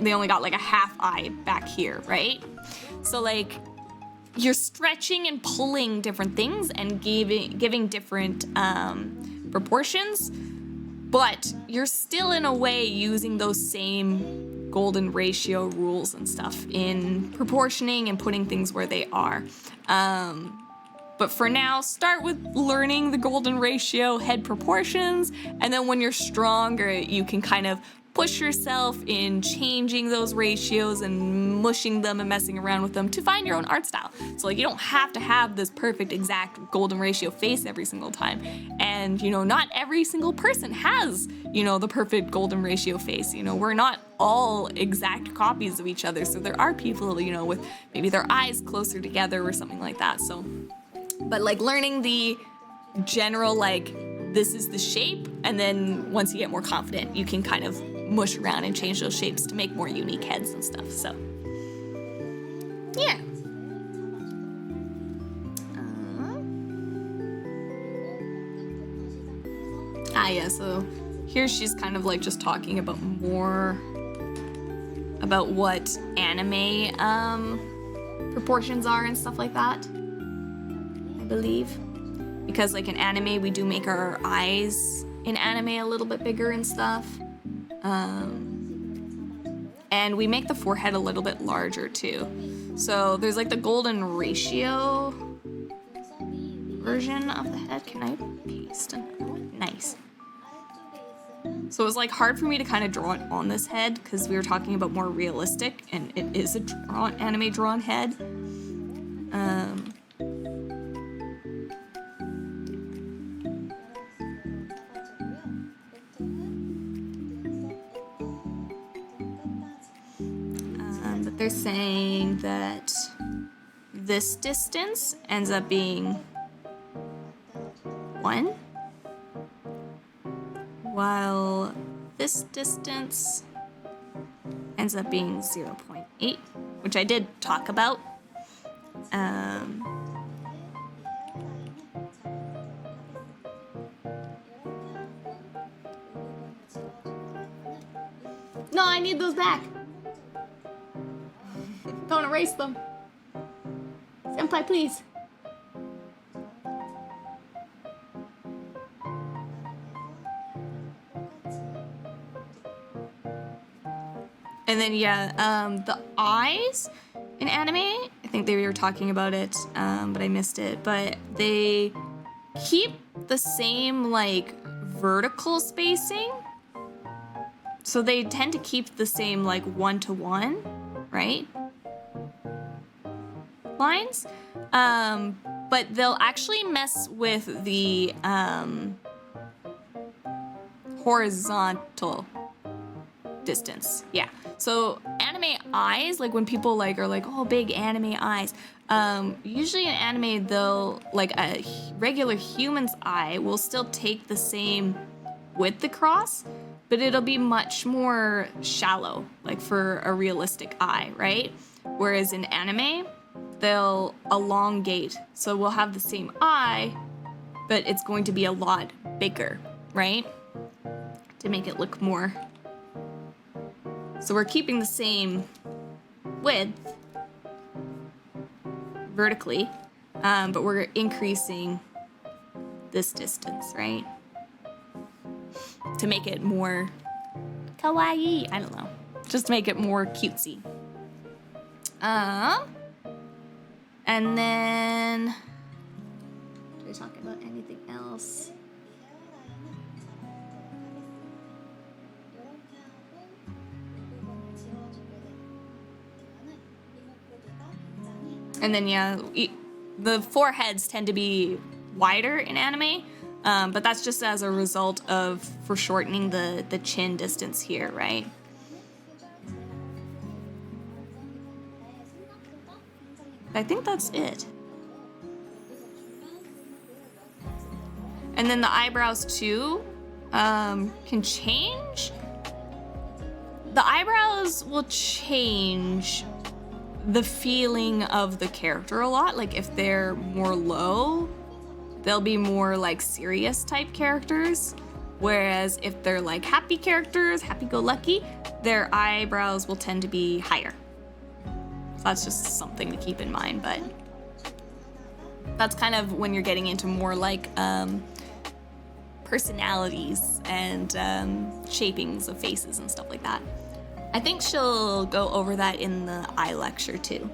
They only got like a half eye back here, right? So like you're stretching and pulling different things and giving different proportions, but you're still in a way using those same golden ratio rules and stuff in proportioning and putting things where they are. But for now, start with learning the golden ratio head proportions, and then when you're stronger, you can kind of push yourself in changing those ratios and mushing them and messing around with them to find your own art style. So like you don't have to have this perfect exact golden ratio face every single time. And And, you know, not every single person has, you know, the perfect golden ratio face. You know, we're not all exact copies of each other. So there are people, you know, with maybe their eyes closer together or something like that. So, but like learning the general, like, this is the shape, and then once you get more confident, you can kind of mush around and change those shapes to make more unique heads and stuff. So, yeah. Yeah, so here she's kind of like just talking about more about what anime proportions are and stuff like that, I believe. Because like in anime, we do make our eyes in anime a little bit bigger and stuff. And we make the forehead a little bit larger too. So there's like the golden ratio version of the head. Can I paste another one? Nice. So it was like hard for me to kind of draw it on this head because we were talking about more realistic, and it is a anime drawn head. But they're saying that this distance ends up being 1, while this distance ends up being 0.8, which I did talk about. No, I need those back. Don't erase them. Senpai, please. And then, yeah, the eyes in anime, I think they were talking about it, but I missed it. But they keep the same, like, vertical spacing. So they tend to keep the same, like, 1-to-1, right? Lines. But they'll actually mess with the horizontal distance. Yeah. So anime eyes, like when people like are like, oh, big anime eyes. Usually in anime, they'll like a regular human's eye will still take the same width across, but it'll be much more shallow, like for a realistic eye, right? Whereas in anime, they'll elongate. So we'll have the same eye, but it's going to be a lot bigger, right? To make it look more. So we're keeping the same width vertically, but we're increasing this distance, right? To make it more kawaii. I don't know. Just to make it more cutesy. And then, are we talking about anything else? And then, yeah, the foreheads tend to be wider in anime, but that's just as a result of foreshortening the chin distance here, right? I think that's it. And then the eyebrows too can change. The eyebrows will change the feeling of the character a lot. Like if they're more low, they'll be more like serious type characters. Whereas if they're like happy characters, happy-go-lucky, their eyebrows will tend to be higher. So that's just something to keep in mind, but that's kind of when you're getting into more like personalities and shapings of faces and stuff like that. I think she'll go over that in the eye lecture too.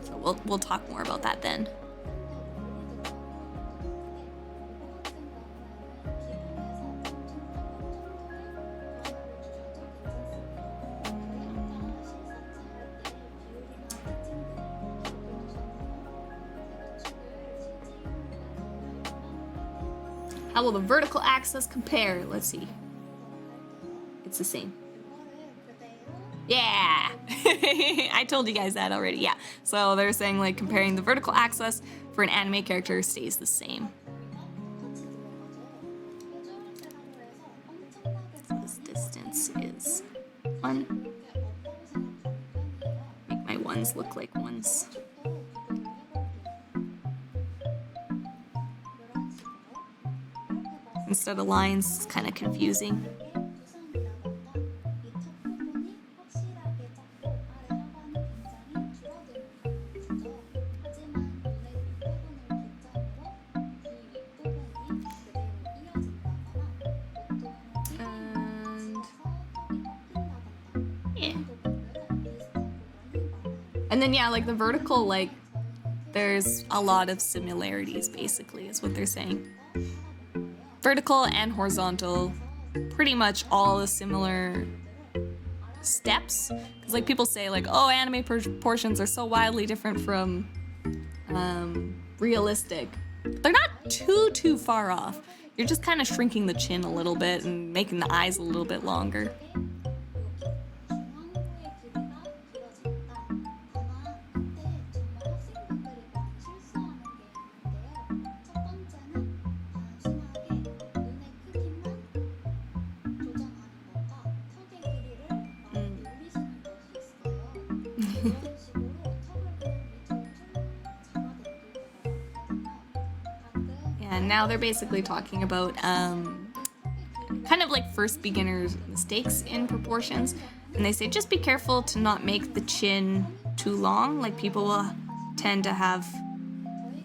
So we'll talk more about that then. How will the vertical axis compare? Let's see. It's the same. Yeah! I told you guys that already, yeah. So they're saying like comparing the vertical axis for an anime character stays the same. So this distance is 1. Make my ones look like ones. Instead of lines, it's kind of confusing. And then, yeah, like the vertical, like, there's a lot of similarities, basically, is what they're saying. Vertical and horizontal, pretty much all the similar steps. Because, like, people say, like, oh, anime proportions are so wildly different from realistic. They're not too far off. You're just kind of shrinking the chin a little bit and making the eyes a little bit longer. And now they're basically talking about kind of like first beginner's mistakes in proportions. And they say just be careful to not make the chin too long. Like people will tend to have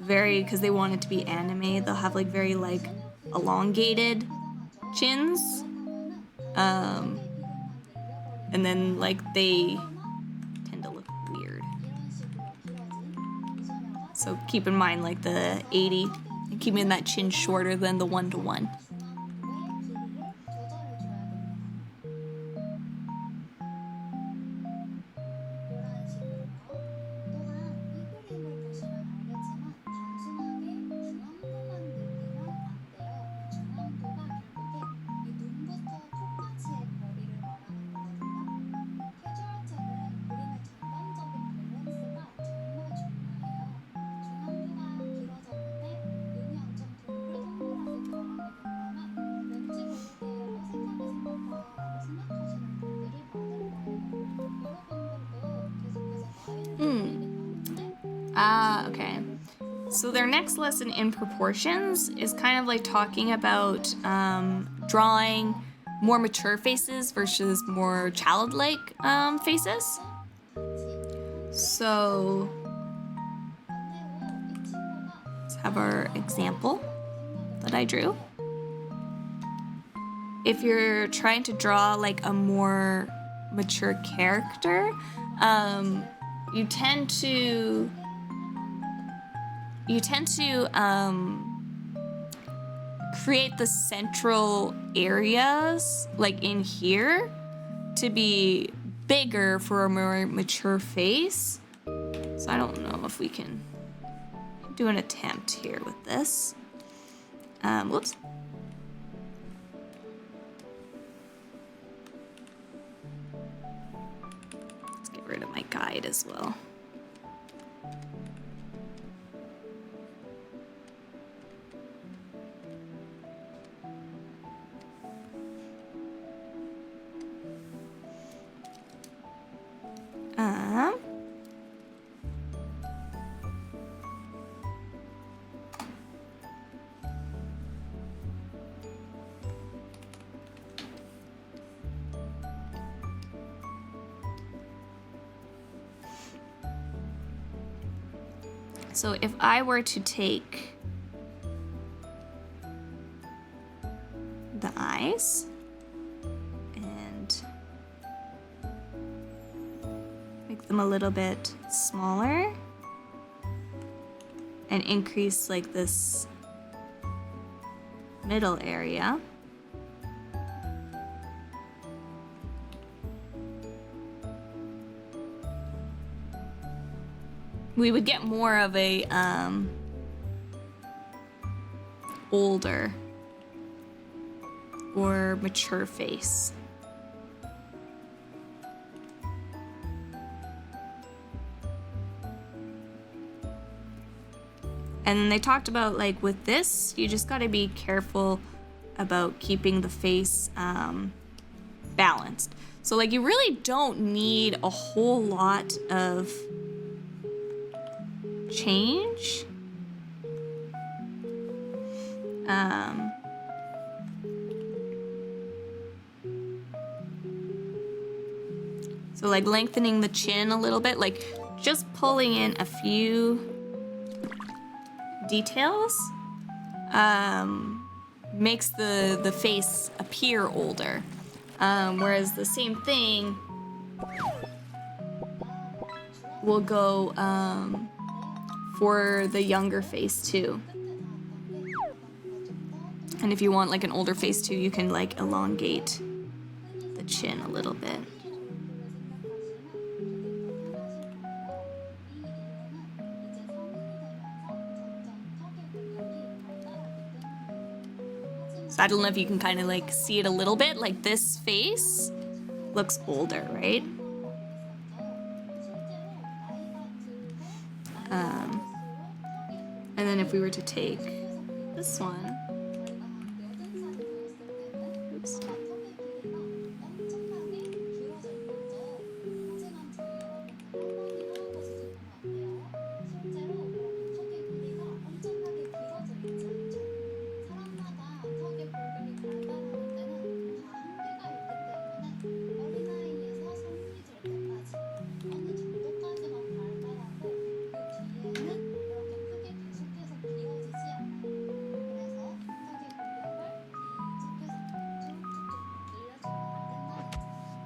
because they want it to be anime, they'll have like very like elongated chins. And then like they tend to look weird. So keep in mind like the 80, and keeping that chin shorter than the 1:1. Okay. So their next lesson in proportions is kind of like talking about drawing more mature faces versus more childlike faces. So let's have our example that I drew. If you're trying to draw like a more mature character, you tend to create the central areas, like in here, to be bigger for a more mature face. So I don't know if we can do an attempt here with this. Whoops. Let's get rid of my guide as well. So if I were to take the eyes and make them a little bit smaller and increase like this middle area, we would get more of a older or mature face. And then they talked about, like, with this, you just gotta be careful about keeping the face balanced. So, like, you really don't need a whole lot of change. So, like, lengthening the chin a little bit, like, just pulling in a few details makes the face appear older. Whereas the same thing will go for the younger face too. And if you want like an older face too, you can like elongate the chin a little bit. So I don't know if you can kind of like see it a little bit, like this face looks older, right? And then if we were to take this one, oops.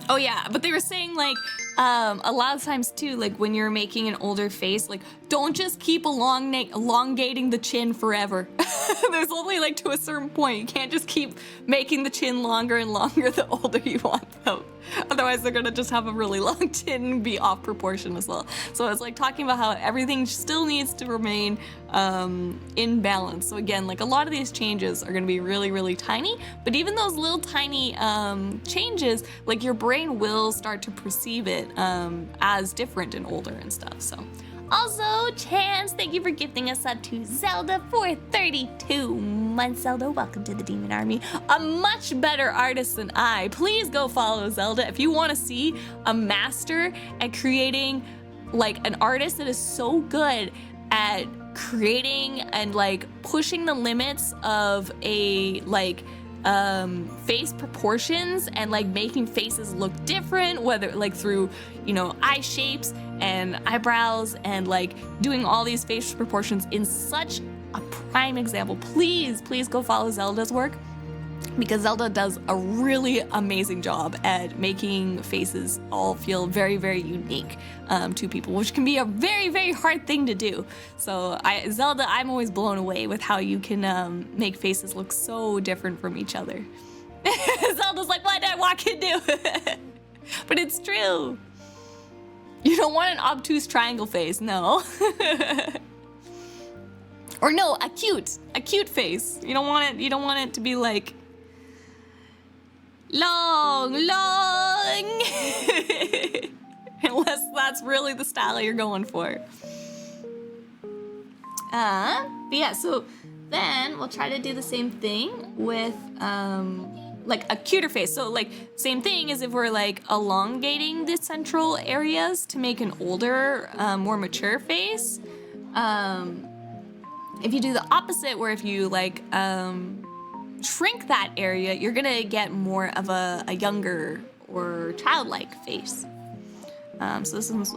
Oh yeah, but they were saying like a lot of times too, like when you're making an older face, like don't just keep elongating the chin forever. There's only like to a certain point. You can't just keep making the chin longer and longer the older you want them. Otherwise they're gonna just have a really long chin and be off proportion as well. So it's like talking about how everything still needs to remain in balance. So again, like a lot of these changes are gonna be really, really tiny, but even those little tiny changes, like your brain will start to perceive it as different and older and stuff, so. Also, Chance, thank you for gifting us up to Zelda for 32 months. Zelda, welcome to the Demon Army. A much better artist than I. Please go follow Zelda if you want to see a master at creating, like, an artist that is so good at creating and, like, pushing the limits of a, like, face proportions and like making faces look different, whether like through, you know, eye shapes and eyebrows and like doing all these face proportions in such a prime example. Please go follow Zelda's work, because Zelda does a really amazing job at making faces all feel very, very unique to people, which can be a very, very hard thing to do. So Zelda, I'm always blown away with how you can make faces look so different from each other. Zelda's like, what did I walk into? But it's true. You don't want an obtuse triangle face, no. Or no, a cute face. You don't want it to be like long. Unless that's really the style you're going for. But yeah, so then we'll try to do the same thing with like a cuter face. So like same thing as if we're like elongating the central areas to make an older, more mature face. If you do the opposite, where if you like shrink that area, you're gonna get more of a younger or childlike face. So this one's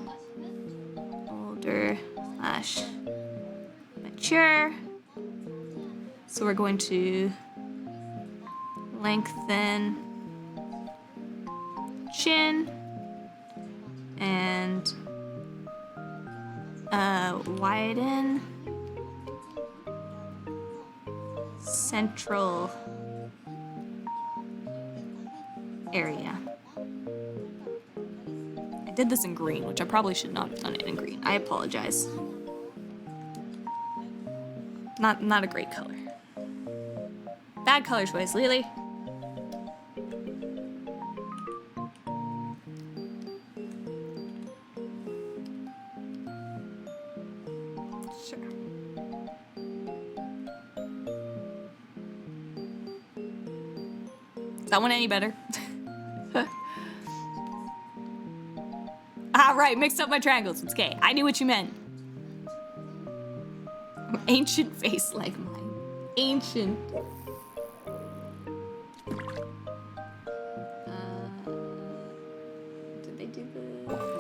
older slash mature. So we're going to lengthen chin and widen central area. I did this in green, which I probably should not have done it in green. I apologize. Not a great color. Bad color choice, LiLi. Sure. Is that one any better? Ah, right, mixed up my triangles. It's okay. I knew what you meant. Ancient face like mine. Ancient. Did they do the...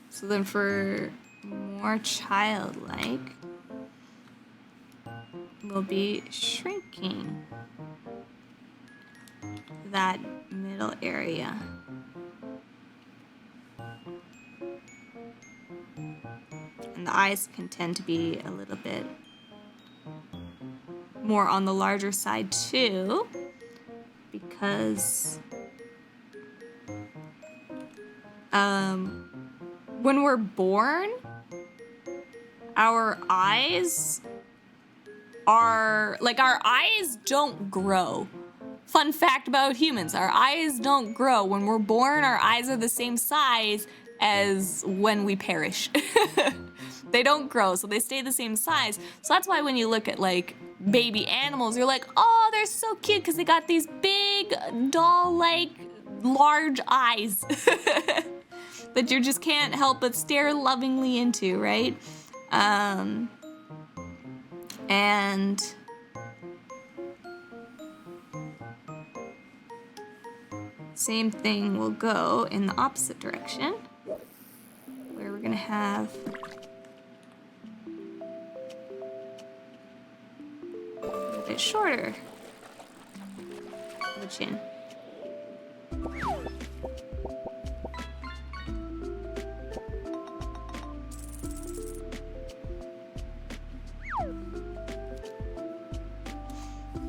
So then for more childlike, we'll be shrinking that middle area. And the eyes can tend to be a little bit more on the larger side too, because when we're born, our eyes don't grow. Fun fact about humans, our eyes don't grow. When we're born, our eyes are the same size as when we perish. They don't grow, so they stay the same size. So that's why when you look at like baby animals, you're like, oh, they're so cute because they got these big doll-like large eyes that you just can't help but stare lovingly into, right? And same thing will go in the opposite direction, where we're gonna have a bit shorter of a chin.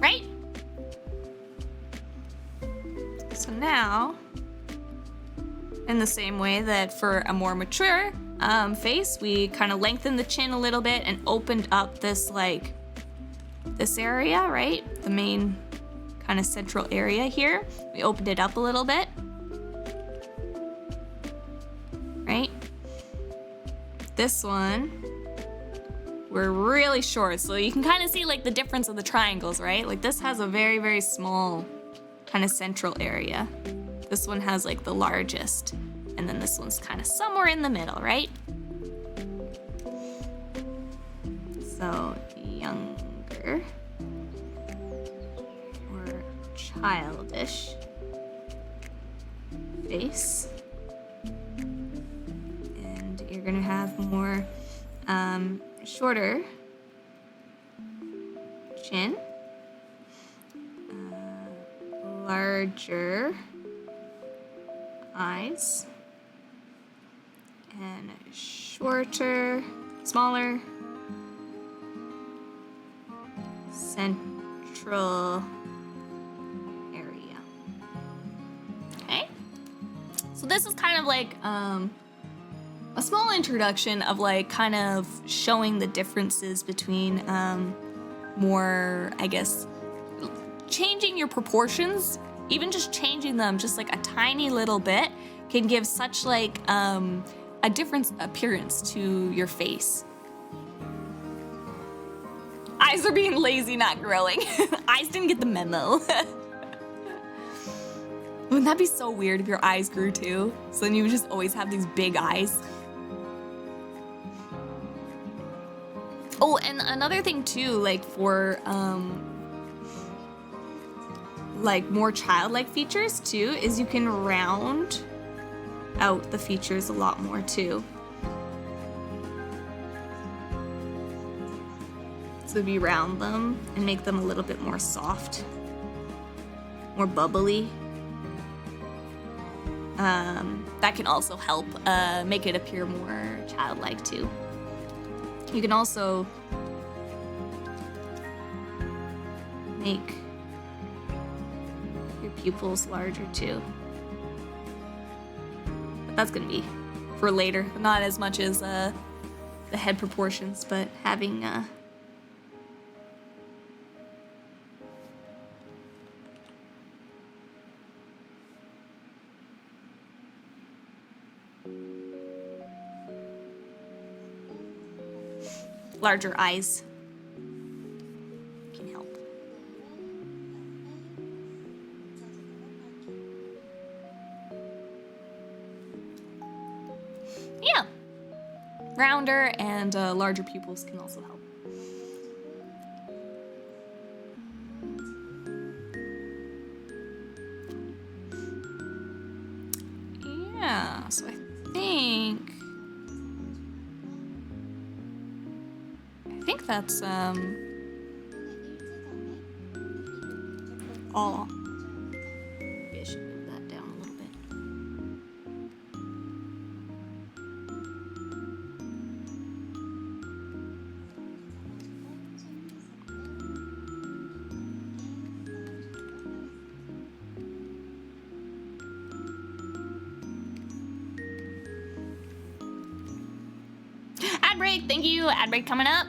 Right? So now, in the same way that for a more mature face, we kind of lengthened the chin a little bit and opened up this this area, right? The main kind of central area here. We opened it up a little bit, right? This one, we're really short, so you can kind of see like the difference of the triangles, right? Like this has a very, very small kind of central area. This one has like the largest, and then this one's kind of somewhere in the middle, right? So younger or childish face, and you're gonna have more shorter chin, larger eyes, and smaller central area. Okay? So this is kind of like a small introduction of like kind of showing the differences between more, I guess, changing your proportions, even just changing them just like a tiny little bit can give such like a different appearance to your face. Eyes are being lazy, not growing. Eyes didn't get the memo. Wouldn't that be so weird if your eyes grew too? So then you would just always have these big eyes. Oh, and another thing too, like for like more childlike features too, is you can round out the features a lot more too. So if you round them and make them a little bit more soft, more bubbly, that can also help make it appear more childlike too. You can also make your pupils larger too. But that's gonna be for later. Not as much as the head proportions, but having larger eyes can help. Yeah. Rounder and larger pupils can also help. Yeah, so I think that's all. Maybe I should move that down a little bit. Ad break, thank you. Ad break coming up.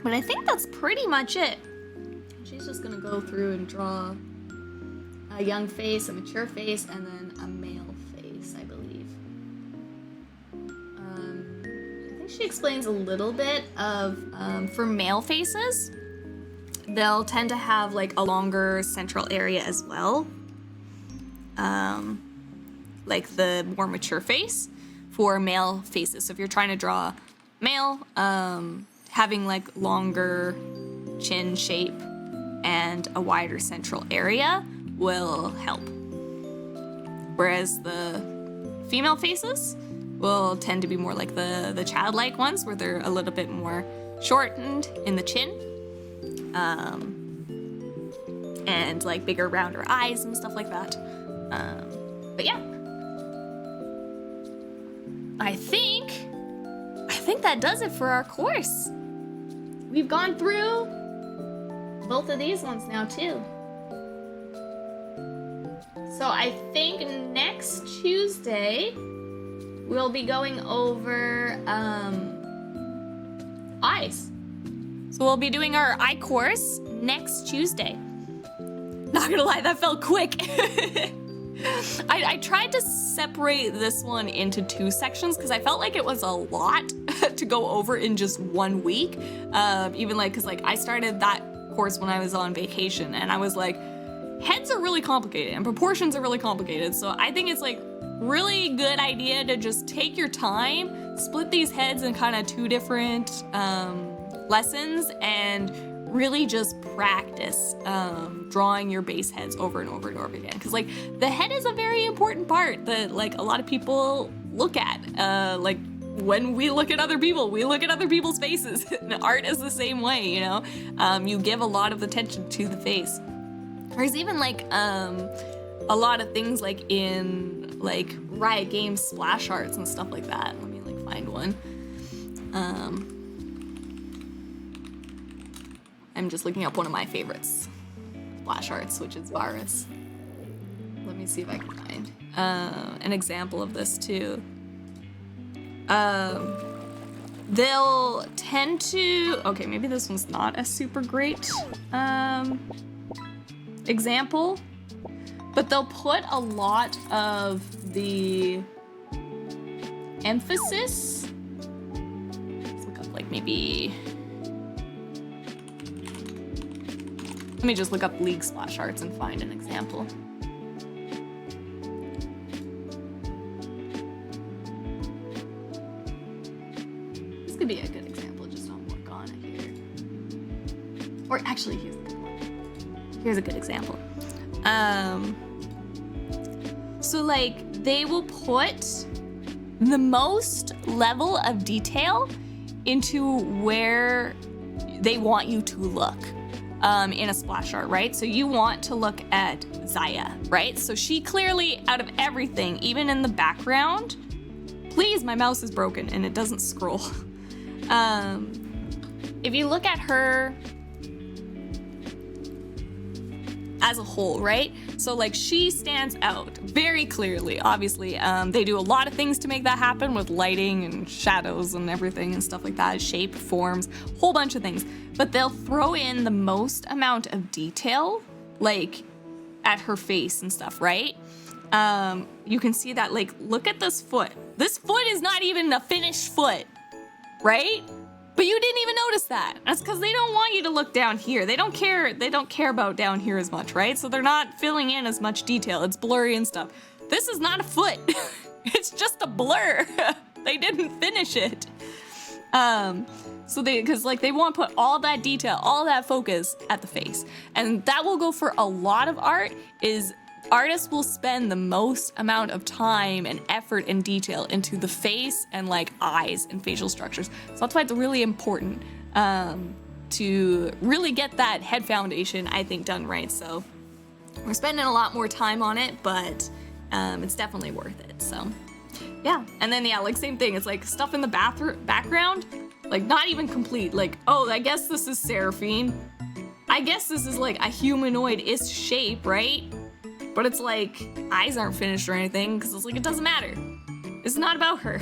But I think that's pretty much it. She's just gonna go through and draw a young face, a mature face, and then a male face, I believe. I think she explains a little bit of, for male faces, they'll tend to have like a longer central area as well. Like the more mature face for male faces. So if you're trying to draw male, having like longer chin shape and a wider central area will help. Whereas the female faces will tend to be more like the childlike ones, where they're a little bit more shortened in the chin, and like bigger, rounder eyes and stuff like that. But yeah, I think that does it for our course. We've gone through both of these ones now too. So I think next Tuesday we'll be going over eyes. So we'll be doing our eye course next Tuesday. Not gonna lie, that felt quick. I tried to separate this one into 2 sections because I felt like it was a lot to go over in just 1 week. Even like, cause like I started that course when I was on vacation, and I was like, heads are really complicated and proportions are really complicated. So I think it's like really good idea to just take your time, split these heads in kind of 2 different lessons, and really just practice drawing your base heads over and over and over again. Cause like the head is a very important part that like a lot of people look at. Like when we look at other people, we look at other people's faces. And art is the same way, you know? You give a lot of attention to the face. There's even like a lot of things like in like Riot Games splash arts and stuff like that. Let me like find one. I'm just looking up one of my favorites, splash arts, which is Varus. Let me see if I can find an example of this too. They'll tend to, okay, maybe this one's not a super great example, but they'll put a lot of the emphasis. Let's look up like maybe, let me just look up League splash arts and find an example. This could be a good example, just don't work on it here. Or actually, here's a good one. Here's a good example. So like they will put the most level of detail into where they want you to look. In a splash art, right? So you want to look at Zaya, right? So she clearly, out of everything, even in the background, please, my mouse is broken and it doesn't scroll. If you look at her as a whole, right? So like she stands out very clearly, obviously. They do a lot of things to make that happen with lighting and shadows and everything and stuff like that, shape, forms, whole bunch of things. But they'll throw in the most amount of detail, like at her face and stuff, right? You can see that, like, look at this foot. This foot is not even a finished foot, right? But you didn't even notice that. That's because they don't want you to look down here. They don't care about down here as much, right? So they're not filling in as much detail. It's blurry and stuff. This is not a foot. It's just a blur. They didn't finish it. Because they want to put all that detail, all that focus at the face. And that will go for a lot of art, is artists will spend the most amount of time and effort and detail into the face and like eyes and facial structures. So that's why it's really important to really get that head foundation, I think, done right. So we're spending a lot more time on it, but it's definitely worth it. So yeah. And then yeah, like same thing. It's like stuff in the background, like not even complete. Like, oh, I guess this is Seraphine. I guess this is like a humanoid-ish shape, right? But it's like, eyes aren't finished or anything, because it's like, it doesn't matter. It's not about her.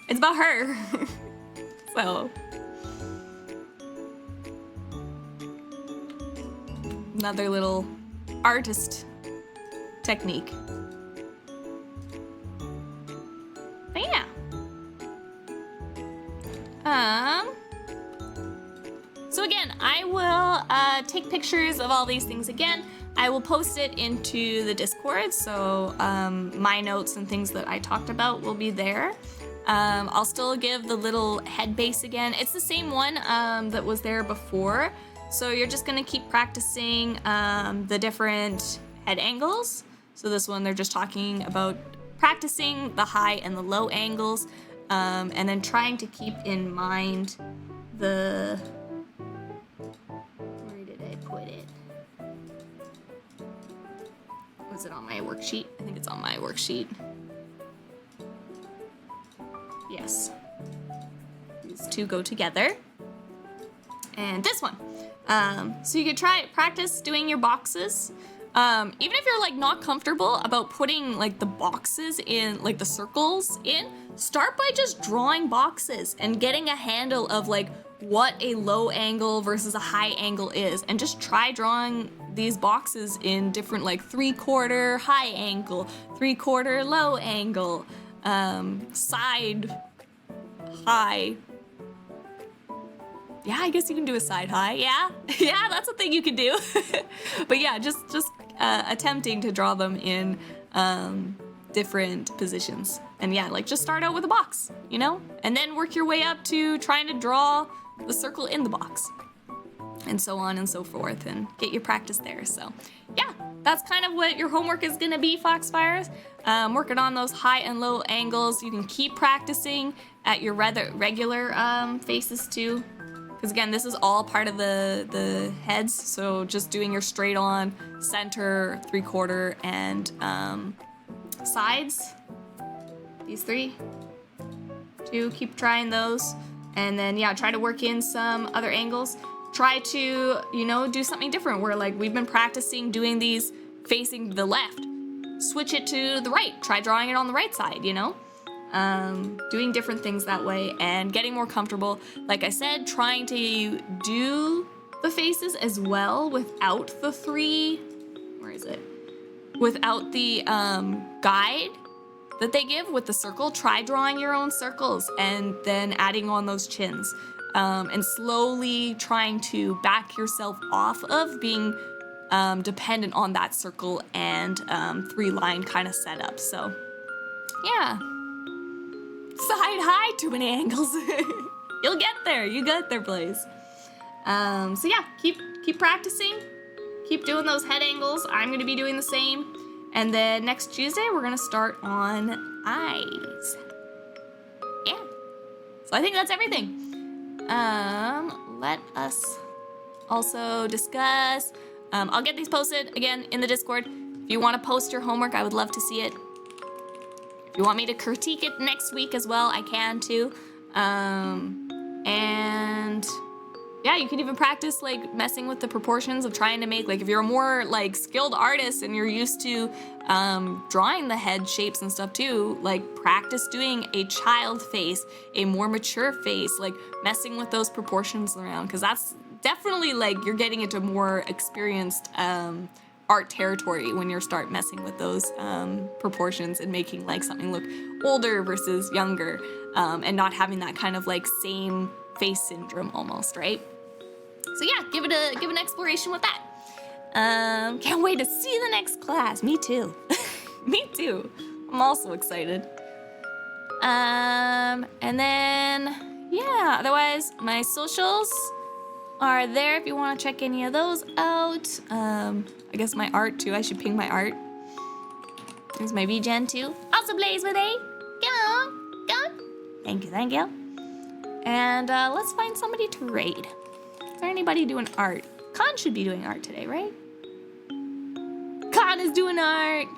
It's about her. So. Another little artist technique. But yeah. So again, I will take pictures of all these things again. I will post it into the Discord, so my notes and things that I talked about will be there. I'll still give the little head base again. It's the same one that was there before, so you're just gonna keep practicing the different head angles. So this one, they're just talking about practicing the high and the low angles, and then trying to keep in mind the... Where did I put it? Was it on my worksheet? I think it's on my worksheet. Yes. These two go together. And this one. So you could practice doing your boxes. Even if you're like not comfortable about putting like the boxes in, like the circles in, start by just drawing boxes and getting a handle of like what a low angle versus a high angle is, and just try drawing these boxes in different, like 3/4 high angle, 3/4 low angle, side high. Yeah, I guess you can do a side high. Yeah, yeah, that's a thing you can do. But yeah, just attempting to draw them in different positions. And yeah, like just start out with a box, you know, and then work your way up to trying to draw the circle in the box, and so on and so forth, and get your practice there. So yeah, that's kind of what your homework is gonna be, Foxfires. Working on those high and low angles. You can keep practicing at your regular faces too, because again, this is all part of the heads. So just doing your straight on, center, 3/4, and sides. These 3, 2, keep trying those. And then yeah, try to work in some other angles. Try to, you know, do something different where like we've been practicing doing these facing the left. Switch it to the right. Try drawing it on the right side, you know? Doing different things that way and getting more comfortable. Like I said, trying to do the faces as well without the 3, where is it? Without the guide that they give with the circle. Try drawing your own circles and then adding on those chins, and slowly trying to back yourself off of being dependent on that circle and 3-line kind of setup. So yeah, side high, too many angles. You'll get there. You get there, please. So yeah, keep practicing. Keep doing those head angles. I'm gonna be doing the same. And then next Tuesday, we're gonna start on eyes. Yeah. So I think that's everything. Let us also discuss. I'll get these posted again in the Discord. If you want to post your homework, I would love to see it. If you want me to critique it next week as well, I can too. And Yeah, you can even practice like messing with the proportions of trying to make, like if you're a more like skilled artist and you're used to drawing the head shapes and stuff too, like practice doing a child face, a more mature face, like messing with those proportions around, because that's definitely like you're getting into more experienced art territory when you start messing with those proportions and making like something look older versus younger, and not having that kind of like same face syndrome almost, right? So yeah, give it an exploration with that. Can't wait to see the next class. Me too. Me too. I'm also excited. And then yeah, otherwise my socials are there if you want to check any of those out. I guess my art too. I should ping my art. There's my VGen too. Also plays with A. Come on, come on. Thank you, thank you. And let's find somebody to raid. Is there anybody doing art? Khan should be doing art today, right? Khan is doing art.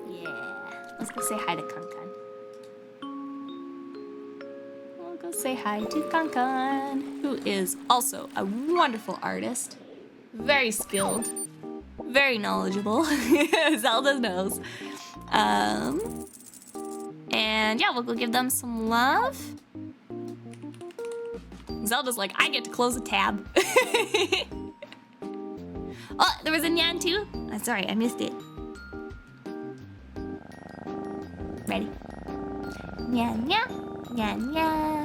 Yeah. Let's go say hi to Kankan. We'll go say hi to Kankan, who is also a wonderful artist. Very skilled. Very knowledgeable. Zelda knows. And yeah, we'll go give them some love. Zelda's like, I get to close a tab. Oh, there was a Nyan too? Oh, sorry, I missed it. Ready? Nyan, nyan, nyan, nyan.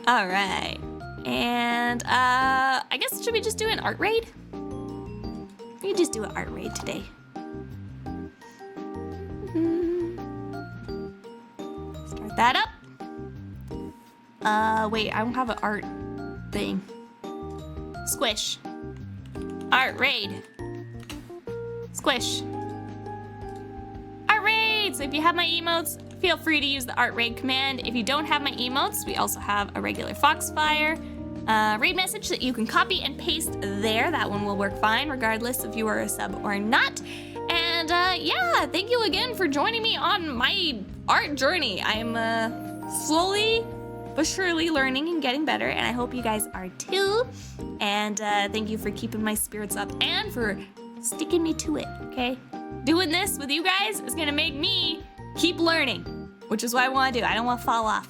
All right. And I guess, should we just do an art raid? We could just do an art raid today. Start that up. Wait, I don't have an art thing. Squish. Art raid. Squish. Art raid! So if you have my emotes, feel free to use the art raid command. If you don't have my emotes, we also have a regular Foxfire raid message that you can copy and paste there. That one will work fine regardless if you are a sub or not. And yeah, thank you again for joining me on my art journey. I'm slowly but surely learning and getting better, and I hope you guys are too. And thank you for keeping my spirits up and for sticking me to it, okay? Doing this with you guys is gonna make me keep learning, which is what I want to do. I don't want to fall off.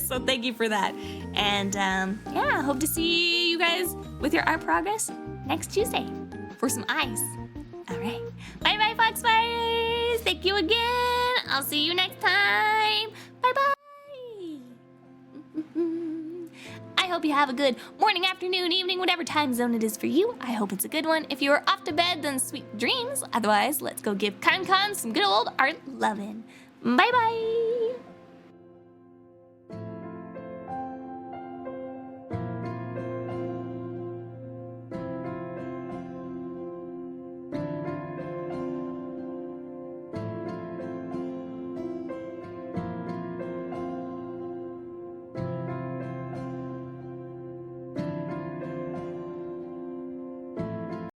So thank you for that. And yeah, hope to see you guys with your art progress next Tuesday for some eyes. All right. Bye-bye, Foxfires. Thank you again. I'll see you next time. Bye-bye. I hope you have a good morning, afternoon, evening, whatever time zone it is for you. I hope it's a good one. If you are off to bed, then sweet dreams. Otherwise, let's go give Kankan some good old art lovin'. Bye-bye.